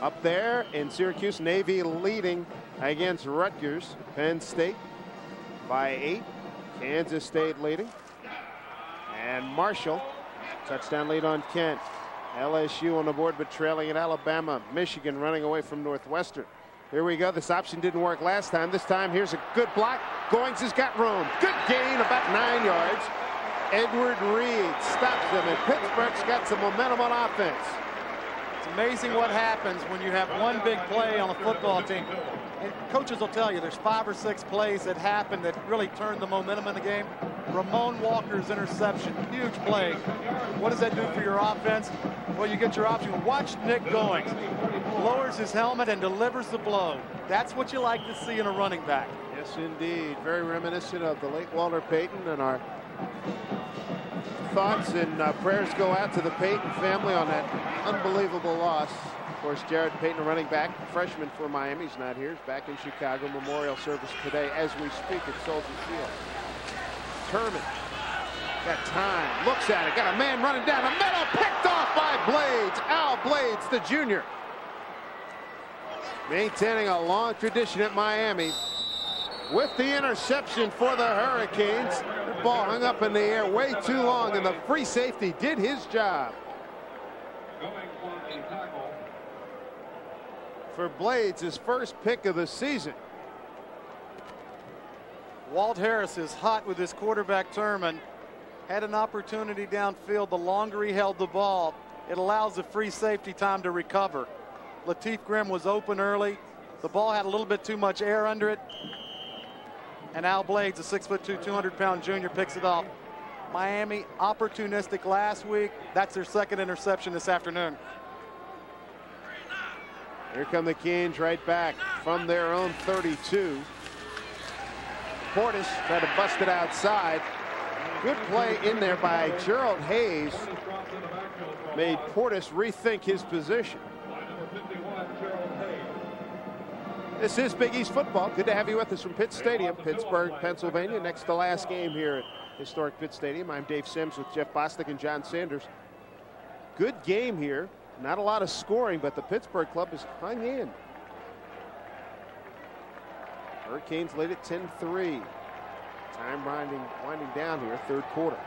S1: Up there in Syracuse, Navy leading against Rutgers. Penn State by 8. Kansas State leading. And Marshall, touchdown lead on Kent. LSU on the board, but trailing at Alabama. Michigan running away from Northwestern. Here we go. This option didn't work last time. This time, here's a good block. Goings has got room. Good gain, about 9 yards. Edward Reed stops them, and Pittsburgh's got some momentum on offense.
S2: It's amazing what happens when you have one big play on a football team. And coaches will tell you there's 5 or 6 plays that happen that really turn the momentum in the game. Ramon Walker's interception, huge play. What does that do for your offense? Well, you get your option. Watch Nick Goings. Lowers his helmet and delivers the blow. That's what you like to see in a running back.
S1: Yes, indeed. Very reminiscent of the late Walter Payton, and our thoughts and prayers go out to the Payton family on that unbelievable loss. Of course, Jared Payton, a running back, freshman for Miami, he's not here. He's back in Chicago. Memorial service today as we speak at Soldier Field. Turman got time, looks at it, got a man running down the middle, picked off by Blades. Al Blades, the junior. Maintaining a long tradition at Miami. With the interception for the Hurricanes, the ball hung up in the air way too long, and the free safety did his job. For Blades, his first pick of the season.
S2: Walt Harris is hot with his quarterback Turman. Had an opportunity downfield. The longer he held the ball, it allows the free safety time to recover. Lateef Grimm was open early. The ball had a little bit too much air under it. And Al Blades, a 6'2", 200-pound junior, picks it off. Miami opportunistic last week. That's their second interception this afternoon.
S1: Here come the Canes right back from their own 32. Portis tried to bust it outside. Good play in there by Gerald Hayes. Made Portis rethink his position. This is Big East football. Good to have you with us from Pitt Stadium, Pittsburgh, Pennsylvania. Next to last game here at historic Pitt Stadium. I'm Dave Sims with Jeff Bostic and John Sanders. Good game here. Not a lot of scoring, but the Pittsburgh club has hung in. Hurricanes lead at 10-3. Time winding down here, third quarter.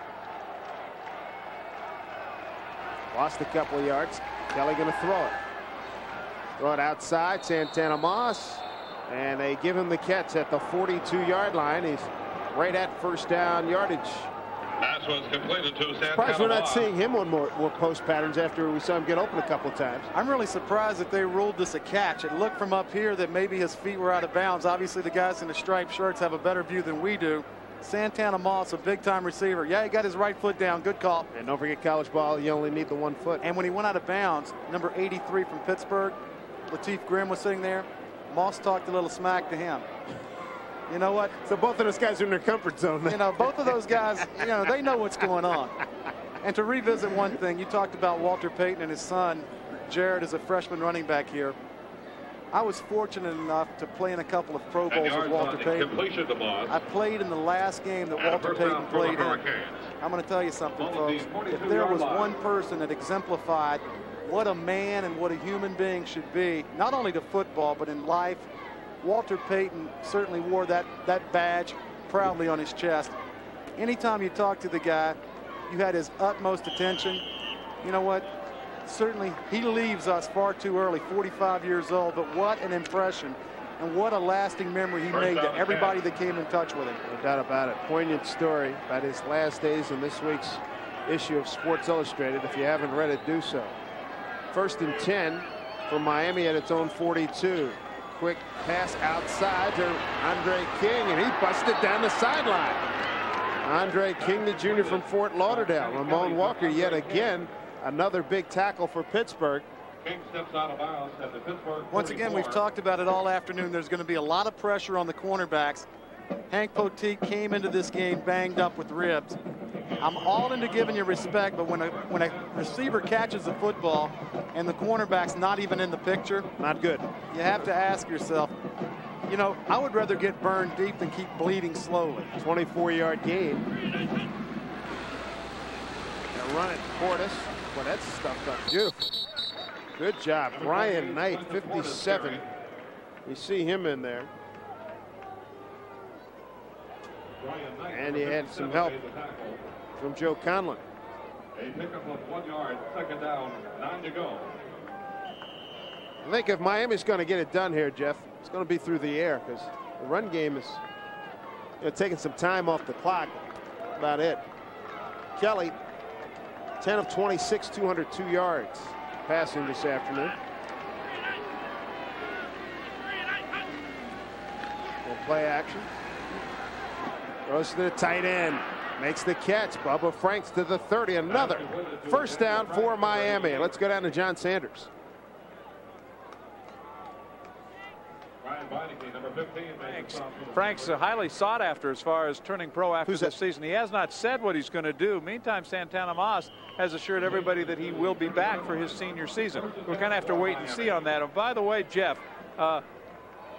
S1: Lost a couple of yards. Kelly going to throw it. Throw it outside, Santana Moss. And they give him the catch at the 42-yard line. He's right at first down yardage.
S6: Pass was completed to Santana
S1: Surprised we're not
S6: Moss.
S1: seeing him on more post patterns after we saw him get open a couple of times.
S2: I'm really surprised that they ruled this a catch. It looked from up here that maybe his feet were out of bounds. Obviously, the guys in the striped shirts have a better view than we do. Santana Moss, a big-time receiver. Yeah, he got his right foot down. Good call.
S1: And don't forget, college ball, you only need the 1 foot.
S2: And when he went out of bounds, number 83 from Pittsburgh, Lateef Grimm was sitting there. Moss talked a little smack to him. You know what?
S1: So both of those guys are in their comfort zone.
S2: You know, both of those guys, you know, they know what's going on. And to revisit one thing, you talked about Walter Payton and his son, Jared, as a freshman running back here. I was fortunate enough to play in a couple of Pro Bowls with Walter Payton. I played in the last game that Walter Payton played in. I'm going to tell you something, folks. If there was one person that exemplified what a man and what a human being should be, not only to football, but in life, Walter Payton certainly wore that badge proudly on his chest. Anytime you talk to the guy, you had his utmost attention. You know what? Certainly, he leaves us far too early, 45 years old, but what an impression and what a lasting memory he made to everybody that came in touch with him.
S1: No doubt about it. Poignant story about his last days in this week's issue of Sports Illustrated. If you haven't read it, do so. 1st and 10 for Miami at its own 42. Quick pass outside to Andre King, and he busted down the sideline. Andre King, the junior from Fort Lauderdale. Ramon Walker yet again. Another big tackle for Pittsburgh.
S6: King steps out of bounds at the Pittsburgh 44.
S2: Once again, we've talked about it all afternoon. There's going to be a lot of pressure on the cornerbacks. Hank Poteet came into this game banged up with ribs. I'm all into giving you respect, but when a receiver catches the football and the cornerback's not even in the picture,
S1: not good.
S2: You have to ask yourself, you know, I would rather get burned deep than keep bleeding slowly.
S1: 24-yard gain. They'll run it, Portis. Boy, that's stuffed up. Beautiful. Good job. Brian Knight, 57. You see him in there. And he had some help from Joe Conlon.
S6: A pickup of 1 yard, 2nd down, 9 to go.
S1: I think if Miami's going to get it done here, Jeff, it's going to be through the air because the run game is taking some time off the clock. About it. Kelly, 10 of 26, 202 yards passing this afternoon. Full play action. Throws to the tight end. Makes the catch. Bubba Franks to the 30. Another first down for Miami. Let's go down to John Sanders.
S4: Frank's highly sought after as far as turning pro after this season. He has not said what he's going to do. Meantime, Santana Moss has assured everybody that he will be back for his senior season. We're going to have to wait and see on that. And by the way, Jeff,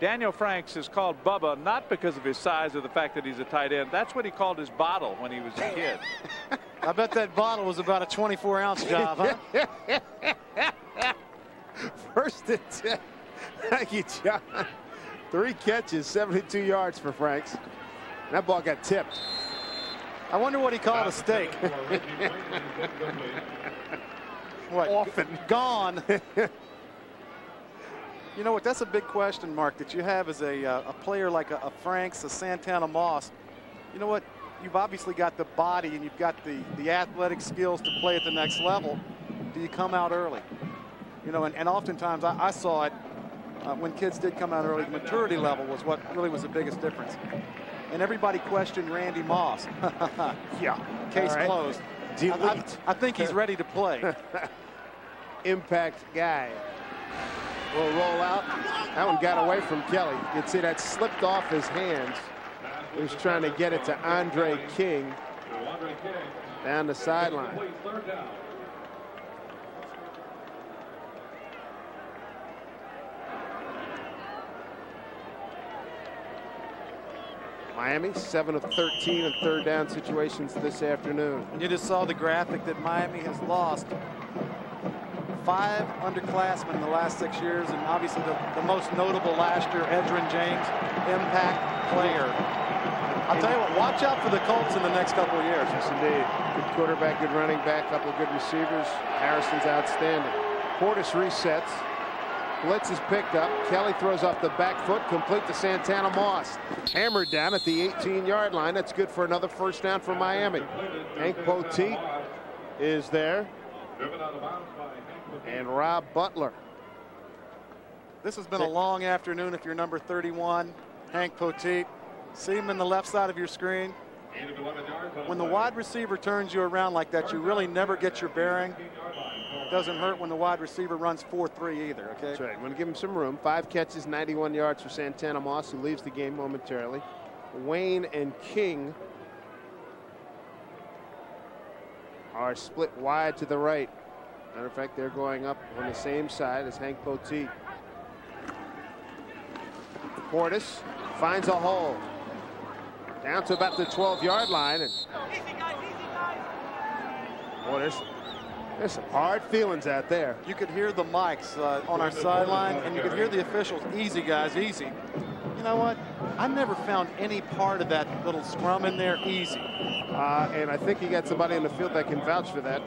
S4: Daniel Franks is called Bubba not because of his size or the fact that he's a tight end. That's what he called his bottle when he was a kid.
S2: I bet that bottle was about a 24-ounce job, huh?
S1: 1st and 10. Thank you, John. 3 catches, 72 yards for Franks. That ball got tipped.
S2: I wonder what he called a steak. What?
S1: Often.
S2: Gone. You know what? That's a big question mark that you have as a player like a Franks, a Santana Moss. You know what? You've obviously got the body and you've got the athletic skills to play at the next level. Do you come out early? You know, and oftentimes I saw it when kids did come out early. The maturity level was what really was the biggest difference. And everybody questioned Randy Moss.
S1: Yeah.
S2: Case closed. I think he's ready to play.
S1: Impact guy. Will roll out. That one got away from Kelly. You can see that slipped off his hands. He was trying to get it to Andre King down the sideline. Miami 7 of 13 in third down situations this afternoon.
S2: You just saw the graphic that Miami has lost 5 underclassmen in the last 6 years, and obviously the most notable last year, Edgerrin James, impact player. I'll tell you what, watch out for the Colts in the next couple of years.
S1: Yes, indeed. Good quarterback, good running back, couple of good receivers. Harrison's outstanding. Portis resets. Blitz is picked up. Kelly throws off the back foot, complete to Santana Moss. Hammered down at the 18-yard line. That's good for another first down for Miami. Hank Poteet is there. And Rob Butler.
S2: This has been a long afternoon if you're number 31, Hank Poteet. See him in the left side of your screen. When the wide receiver turns you around like that, you really never get your bearing. Doesn't hurt when the wide receiver runs 4-3 either, okay?
S1: That's right. I'm going to give him some room. 5 catches, 91 yards for Santana Moss, who leaves the game momentarily. Wayne and King are split wide to the right. Matter of fact, they're going up on the same side as Hank Poteet. Portis finds a hole. Down to about the 12-yard line. And boy, there's some hard feelings out there.
S2: You could hear the mics on our sideline, and you could hear the officials, easy, guys, easy. You know what? I never found any part of that little scrum in there easy.
S1: And I think you got somebody in the field that can vouch for that.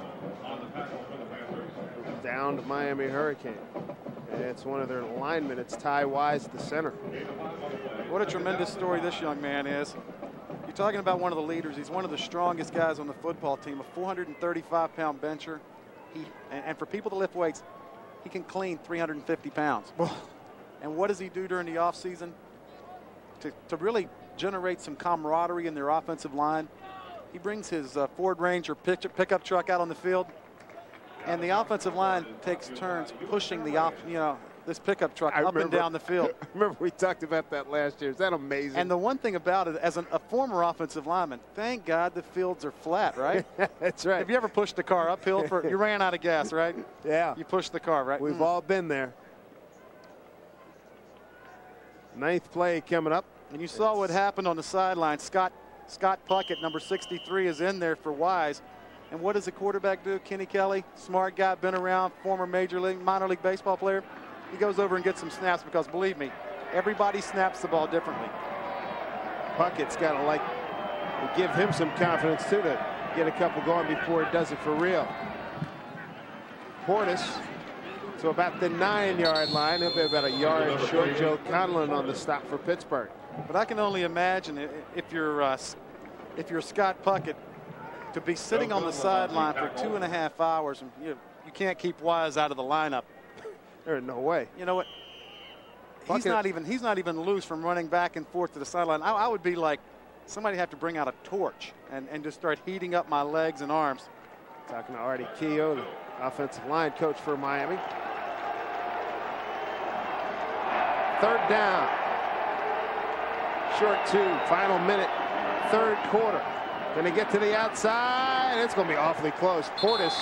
S1: Downed Miami Hurricane. And it's one of their linemen. It's Ty Wise, the center.
S2: What a tremendous story this young man is. You're talking about one of the leaders. He's one of the strongest guys on the football team, a 435-pound bencher. And for people to lift weights, he can clean 350 pounds. And what does he do during the offseason? To really generate some camaraderie in their offensive line, he brings his Ford Ranger pickup truck out on the field, and the offensive line takes turns pushing this pickup truck up and down the field.
S1: I remember we talked about that last year. Is that amazing?
S2: And the one thing about it, as a former offensive lineman, thank God the fields are flat, right?
S1: That's right.
S2: Have you ever pushed the car uphill you ran out of gas, right?
S1: Yeah.
S2: You pushed the car, right?
S1: We've all been there. 9th play coming up.
S2: And you saw what happened on the sideline. Scott Puckett, number 63, is in there for Wise. And what does the quarterback do? Kenny Kelly, smart guy, been around, former minor league baseball player. He goes over and gets some snaps because, believe me, everybody snaps the ball differently.
S1: Puckett's got to give him some confidence too to get a couple going before he does it for real. Portis to about the 9-yard line. He'll be about a yard short. Joe Conlon on the stop for Pittsburgh.
S2: But I can only imagine if you're Scott Puckett, to be sitting on the sideline for 2.5 hours, and you can't keep Wise out of the lineup.
S1: There's no way.
S2: You know what? He's not even loose from running back and forth to the sideline. I would be like, somebody have to bring out a torch and just start heating up my legs and arms.
S1: Talking to Artie Keogh, the offensive line coach for Miami. 3rd down. Short 2, final minute, 3rd quarter. Going to get to the outside. It's going to be awfully close. Portis.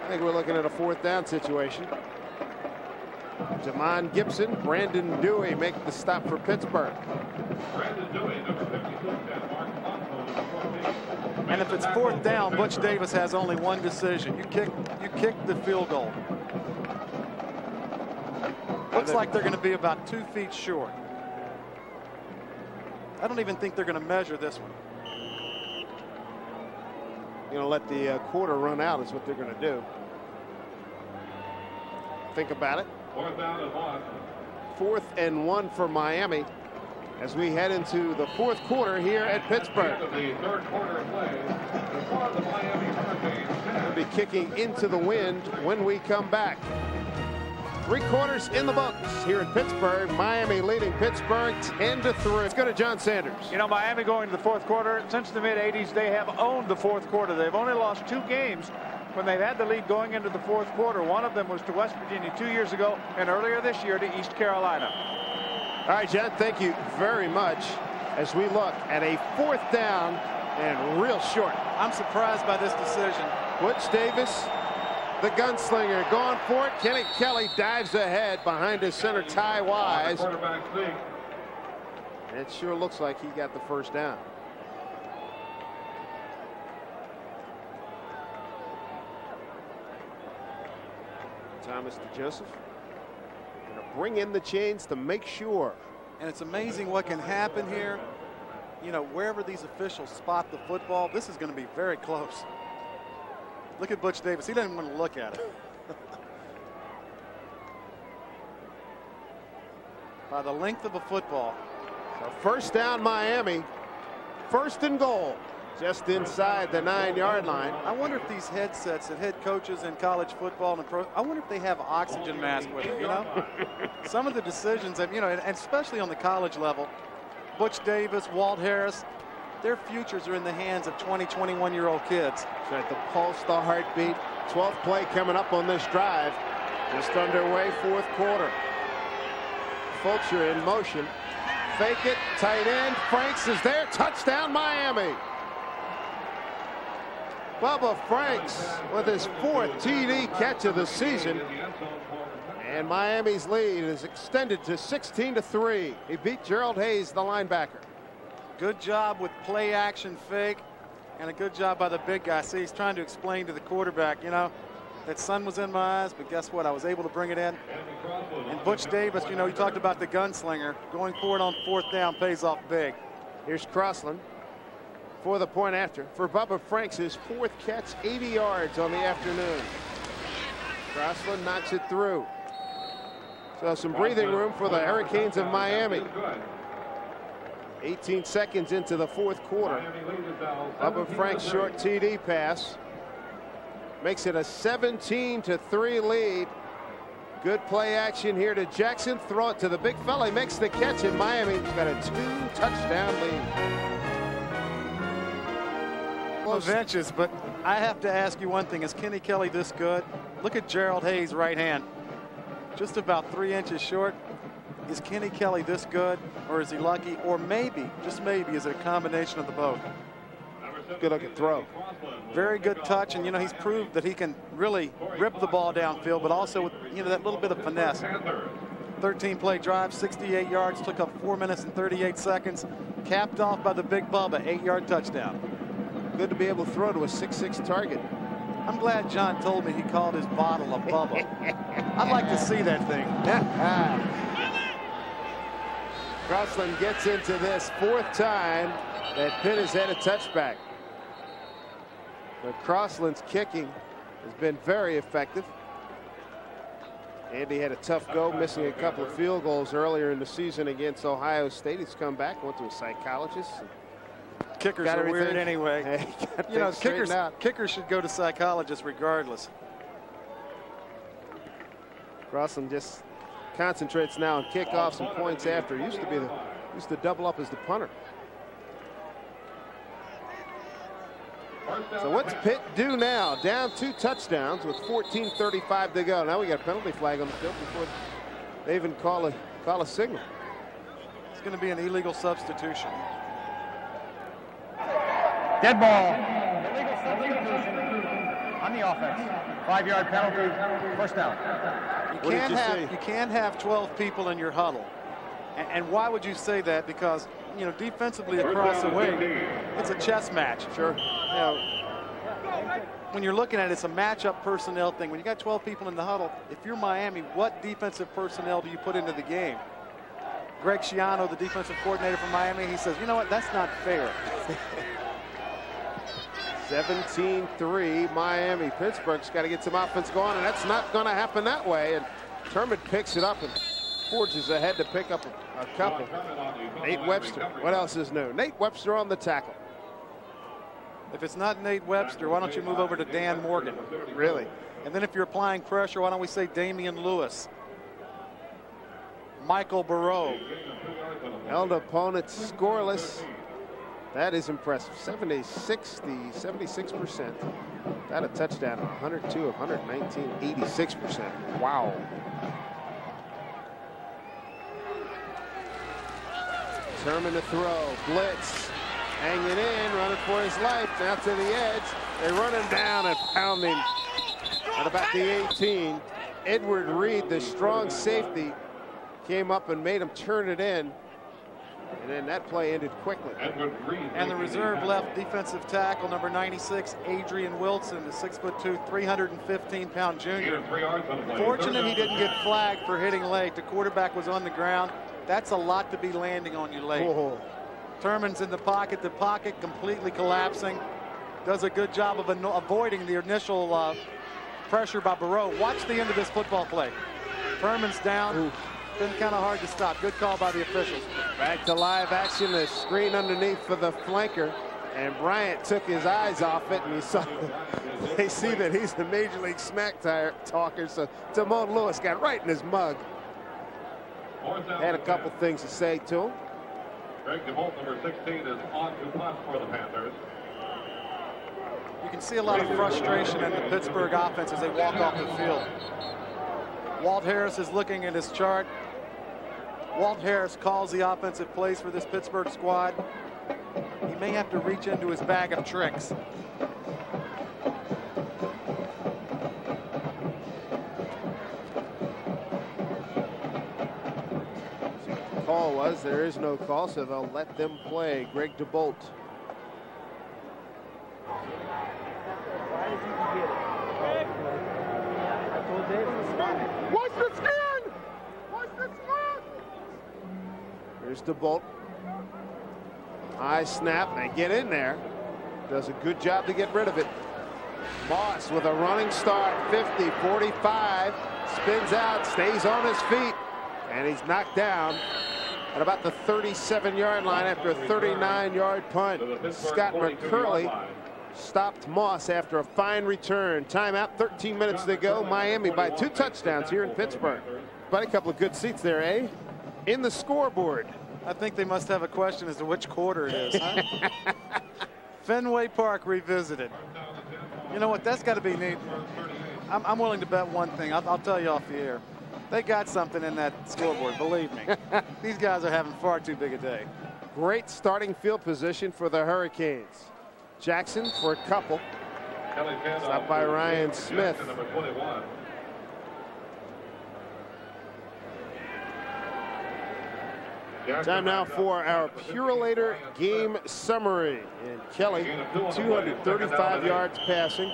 S1: I think we're looking at a 4th down situation. Jamon Gibson, Brandon Dewey make the stop for Pittsburgh.
S6: Brandon Dewey, number 52,
S2: and if it's 4th down, Butch Davis has only one decision. You kick the field goal. Looks like they're going to be about 2 feet short. I don't even think they're going to measure this one.
S1: You're going to let the quarter run out is what they're going to do. Think about it.
S6: 4th down and 1.
S1: 4th and 1 for Miami as we head into the 4th quarter here at Pittsburgh.
S6: The 3rd quarter play. The Miami Hurricanes.
S1: We'll be kicking into the wind when we come back. 3 quarters in the books here in Pittsburgh. Miami leading Pittsburgh 10-3. Let's go to John Sanders.
S4: You know, Miami going to the 4th quarter. Since the mid-'80s, they have owned the 4th quarter. They've only lost 2 games when they've had the lead going into the 4th quarter. One of them was to West Virginia 2 years ago, and earlier this year to East Carolina.
S1: All right, John, thank you very much as we look at a 4th down and real short.
S2: I'm surprised by this decision.
S1: Butch Davis, the gunslinger, going for it. Kenny Kelly dives ahead behind his center, Ty Wise. And it sure looks like he got the first down. Thomas to Joseph. Going to bring in the chains to make sure.
S2: And it's amazing what can happen here. You know, wherever these officials spot the football, this is going to be very close. Look at Butch Davis. He doesn't want to look at it. By the length of a football.
S1: So first down, Miami. First and goal. Just inside the 9-yard line.
S2: I wonder if these headsets that head coaches in college football and pro, I wonder if they have oxygen masks with them, you know? Some of the decisions, you know, and especially on the college level, Butch Davis, Walt Harris, their futures are in the hands of 20, 21-year-old kids.
S1: So at the pulse, the heartbeat. 12th play coming up on this drive. Just underway, fourth quarter. Fulcher in motion. Fake it, tight end. Franks is there. Touchdown, Miami. Bubba Franks with his 4th TD catch of the season. And Miami's lead is extended to 16-3. He beat Gerald Hayes, the linebacker.
S2: Good job with play action fake, and a good job by the big guy. See, he's trying to explain to the quarterback, you know, that sun was in my eyes, but guess what? I was able to bring it in. And Butch Davis, you know, he talked about the gunslinger. Going forward on 4th down pays off big.
S1: Here's Crossland for the point after. For Bubba Franks, his 4th catch, 80 yards on the afternoon. Crossland knocks it through. So some breathing room for the Hurricanes of Miami. 18 seconds into the 4th quarter. Bubba Franks' short TD pass makes it a 17-3 lead. Good play action here to Jackson. Throw it to the big fella. He makes the catch, and Miami's got a 2-touchdown lead.
S2: Of inches, but I have to ask you one thing. Is Kenny Kelly this good? Look at Gerald Hayes' right hand. Just about 3 inches short. Is Kenny Kelly this good, or is he lucky? Or maybe, just maybe, is it a combination of the both?
S1: Good looking throw.
S2: Very good touch, and you know, he's proved that he can really rip the ball downfield, but also with, you know, that little bit of finesse. 13-play drive, 68 yards, took up 4 minutes and 38 seconds. Capped off by the big Bubba, 8-yard touchdown.
S1: Good to be able to throw to a 6'6" target.
S2: I'm glad John told me he called his bottle a Bubba. I'd like to see that thing.
S1: Crossland gets into this 4th time that Pitt has had a touchback. But Crossland's kicking has been very effective. Andy had a tough go, missing a couple of field goals earlier in the season against Ohio State. He's come back, went to a psychologist.
S2: Kickers are weird anyway. You know, kickers should go to psychologists regardless.
S1: Crossland just concentrates now on kickoffs and points after. Used to double up as the punter. So what's Pitt do now? Down 2 touchdowns with 14:35 to go. Now we got a penalty flag on the field before they even call a signal.
S2: It's going to be an illegal substitution.
S5: Dead ball. Illegal substitution on the offense. 5-yard penalty. First down.
S2: You can't have 12 people in your huddle. And why would you say that? Because, you know, defensively across the way, it's a chess match.
S1: Sure.
S2: You know, when you're looking at it, it's a matchup personnel thing. When you got 12 people in the huddle, if you're Miami, what defensive personnel do you put into the game? Greg Schiano, the defensive coordinator for Miami, he says, you know what, that's not fair.
S1: 17-3 Miami. Pittsburgh's got to get some offense going, and that's not going to happen that way. And Terman picks it up and forges ahead to pick up a couple. Nate Webster. What else is new? Nate Webster on the tackle.
S2: If it's not Nate Webster, why don't you move over to Dan Morgan?
S1: Really?
S2: And then if you're applying pressure, why don't we say Damian Lewis? Michael Burrow.
S1: Held opponents scoreless. That is impressive. 76%. That a touchdown. 102 of 119, 86%. Wow. Terman to throw. Blitz. Hanging in, running for his life. Now to the edge. They run him down and pound him at about the 18. Edward Reed, the strong safety, came up and made him turn it in. And then that play ended quickly.
S2: And the reserve left defensive tackle, number 96, Adrian Wilson, the 6'2", 315-pound junior. Fortunate he didn't get flagged for hitting late. The quarterback was on the ground. That's a lot to be landing on you late.
S1: Whoa.
S2: Turman's in the pocket completely collapsing. Does a good job of avoiding the initial pressure by Barreau. Watch the end of this football play. Turman's down.
S1: Ooh.
S2: Been kind of hard to stop. Good call by the officials.
S1: Back to live action. The screen underneath for the flanker. And Bryant took his eyes off it, and you saw they see that he's the Major League smack talker. So Damone Lewis got right in his mug. Had a couple things to say to him.
S6: Greg DeBolt, number 16, is on to punt for the Panthers.
S2: You can see a lot of frustration in the Pittsburgh offense as they walk off the field. Walt Harris is looking at his chart. Walt Harris calls the offensive plays for this Pittsburgh squad. He may have to reach into his bag of tricks.
S1: The call was there is no call, so they'll let them play. Greg DeBolt.
S2: Watch the skin! Watch the skin!
S1: Here's DeBolt. High snap. They get in there. Does a good job to get rid of it. Moss with a running start. 50, 45. Spins out. Stays on his feet. And he's knocked down at about the 37-yard line after a 39-yard punt. Scott McCurley stopped Moss after a fine return. Timeout, 13 minutes to go. Miami by 2 touchdowns here in Pittsburgh. But a couple of good seats there, eh? In the scoreboard.
S2: I think they must have a question as to which quarter it is. Huh? Fenway Park revisited. You know what? That's got to be neat. I'm willing to bet one thing. I'll tell you off the air. They got something in that scoreboard, believe me. These guys are having far too big a day.
S1: Great starting field position for the Hurricanes. Jackson for a couple. Stopped by Ryan Smith. Time now for our Purolator game summary. And Kelly, 235 yards passing.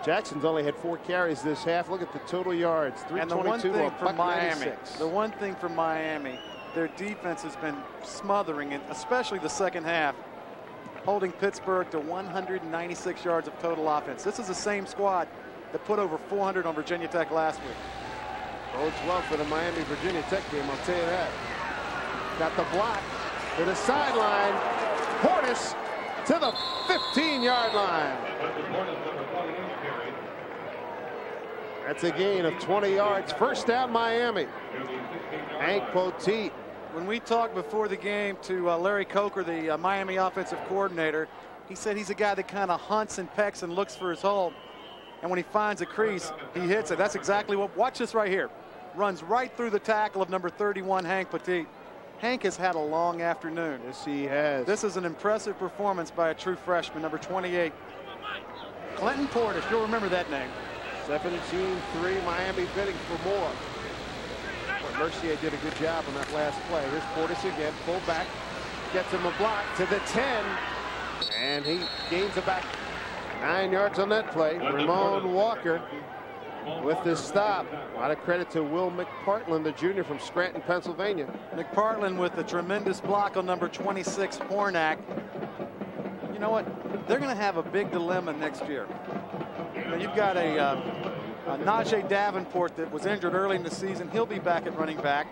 S1: Jackson's only had 4 carries this half. Look at the total yards. 322
S2: and the one thing for Miami,
S1: 96.
S2: the one thing for Miami, their defense has been smothering, and especially the second half, holding Pittsburgh to 196 yards of total offense. This is the same squad that put over 400 on Virginia Tech last week.
S1: Bodes well for the Miami-Virginia Tech game, I'll tell you that. Got the block to the sideline. Portis to the 15-yard line. That's a gain of 20 yards. First down, Miami. Hank Poteet.
S2: When we talked before the game to Larry Coker, the Miami offensive coordinator, he said he's a guy that kind of hunts and pecks and looks for his hole. And when he finds a crease, he hits it. That's exactly what. Watch this right here. Runs right through the tackle of number 31, Hank Poteet. Hank has had a long afternoon.
S1: Yes, he has.
S2: This is an impressive performance by a true freshman, number 28. Clinton Portis, you'll remember that name.
S1: 17-3, Miami bidding for more. But Mercier did a good job on that last play. Here's Portis again, full back, gets him a block to the 10, and he gains about 9 yards on that play. Ramon Walker with the stop. A lot of credit to Will McPartland, the junior from Scranton, Pennsylvania.
S2: McPartland with a tremendous block on number 26, Hornack. You know what? They're going to have a big dilemma next year. You know, you've got a Najee Davenport that was injured early in the season. He'll be back at running back.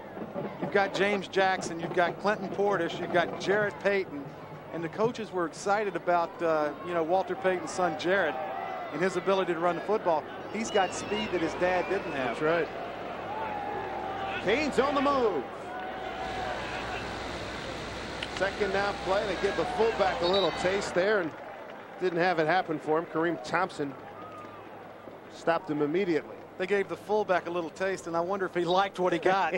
S2: You've got James Jackson. You've got Clinton Portis. You've got Jarrett Payton. And the coaches were excited about, you know, Walter Payton's son, Jarrett, and his ability to run the football. He's got speed that his dad didn't have.
S1: That's right. Canes on the move. Second down play. They give the fullback a little taste there and didn't have it happen for him. Kareem Thompson stopped him immediately.
S2: They gave the fullback a little taste, and I wonder if he liked what he got.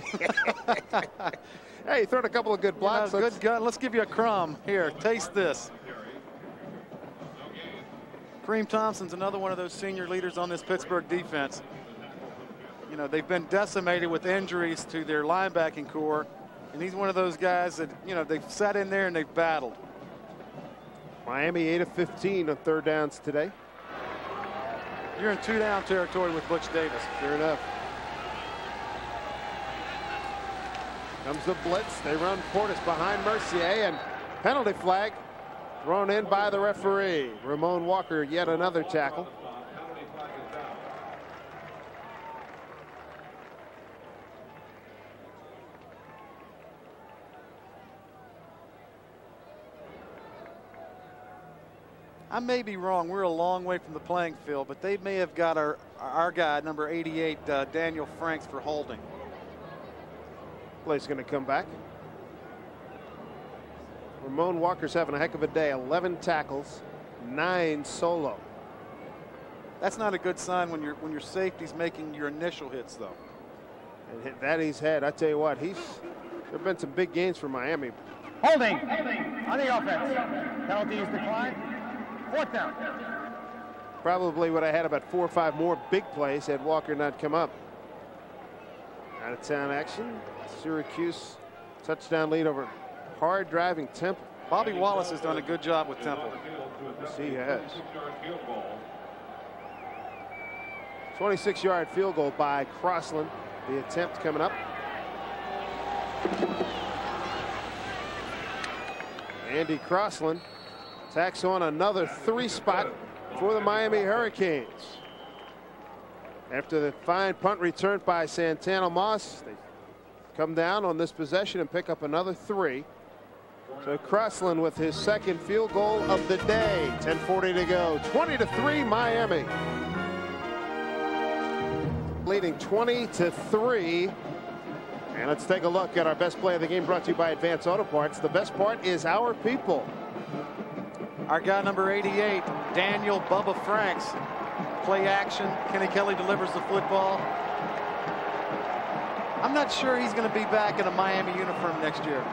S1: Hey, he threw a couple of good blocks.
S2: You know, good gun. Let's give you a crumb. Here, taste this. Kareem Thompson's another one of those senior leaders on this Pittsburgh defense. You know, they've been decimated with injuries to their linebacking core. And he's one of those guys that, you know, they've sat in there and they've battled.
S1: Miami 8 of 15 on third downs today.
S2: You're in 2-down territory with Butch Davis.
S1: Sure enough. Comes the blitz. They run Portis behind Mercier, and penalty flag thrown in by the referee. Ramon Walker, yet another tackle.
S2: I may be wrong. We're a long way from the playing field, but they may have got our guy, number 88, Daniel Franks, for holding.
S1: Play's going to come back. Ramon Walker's having a heck of a day. 11 tackles, 9 solo.
S2: That's not a good sign when your safety's making your initial hits, though.
S1: And hit that he's had. I tell you what, there have been some big gains for Miami.
S5: Holding on the offense. Penalties declined. 4th down.
S1: Probably would have had about 4 or 5 more big plays had Walker not come up. Out of town action. Syracuse touchdown lead over hard driving Temple.
S2: Bobby Wallace has done a good job with Temple.
S1: Yes, he has. 26-yard field goal by Crossland. The attempt coming up. Andy Crossland tacks on another 3 spot for the Miami Hurricanes. After the fine punt returned by Santana Moss, they come down on this possession and pick up another 3. So Crossland with his second field goal of the day. 10:40 to go. 20-3 Miami. Leading 20-3. And let's take a look at our best play of the game, brought to you by Advance Auto Parts. The best part is our people.
S2: Our guy, number 88, Daniel Bubba Franks. Play action. Kenny Kelly delivers the football. I'm not sure he's going to be back in a Miami uniform next year.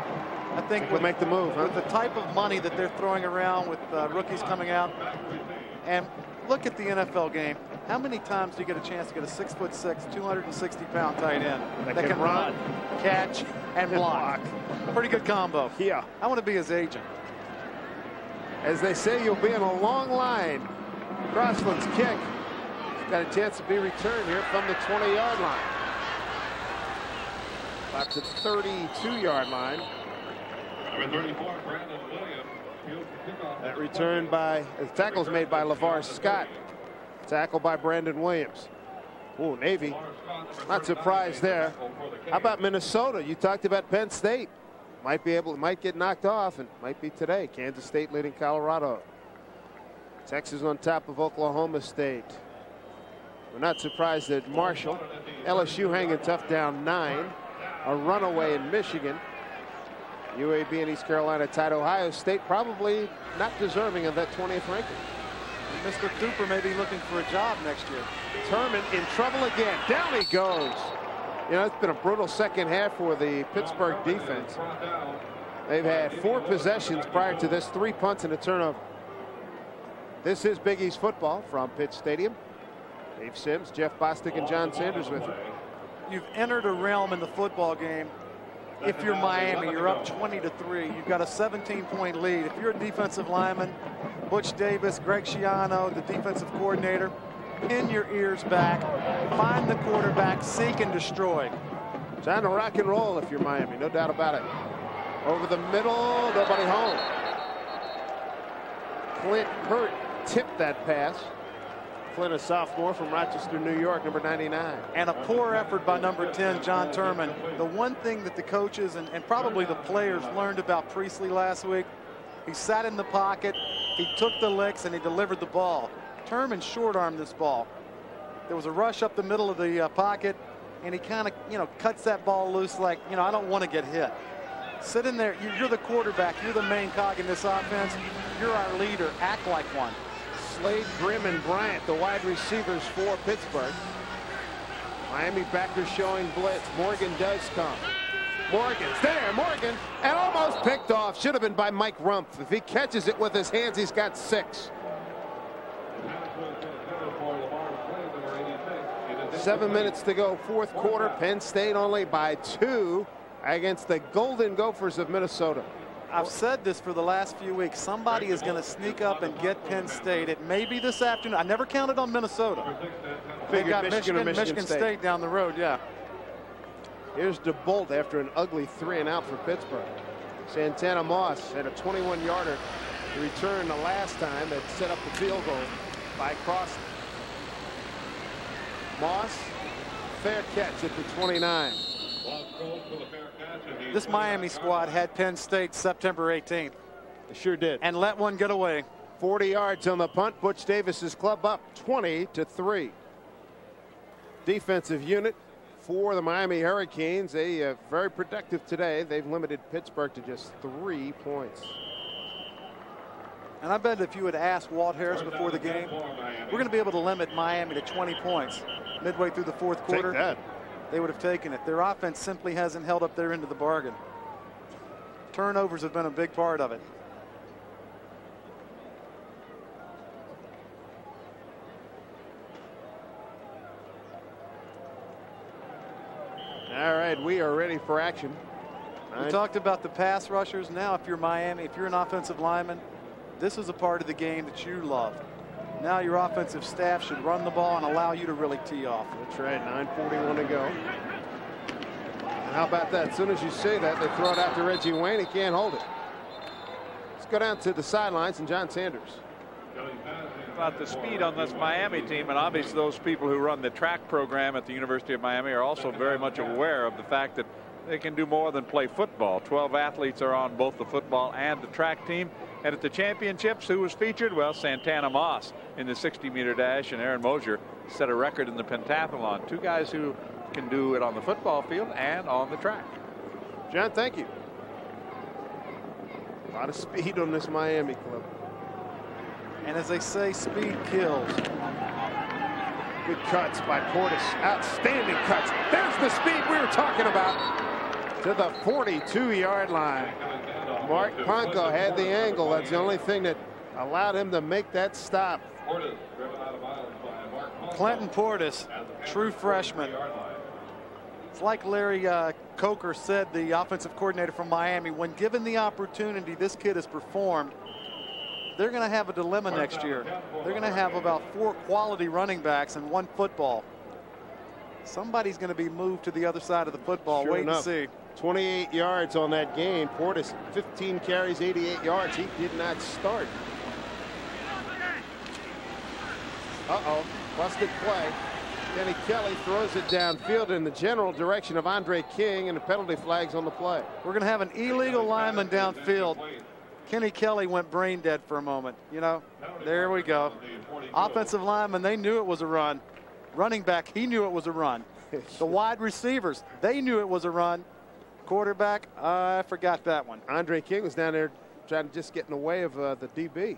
S2: I think
S1: we'll make the move, huh?
S2: With the type of money that they're throwing around with rookies coming out. And look at the NFL game. How many times do you get a chance to get a 6'6", 260-pound tight end that can run, catch, and block? Pretty good combo.
S1: Yeah.
S2: I want to be his agent.
S1: As they say, you'll be in a long line. Crossland's kick. Got a chance to be returned here from the 20-yard line. About the 32-yard line.
S6: Number 34, Brandon Williams.
S1: That return by, the tackle's made by LeVar Scott. Tackle by Brandon Williams. Oh, Navy. Not surprised there. How about Minnesota? You talked about Penn State. Might get knocked off, and might be today. Kansas State leading Colorado. Texas on top of Oklahoma State. We're not surprised at Marshall. LSU hanging tough, down 9. A runaway in Michigan. UAB and East Carolina tied. Ohio State probably not deserving of that 20th ranking.
S2: And Mr. Cooper may be looking for a job next year.
S1: Thurman in trouble again. Down he goes. You know, it's been a brutal second half for the Pittsburgh defense. They've had 4 possessions prior to this, 3 punts and a turnover. This is Big East football from Pitt Stadium. Dave Sims, Jeff Bostic, and John Sanders with you.
S2: You've entered a realm in the football game. If you're Miami, you're up 20-3. You've got a 17-point lead. If you're a defensive lineman, Butch Davis, Greg Schiano, the defensive coordinator, pin your ears back, find the quarterback, seek and destroy.
S1: Time to rock and roll if you're Miami, no doubt about it. Over the middle, nobody home. Clint Hurt tipped that pass. Clint, a sophomore from Rochester, New York, number 99.
S2: And a poor effort by number 10, John Turman. The one thing that the coaches and probably the players learned about Priestley last week, he sat in the pocket, he took the licks, and he delivered the ball. Turman short-armed this ball. There was a rush up the middle of the pocket, and he kind of, cuts that ball loose like, I don't want to get hit. Sit in there. You're the quarterback. You're the main cog in this offense. You're our leader. Act like one.
S1: Slade, Grimm, and Bryant, the wide receivers for Pittsburgh. Miami backers showing blitz. Morgan does come. Morgan's there. Morgan, and almost picked off. Should have been by Mike Rumpf. If he catches it with his hands, he's got 6. 7 minutes to go, fourth quarter. Penn State only by 2. against the Golden Gophers of Minnesota.
S2: I've said this for the last few weeks. Somebody is going to sneak up and get Penn State. It may be this afternoon. I never counted on Minnesota. They've got Michigan State down the road, yeah.
S1: Here's DeBolt after an ugly 3-and-out for Pittsburgh. Santana Moss had a 21-yarder return the last time that set up the field goal by Cross. Moss, fair catch at the 29.
S2: This Miami squad had Penn State September 18th.
S1: They sure did.
S2: And let one get away.
S1: 40 yards on the punt. Butch Davis's club up 20-3. Defensive unit for the Miami Hurricanes. They very productive today. They've limited Pittsburgh to just 3 points.
S2: And I bet if you had asked Walt Harris before the game, we're going to be able to limit Miami to 20 points midway through the fourth quarter.
S1: Take that.
S2: They would have taken it. Their offense simply hasn't held up their end of the bargain. Turnovers have been a big part of it.
S1: All right, we are ready for action.
S2: We talked about the pass rushers. Now, if you're Miami, if you're an offensive lineman, this is a part of the game that you love. Now your offensive staff should run the ball and allow you to really tee off.
S1: That's right, 9:41 to go. And how about that? As soon as you say that, they throw it out to Reggie Wayne. He can't hold it. Let's go down to the sidelines and John Sanders.
S4: About the speed on this Miami team, and obviously those people who run the track program at the University of Miami are also very much aware of the fact that they can do more than play football. 12 athletes are on both the football and the track team. And at the championships, who was featured? Well, Santana Moss in the 60-meter dash, and Aaron Mosier set a record in the pentathlon. Two guys who can do it on the football field and on the track.
S1: John, thank you. A lot of speed on this Miami club.
S2: And as they say, speed kills.
S1: Good cuts by Portis. Outstanding cuts. There's the speed we were talking about. To the 42-yard line. Mark Ponko had the angle. That's the only thing that allowed him to make that stop.
S2: Clinton Portis, true freshman. It's like Larry Coker said, the offensive coordinator from Miami, when given the opportunity, this kid has performed. They're going to have a dilemma next year. They're going to have about 4 quality running backs and 1 football. Somebody's going to be moved to the other side of the football.
S1: Sure
S2: Wait
S1: enough.
S2: and see.
S1: 28 yards on that game. Portis, 15 carries, 88 yards. He did not start. Uh-oh, busted play. Kenny Kelly throws it downfield in the general direction of Andre King, and the penalty flag's on the play.
S2: We're going to have an illegal lineman downfield. Kenny Kelly went brain dead for a moment. You know, there we go. Offensive lineman, they knew it was a run. Running back, he knew it was a run. The wide receivers, they knew it was a run. Quarterback, I forgot that one.
S1: Andre King was down there trying to just get in the way of the DB.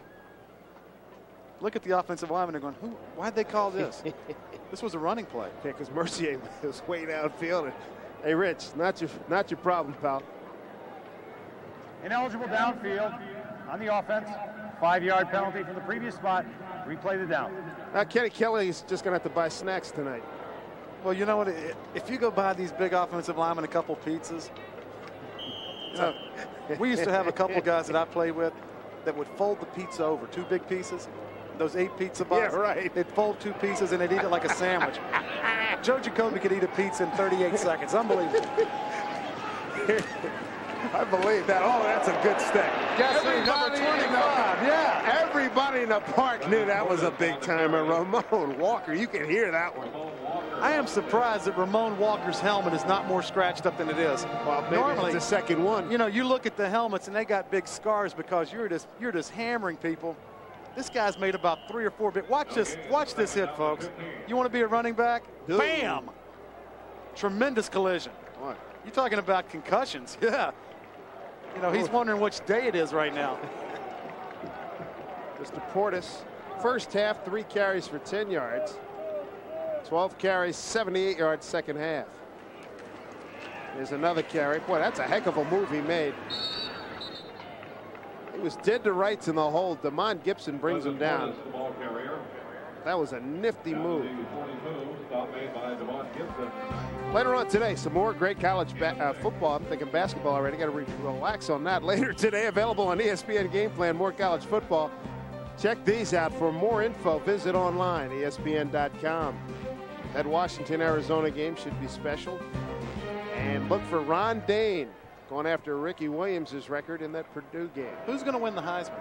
S2: Look at the offensive lineman. They're going, why'd they call this? This was a running play.
S1: Yeah, because Mercier was way downfield. Hey, Rich, not your problem, pal.
S5: Ineligible downfield on the offense. 5-yard penalty from the previous spot. Replay the down.
S1: Now Kenny Kelly's just going to have to buy snacks tonight.
S2: Well, you know what? If you go buy these big offensive linemen a couple pizzas, you know, we used to have a couple guys that I played with that would fold the pizza over 2 big pieces. Those 8 pizza buns.
S1: Yeah, right.
S2: They'd fold 2 pieces and they'd eat it like a sandwich. Joe Jacoby could eat a pizza in 38 seconds. Unbelievable.
S1: I believe that. Oh, that's a good stick.
S2: Gasoline number 25. Yeah.
S1: Everybody in the park knew that was a big timer. Ramon Walker, you can hear that one.
S2: I am surprised that Ramon Walker's helmet is not more scratched up than it is.
S1: Well, normally it's the second one.
S2: You know, you look at the helmets and they got big scars because you're just hammering people. This guy's made about 3 or 4 big. Watch this hit, folks. You want to be a running back?
S1: Dude.
S2: Bam! Tremendous collision.
S1: What?
S2: You're talking about concussions. Yeah. You know, he's wondering which day it is right now.
S1: Mr. Portis, first half, 3 carries for 10 yards. 12 carries, 78 yards second half. There's another carry. Boy, that's a heck of a move he made. He was dead to rights in the hole. Damon Gibson brings him down. That was a nifty move. Later on today, some more great college football. I'm thinking basketball already. Got to relax on that. Later today, available on ESPN Game Plan, more college football. Check these out. For more info, visit online, ESPN.com. That Washington-Arizona game should be special. And look for Ron Dane going after Ricky Williams' record in that Purdue game.
S2: Who's going to win the Heisman?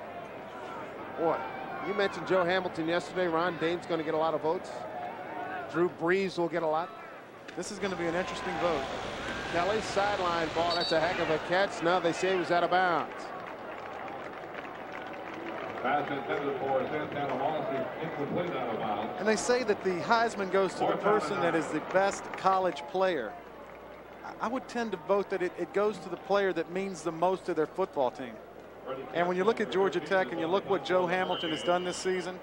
S1: Boy, you mentioned Joe Hamilton yesterday. Ron Dane's going to get a lot of votes. Drew Brees will get a lot.
S2: This is going to be an interesting vote.
S1: Kelly, sideline ball. That's a heck of a catch. Now they say he was out of bounds.
S6: Pass intended for Santana Moss is incomplete, out of bounds.
S2: And they say that the Heisman goes to the person that is the best college player. I would tend to vote that it goes to the player that means the most to their football team. And when you look at Georgia Tech and you look what Joe Hamilton has done this season,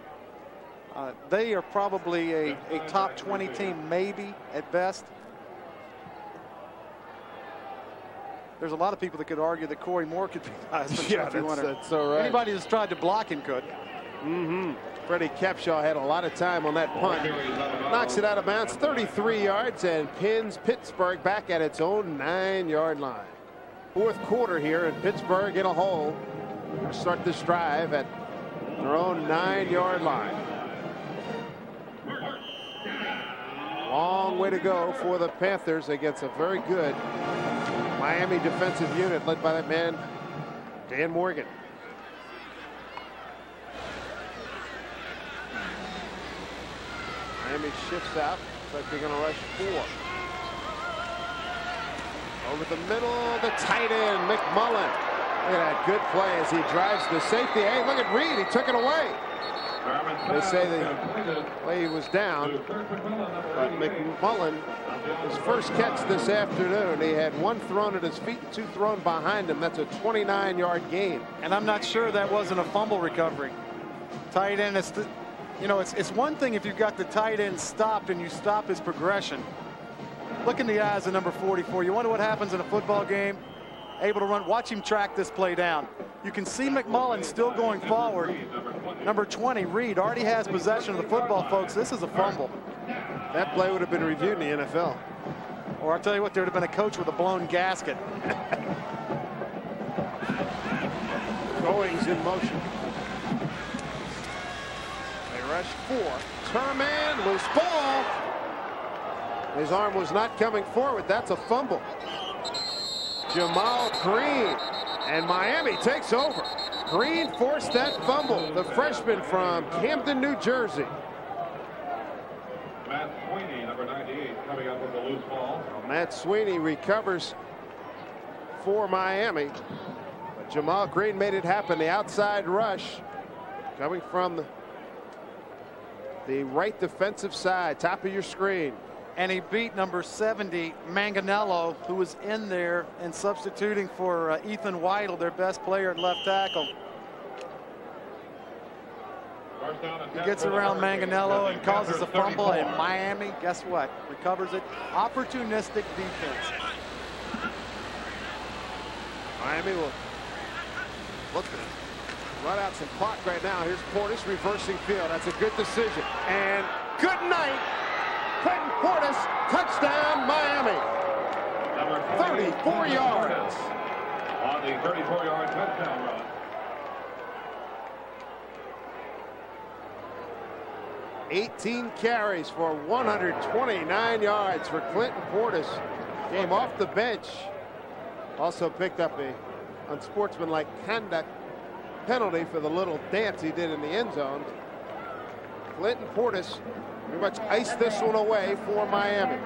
S2: they are probably a top 20 team, maybe at best. There's a lot of people that could argue that Corey Moore could be the Heisman.
S1: Yeah, that's all right.
S2: Anybody who's tried to block him could.
S1: Freddie Kepshaw had a lot of time on that punt. Knocks it out of bounds, 33 yards, and pins Pittsburgh back at its own 9-yard line. Fourth quarter here, and Pittsburgh in a hole. Start this drive at their own 9-yard line. Long way to go for the Panthers against a very good Miami defensive unit led by that man, Dan Morgan. Miami shifts out. Looks like they're going to rush 4. Over the middle, the tight end, McMullen. Look at that good play as he drives the safety. Hey, look at Reed. He took it away. They say the way he was down. But McMullen, his first catch this afternoon, he had 1 thrown at his feet and 2 thrown behind him. That's a 29-yard gain.
S2: And I'm not sure that wasn't a fumble recovery. Tight end, it's one thing if you've got the tight end stopped and you stop his progression. Look in the eyes of number 44. You wonder what happens in a football game. Able to run. Watch him track this play down. You can see McMullen still going forward. Number 20, Reed, already has possession of the football, folks. This is a fumble.
S1: That play would have been reviewed in the NFL.
S2: Or I'll tell you what, there would have been a coach with a blown gasket.
S1: Goings in motion. They rush 4. Terman, loose ball. His arm was not coming forward. That's a fumble. Jamal Green, and Miami takes over. Green forced that fumble. The freshman from Camden, New Jersey.
S6: Matt Sweeney, number 98, coming up with the loose ball.
S1: Well, Matt Sweeney recovers for Miami. But Jamal Green made it happen. The outside rush coming from the right defensive side, top of your screen.
S2: And he beat number 70, Manganello, who was in there and substituting for Ethan Weidel, their best player at left tackle. He gets around Manganello and causes a fumble, and Miami, guess what? Recovers it. Opportunistic defense.
S1: Miami will look to run out some clock right now. Here's Portis reversing field. That's a good decision. And good night. Clinton Portis, touchdown, Miami. 34 yards.
S6: On the 34-yard touchdown run.
S1: 18 carries for 129 yards for Clinton Portis. Came off the bench. Also picked up a unsportsmanlike conduct penalty for the little dance he did in the end zone. Clinton Portis pretty much iced this one away for Miami.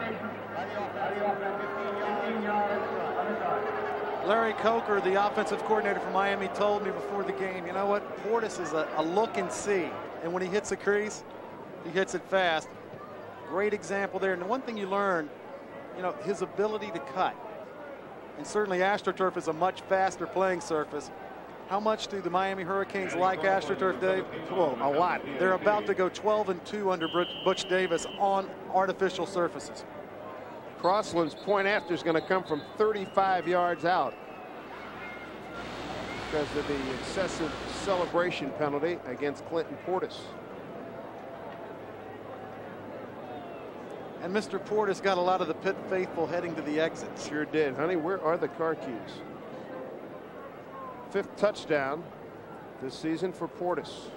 S2: Larry Coker, the offensive coordinator for Miami, told me before the game, you know what, Portis is a look and see. And when he hits the crease, he hits it fast. Great example there. And the one thing you learn, you know, his ability to cut. And certainly AstroTurf is a much faster playing surface. How much do the Miami Hurricanes like AstroTurf, Dave?
S1: Well, a lot.
S2: They're about to go 12-2 under Butch Davis on artificial surfaces.
S1: Crossland's point after is going to come from 35 yards out because of the excessive celebration penalty against Clinton Portis.
S2: And Mr. Portis got a lot of the Pitt faithful heading to the exits.
S1: Sure did. Honey, where are the car keys? 5th touchdown this season for Portis.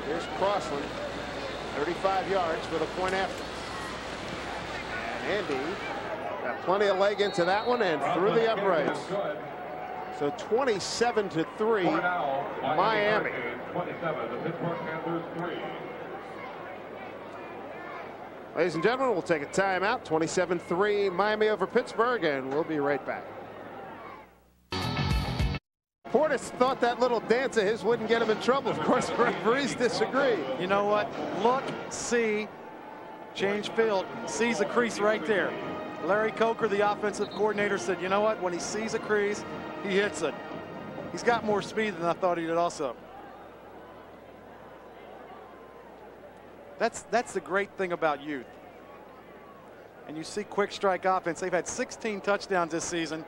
S1: Here's Crossland, 35 yards with a point after. And Andy got plenty of leg into that one and through the uprights. So 27-3, Miami.
S6: 27, the Pittsburgh Panthers 3.
S1: Ladies and gentlemen, we'll take a timeout. 27-3, Miami over Pittsburgh, and we'll be right back. Portis thought that little dance of his wouldn't get him in trouble. Of course, the referees disagree.
S2: You know what? Look, see, change field, sees a crease right there. Larry Coker, the offensive coordinator, said, you know what? When he sees a crease, he hits it. He's got more speed than I thought he did also. That's the great thing about youth. And you see quick strike offense. They've had 16 touchdowns this season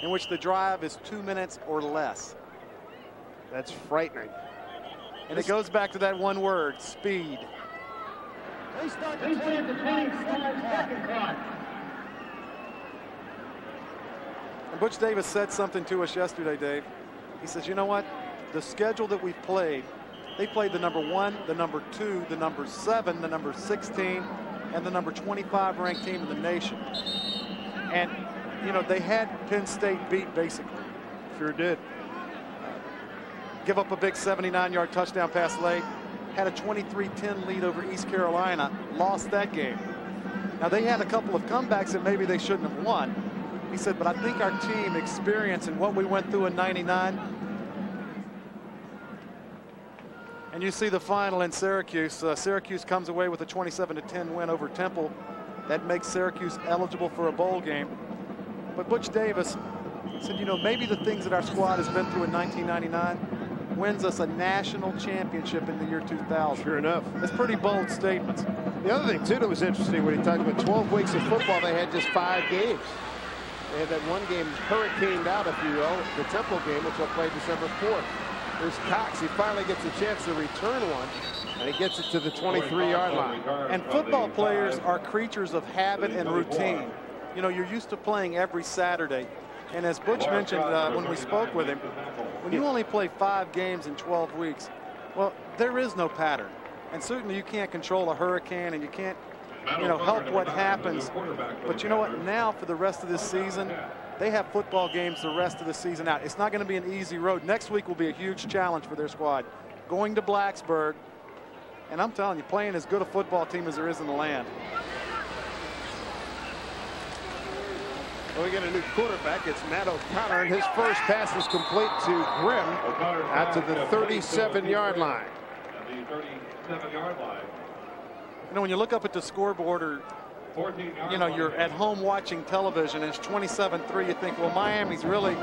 S2: in which the drive is 2 minutes or less.
S1: That's frightening.
S2: And it goes back to that one word, speed.
S5: They start the 22-second clock.
S2: And Butch Davis said something to us yesterday, Dave. He says, you know what? The schedule that we've played, they played the number 1, the number 2, the number 7, the number 16, and the number 25 ranked team in the nation. And, you know, they had Penn State beat, basically.
S1: Sure did.
S2: Give up a big 79-yard touchdown pass late. Had a 23-10 lead over East Carolina. Lost that game. Now, they had a couple of comebacks that maybe they shouldn't have won. He said, but I think our team experience and what we went through in '99. And you see the final in Syracuse. Syracuse comes away with a 27-10 win over Temple. That makes Syracuse eligible for a bowl game. But Butch Davis said, you know, maybe the things that our squad has been through in 1999 wins us a national championship in the year 2000.
S1: Sure enough.
S2: That's pretty bold statements.
S1: The other thing, too, that was interesting when he talked about 12 weeks of football, they had just 5 games. They had that one game hurricaned out, if you will, the Temple game, which will play December 4th. There's Cox. He finally gets a chance to return one, and he gets it to the 23-yard line.
S2: And football players are creatures of habit and routine. You know, you're used to playing every Saturday. And as Butch mentioned when we spoke with him, when you only play 5 games in 12 weeks, well, there is no pattern. And certainly you can't control a hurricane and you can't, you know, help what happens. But you know what? Now for the rest of this season, they have football games the rest of the season out. It's not going to be an easy road. Next week will be a huge challenge for their squad. Going to Blacksburg, and I'm telling you, playing as good a football team as there is in the land.
S1: Well, we get a new quarterback. It's Matt O'Connor, and his first pass is complete to Grimm out to the 37-yard line.
S6: The 37-yard line.
S2: You know, when you look up at the scoreboard, or you know, you're at home watching television and it's 27-3, you think, well, Miami's really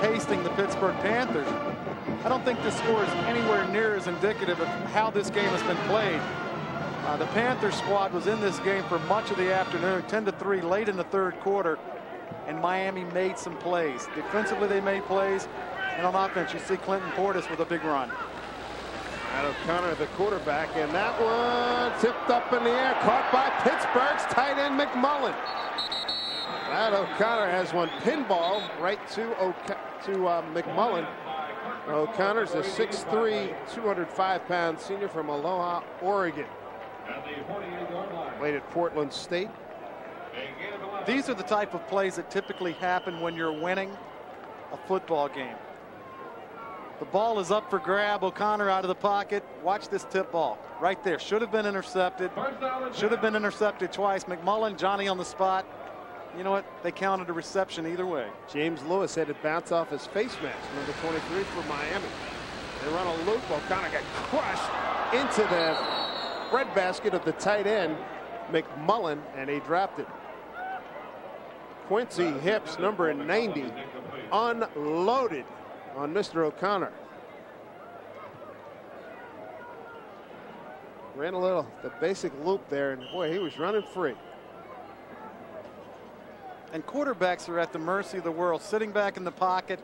S2: pasting the Pittsburgh Panthers. I don't think this score is anywhere near as indicative of how this game has been played. The Panthers squad was in this game for much of the afternoon, 10-3 late in the third quarter, and Miami made some plays. Defensively, they made plays, and on offense, you see Clinton Portis with a big run.
S1: Matt O'Connor, the quarterback, and that one tipped up in the air, caught by Pittsburgh's tight end McMullen. Matt O'Connor has one pinball right to McMullen. O'Connor's a 6'3", 205-pound senior from Aloha, Oregon. Played at Portland State.
S2: These are the type of plays that typically happen when you're winning a football game. The ball is up for grab. O'Connor out of the pocket. Watch this tip ball right there. Should have been intercepted. Should have been intercepted twice. McMullen, Johnny on the spot. You know what? They counted a reception either way.
S1: James Lewis had it bounce off his face mask, number 23 for Miami. They run a loop. O'Connor got crushed into the breadbasket of the tight end, McMullen, and he dropped it. Quincy Hips, number 90, unloaded on Mr. O'Connor. Ran the basic loop there, and boy, he was running free.
S2: And quarterbacks are at the mercy of the world, sitting back in the pocket,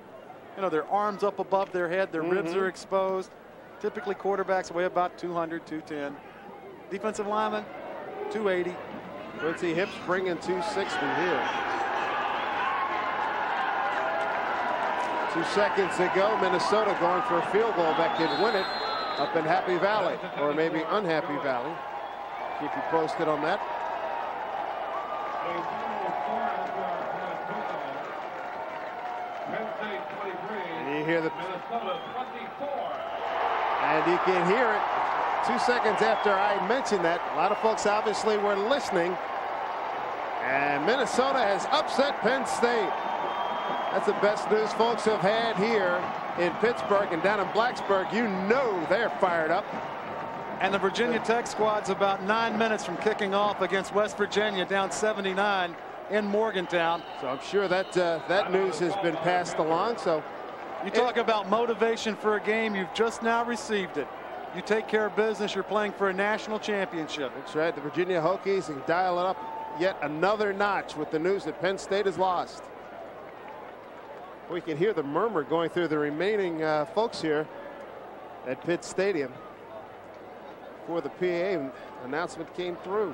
S2: You know, their arms up above their head, their ribs are exposed. Typically, quarterbacks weigh about 200, 210. Defensive linemen, 280.
S1: Quincy Hips bringing 260 here. 2 seconds to go. Minnesota going for a field goal that could win it up in Happy Valley, or maybe Unhappy Valley. Keep you posted on that. And you hear the and you can hear it 2 seconds after I mentioned that. A lot of folks obviously were listening. And Minnesota has upset Penn State. That's the best news folks have had here in Pittsburgh, and down in Blacksburg, you know they're fired up.
S2: And the Virginia Tech squad's about 9 minutes from kicking off against West Virginia, down 79 in Morgantown.
S1: So I'm sure that that news has been passed along. So
S2: you talk about motivation for a game, you've just now received it. You take care of business, you're playing for a national championship.
S1: That's right. The Virginia Hokies can dial it up yet another notch with the news that Penn State has lost. We can hear the murmur going through the remaining folks here at Pitt Stadium before the PA announcement came through.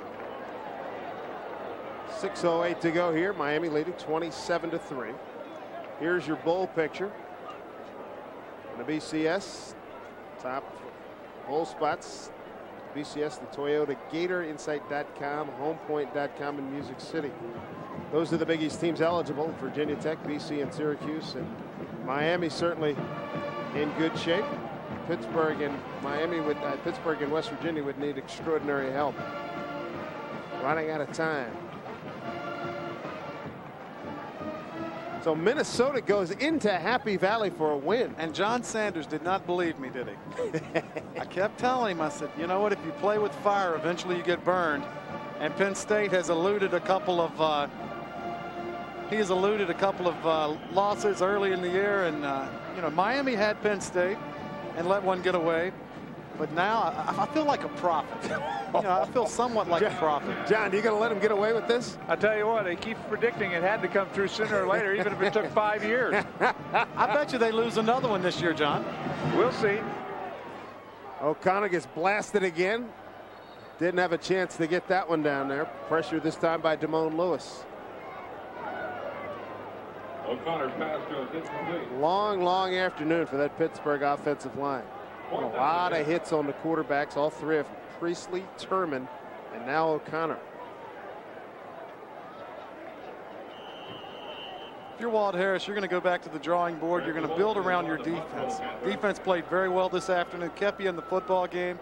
S1: 6:08 to go here. Miami leading 27-3. Here's your bowl picture. And the BCS top bowl spots. BCS, the Toyota Gator, Insight.com, HomePoint.com, and Music City. Those are the Big East teams eligible. Virginia Tech, BC, and Syracuse. And Miami certainly in good shape. Pittsburgh and Miami would Pittsburgh and West Virginia would need extraordinary help. Running out of time. So Minnesota goes into Happy Valley for a win.
S2: And John Sanders did not believe me, did he? I kept telling him, I said, you know what, if you play with fire, eventually you get burned. And Penn State has eluded a couple of losses early in the year. And, you know, Miami had Penn State and let one get away. But now I feel like a prophet. You know, I feel somewhat like a prophet.
S1: John, you going to let him get away with this?
S4: I tell you what, he keeps predicting it had to come through sooner or later, even if it took 5 years.
S2: I bet you they lose another one this year, John.
S4: We'll see.
S1: O'Connor gets blasted again. Didn't have a chance to get that one down there. Pressure this time by Damone Lewis.
S6: O'Connor's pass goes incomplete.
S1: Long afternoon for that Pittsburgh offensive line. A lot of hits on the quarterbacks, all three of them. Priestley, Turman, and now O'Connor.
S2: If you're Walt Harris, you're going to go back to the drawing board. You're going to build around your defense. Defense played very well this afternoon, kept you in the football game.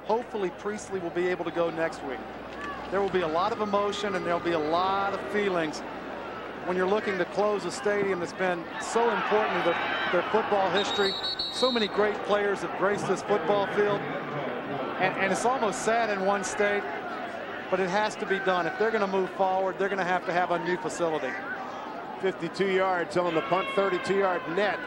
S2: Hopefully Priestley will be able to go next week. There will be a lot of emotion and there'll be a lot of feelings when you're looking to close a stadium that's been so important to their football history. So many great players have graced this football field. And it's almost sad in one state, but it has to be done. If they're going to move forward, they're going to have a new facility.
S1: 52 yards on the punt, 32-yard net.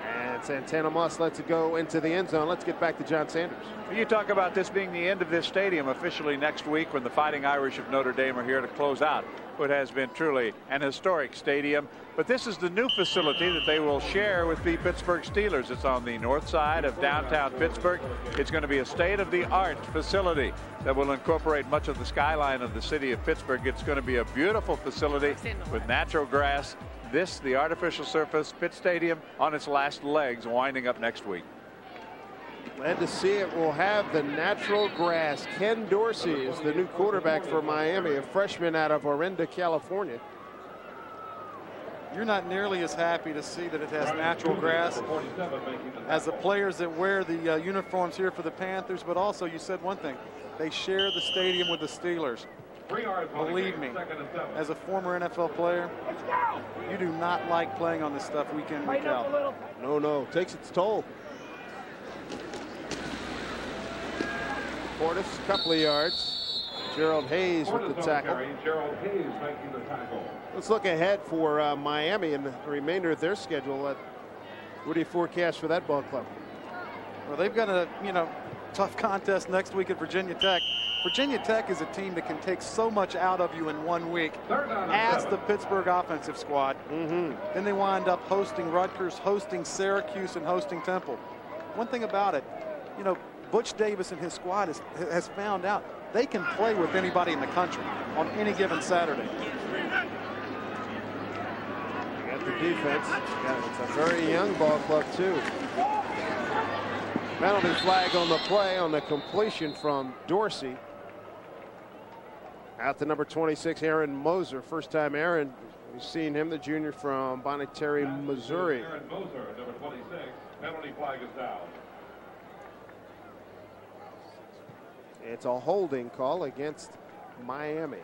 S1: And Santana Moss lets it go into the end zone. Let's get back to John Sanders.
S4: You talk about this being the end of this stadium officially next week when the Fighting Irish of Notre Dame are here to close out what has been truly an historic stadium. But this is the new facility that they will share with the Pittsburgh Steelers. It's on the north side of downtown Pittsburgh. It's going to be a state-of-the-art facility that will incorporate much of the skyline of the city of Pittsburgh. It's going to be a beautiful facility with natural grass. This, the artificial surface, Pitt Stadium on its last legs, winding up next week.
S1: Glad to see it will have the natural grass. Ken Dorsey is the new quarterback for Miami, a freshman out of Orinda, California.
S2: You're not nearly as happy to see that it has natural grass as the players that wear the uniforms here for the Panthers, but also you said one thing, they share the stadium with the Steelers. Believe me, as a former NFL player, you do not like playing on this stuff week in, week out.
S1: No, takes its toll. Portis, a couple of yards. Gerald Hayes with the tackle. Let's look ahead for Miami and the remainder of their schedule. What do you forecast for that ball club?
S2: Well, they've got a tough contest next week at Virginia Tech. Virginia Tech is a team that can take so much out of you in 1 week. Ask the Pittsburgh offensive squad. Then they wind up hosting Rutgers, hosting Syracuse, and hosting Temple. One thing about it, you know, Butch Davis and his squad has found out they can play with anybody in the country on any given Saturday.
S1: Got the defense. It's a very young ball club, too. Penalty flag on the play on the completion from Dorsey. Out to number 26, Aaron Moser. First time Aaron, we've seen him, the junior from Bonneterre, Missouri.
S6: Aaron Moser, number 26. Penalty flag is down.
S1: It's a holding call against Miami.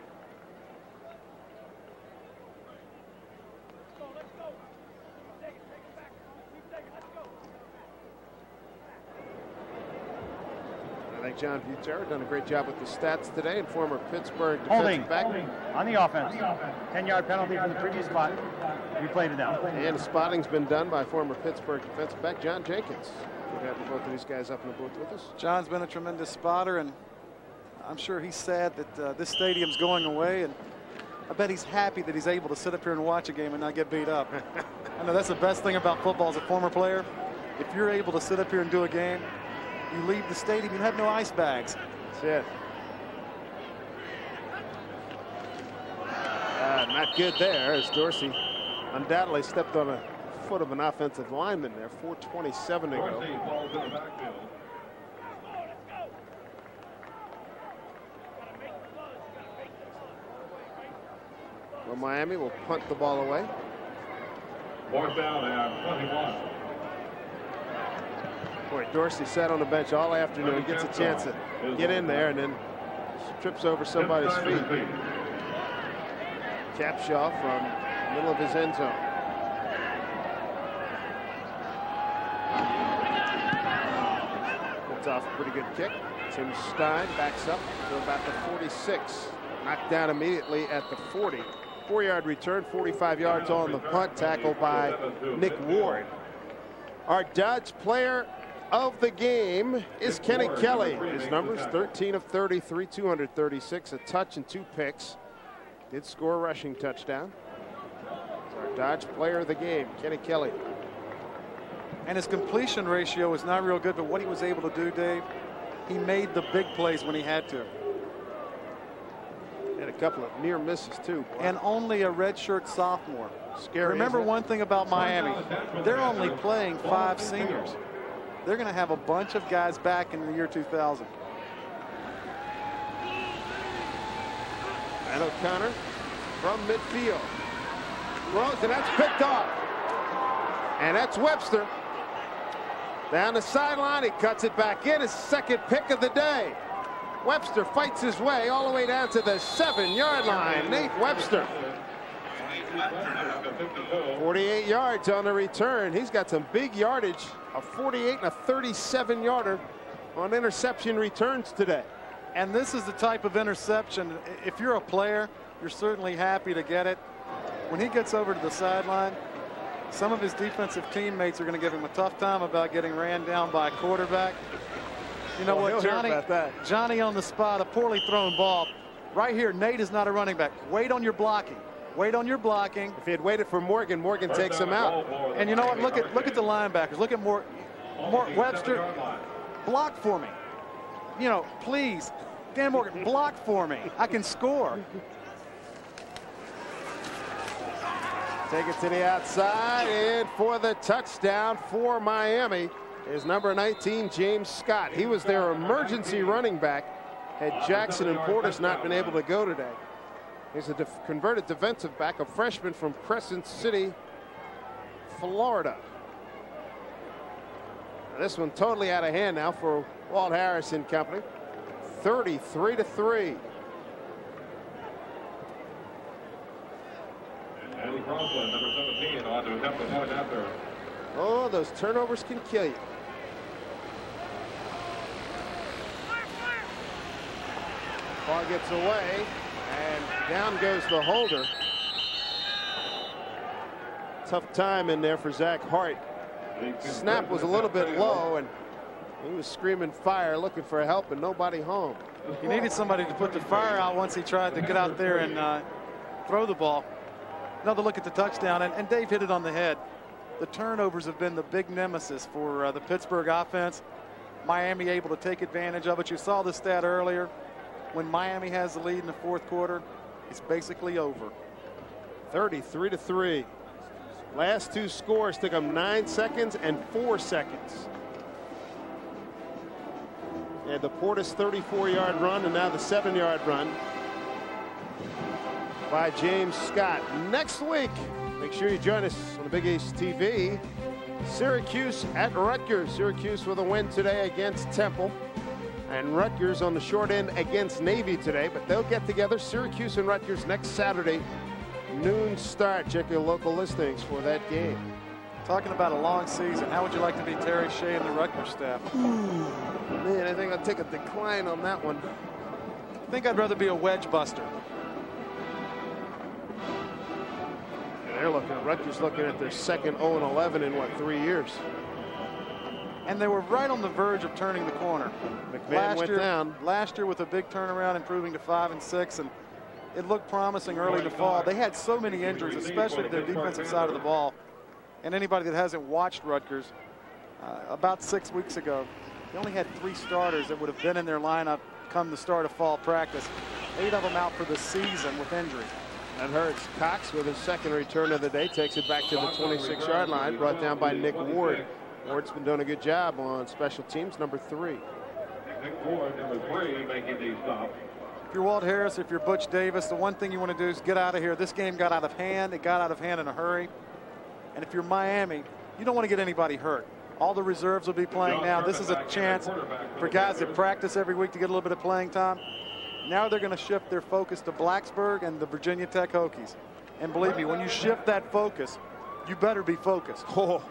S1: I think John Butera done a great job with the stats today, and former Pittsburgh defensive back.
S5: On the offense. 10-yard penalty from the previous spot. We played it down.
S1: And the spotting's been done by former Pittsburgh defensive back John Jenkins. Good having both of these guys up in the booth with us.
S2: John's been a tremendous spotter, and I'm sure he's sad that this stadium's going away, and I bet he's happy that he's able to sit up here and watch a game and not get beat up. I know that's the best thing about football as a former player. If you're able to sit up here and do a game, you leave the stadium, you have no ice bags.
S1: That's it. Not good there, as Dorsey undoubtedly stepped on a foot of an offensive lineman there. 4:27 to go. Well, Miami will punt the ball away.
S6: Fourth down and 21.
S1: Boy, Dorsey sat on the bench all afternoon. He gets a chance to get in there and then trips over somebody's feet. Capshaw from the middle of his end zone. Gets off a pretty good kick. Tim Stein backs up to about the 46. Knocked down immediately at the 40. 4-yard return, 45 yards on the punt, tackled by Nick Ward. Our Dodge player of the game is Kenny Kelly. His numbers 13 of 33, 236, a touch and 2 picks. Did score a rushing touchdown. It's our Dodge player of the game, Kenny Kelly.
S2: And his completion ratio is not real good, but what he was able to do, Dave, he made the big plays when he had to.
S1: And a couple of near misses too. Boy.
S2: And only a redshirt sophomore.
S1: Scary.
S2: Remember one thing about Miami, they're only playing 5 seniors. They're going to have a bunch of guys back in the year 2000.
S1: And O'Connor from midfield. Throws, and that's picked off. And that's Webster. Down the sideline, he cuts it back in. His second pick of the day. Webster fights his way all the way down to the 7-yard line. Nate Webster. 48 yards on the return. He's got some big yardage, a 48 and a 37-yarder on interception returns today.
S2: And this is the type of interception, if you're a player, you're certainly happy to get it. When he gets over to the sideline, some of his defensive teammates are going to give him a tough time about getting ran down by a quarterback. You know what, Johnny on the spot, a poorly thrown ball. Right here, Nate is not a running back. Wait on your blocking. Wait on your blocking.
S1: If he had waited for Morgan, Morgan takes him out.
S2: And you know what? Look at the linebackers. Look at Webster. Block for me. You know, please, Dan Morgan, block for me. I can score.
S1: Take it to the outside, and for the touchdown for Miami is number 19, James Scott. He was their emergency running back had Jackson and Portis not been able to go today. He's a converted defensive back, a freshman from Crescent City, Florida. This one totally out of hand now for Walt Harris and company. 33-3.
S6: Andy Crossland, number 17, on to attempt the point after.
S1: Oh, those turnovers can kill you. Ball gets away, and down goes the holder. Tough time in there for Zach Hart. Snap was a little bit low, and He was screaming fire, looking for help, and nobody home.
S2: He needed somebody to put the fire out once he tried to get out there and throw the ball. Another look at the touchdown, and Dave hit it on the head. The turnovers have been the big nemesis for the Pittsburgh offense. Miami able to take advantage of it. You saw the stat earlier. When Miami has the lead in the fourth quarter, it's basically over.
S1: 33-3. Last two scores took them 9 seconds and 4 seconds. And the Portis 34-yard run, and now the 7-yard run by James Scott. Next week, make sure you join us on the Big East TV. Syracuse at Rutgers. Syracuse with a win today against Temple. And Rutgers on the short end against Navy today. But they'll get together, Syracuse and Rutgers, next Saturday, noon start. Check your local listings for that game.
S2: Talking about a long season, how would you like to be Terry Shea and the Rutgers staff?
S1: Man, I think I'll take a decline on that one.
S2: I think I'd rather be a wedge buster.
S1: They're Rutgers looking at their second 0-11 in what, 3 years?
S2: And they were right on the verge of turning the corner.
S1: McMahon went down.
S2: Last year with a big turnaround, improving to 5-6, and it looked promising early to fall. They had so many injuries, especially to their defensive side of the ball. And anybody that hasn't watched Rutgers, about 6 weeks ago, they only had 3 starters that would have been in their lineup come the start of fall practice. 8 of them out for the season with injury.
S1: That hurts. Cox with his second return of the day takes it back to the 26-yard line, brought down by Nick Ward. Ward's been doing a good job on special teams, number 3.
S6: Nick Ward, number 3, making the stop.
S2: If you're Walt Harris, if you're Butch Davis, the one thing you want to do is get out of here. This game got out of hand. It got out of hand in a hurry. And if you're Miami, you don't want to get anybody hurt. All the reserves will be playing now. This is a chance for guys that practice every week to get a little bit of playing time. Now they're going to shift their focus to Blacksburg and the Virginia Tech Hokies. And believe me, when you shift that focus, you better be focused.
S1: Oh,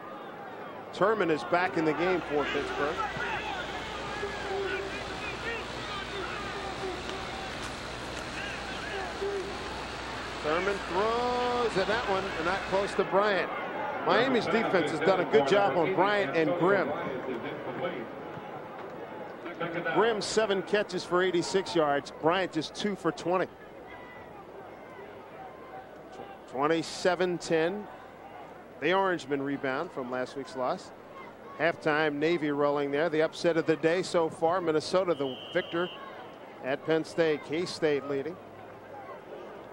S1: Turman is back in the game for Pittsburgh. Thurman throws, and that one, and not close to Bryant. Miami's defense has done a good job on Bryant and Grimm. Grimm 7 catches for 86 yards. Bryant just 2 for 20. 27-10. The Orangemen rebound from last week's loss. Halftime, Navy rolling there. The upset of the day so far. Minnesota the victor at Penn State. K-State leading.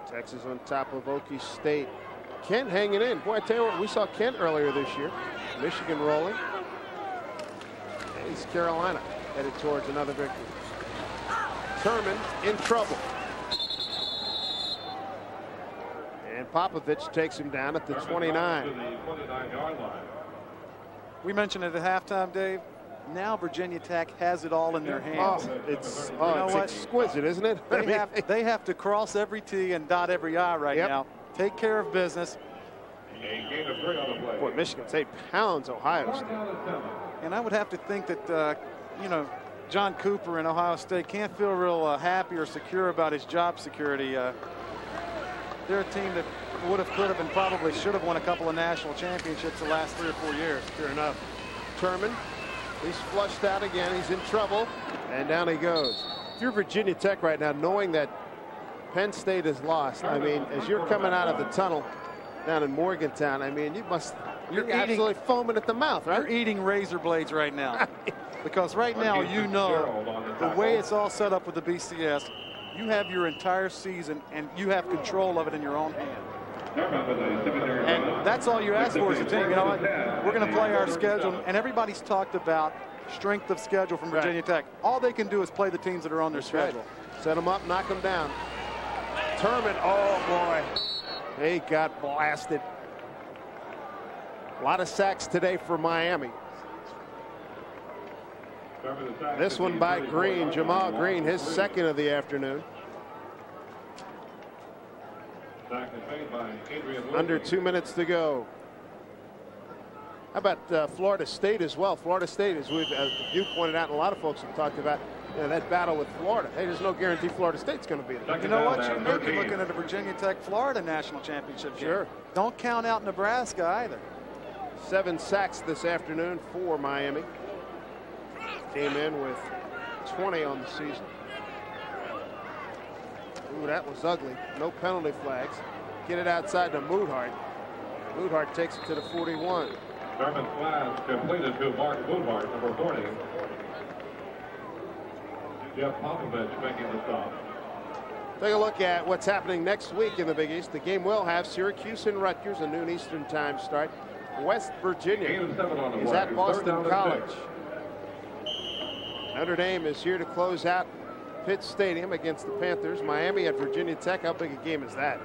S1: Texas on top of Okie State. Kent hanging in. Boy, I tell you what, we saw Kent earlier this year. Michigan rolling. And East Carolina headed towards another victory. Turman in trouble. And Popovich takes him down at the 29.
S2: We mentioned it at halftime, Dave. Now Virginia Tech has it all in their hands.
S1: It's exquisite, isn't it?
S2: They have to cross every T and dot every I right now. Take care of business.
S1: Boy, Michigan State pounds Ohio State.
S2: And I would have to think that, you know, John Cooper in Ohio State can't feel real happy or secure about his job security. They're a team that would have, could have, and probably should have won a couple of national championships the last 3 or 4 years.
S1: Sure enough. Turman, he's flushed out again. He's in trouble, and down he goes. If you're Virginia Tech right now, knowing that Penn State is lost, I mean, as you're coming out of the tunnel down in Morgantown, I mean, you're absolutely foaming at the mouth, right?
S2: You're eating razor blades right now. Because right now, you know, the way it's all set up with the BCS, you have your entire season and you have control of it in your own hand. And that's all you ask for as a team. You know what? We're going to play our schedule, and everybody's talked about strength of schedule from Virginia Tech. All they can do is play the teams that are on their schedule.
S1: Set them up, knock them down. Turman, oh boy, he got blasted. A lot of sacks today for Miami. This one by Green, Jamal Green, his second of the afternoon. Under 2 minutes to go. How about Florida State as well? Florida State, as you pointed out, and a lot of folks have talked about, you know, that battle with Florida. Hey, there's no guarantee Florida State's going to be there.
S2: You know what? You may be looking at a Virginia Tech Florida national championship game.
S1: Sure.
S2: Don't count out Nebraska either.
S1: 7 sacks this afternoon for Miami. came in with 20 on the season. Ooh, that was ugly. No penalty flags. Get it outside to Moodhart. Moodhart takes it to the 41.
S6: Thurman's flash completed to Mark Moodhart, number 40. Jeff Popovich making the stop.
S1: Take a look at what's happening next week in the Big East. The game will have Syracuse and Rutgers, a noon Eastern time start. West Virginia is at Boston College. Notre Dame is here to close out Pitt Stadium against the Panthers. Miami at Virginia Tech. How big a game is that?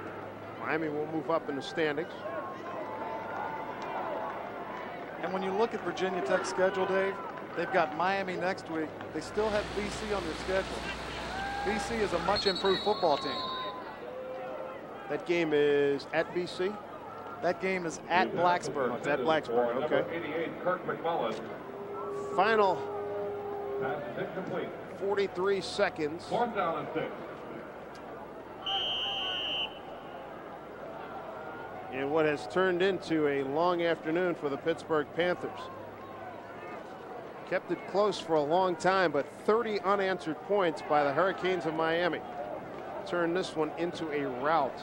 S1: Miami will move up in the standings.
S2: And when you look at Virginia Tech's schedule, Dave, they've got Miami next week. They still have BC on their schedule. BC is a much improved football team.
S1: That game is at BC?
S2: That game is at Blacksburg.
S1: Oh, it's at Blacksburg, okay.
S6: 88, Kirk McMullen.
S1: Final
S6: Pass is incomplete.
S1: 43 seconds.
S6: 4th down and 6.
S1: In what has turned into a long afternoon for the Pittsburgh Panthers. Kept it close for a long time, but 30 unanswered points by the Hurricanes of Miami. Turned this one into a rout.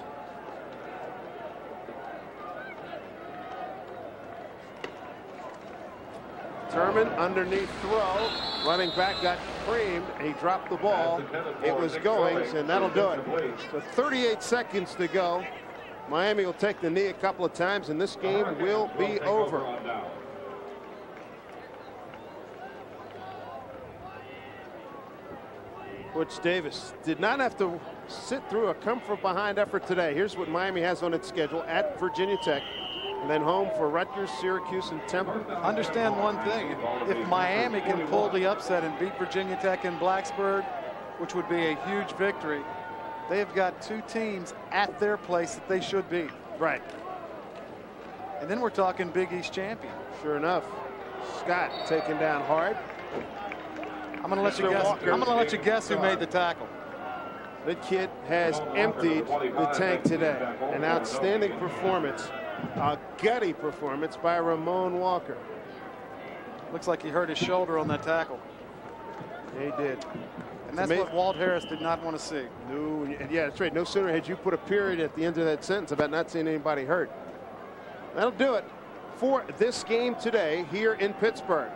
S1: Thurman underneath throw. Running back got creamed. He dropped the ball. It was going, and that'll do it. So 38 seconds to go. Miami will take the knee a couple of times, and this game will be over. Butch Davis did not have to sit through a come from behind effort today. Here's what Miami has on its schedule: at Virginia Tech, and then home for Rutgers, Syracuse, and Temple.
S2: Understand one thing. If Miami can pull the upset and beat Virginia Tech in Blacksburg, which would be a huge victory, they've got two teams at their place that they should beat.
S1: Right.
S2: And then we're talking Big East champion.
S1: Sure enough. Scott taken down hard.
S2: I'm going to let you guess. I'm going to let you guess who made the tackle.
S1: The kid has emptied the tank today. An outstanding performance, a gutty performance by Ramon Walker.
S2: Looks like he hurt his shoulder on that tackle.
S1: He did.
S2: And that's what Walt Harris did not want to see.
S1: No, yeah, that's right. No sooner had you put a period at the end of that sentence about not seeing anybody hurt. That'll do it for this game today here in Pittsburgh.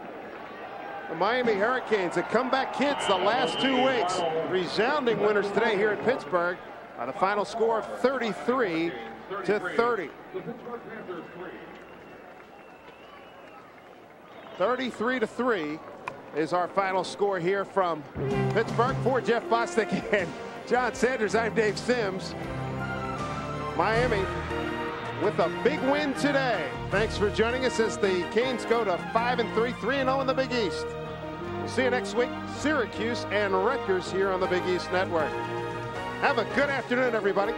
S1: The Miami Hurricanes, the comeback kids the last 2 weeks, resounding winners today here at Pittsburgh by the final score of 33-30. 33-3 is our final score here from Pittsburgh. For Jeff Bostic and John Sanders, I'm Dave Sims. Miami with a big win today. Thanks for joining us as the Canes go to 5-3, 3-0 in the Big East. We'll see you next week. Syracuse and Rutgers here on the Big East Network. Have a good afternoon, everybody.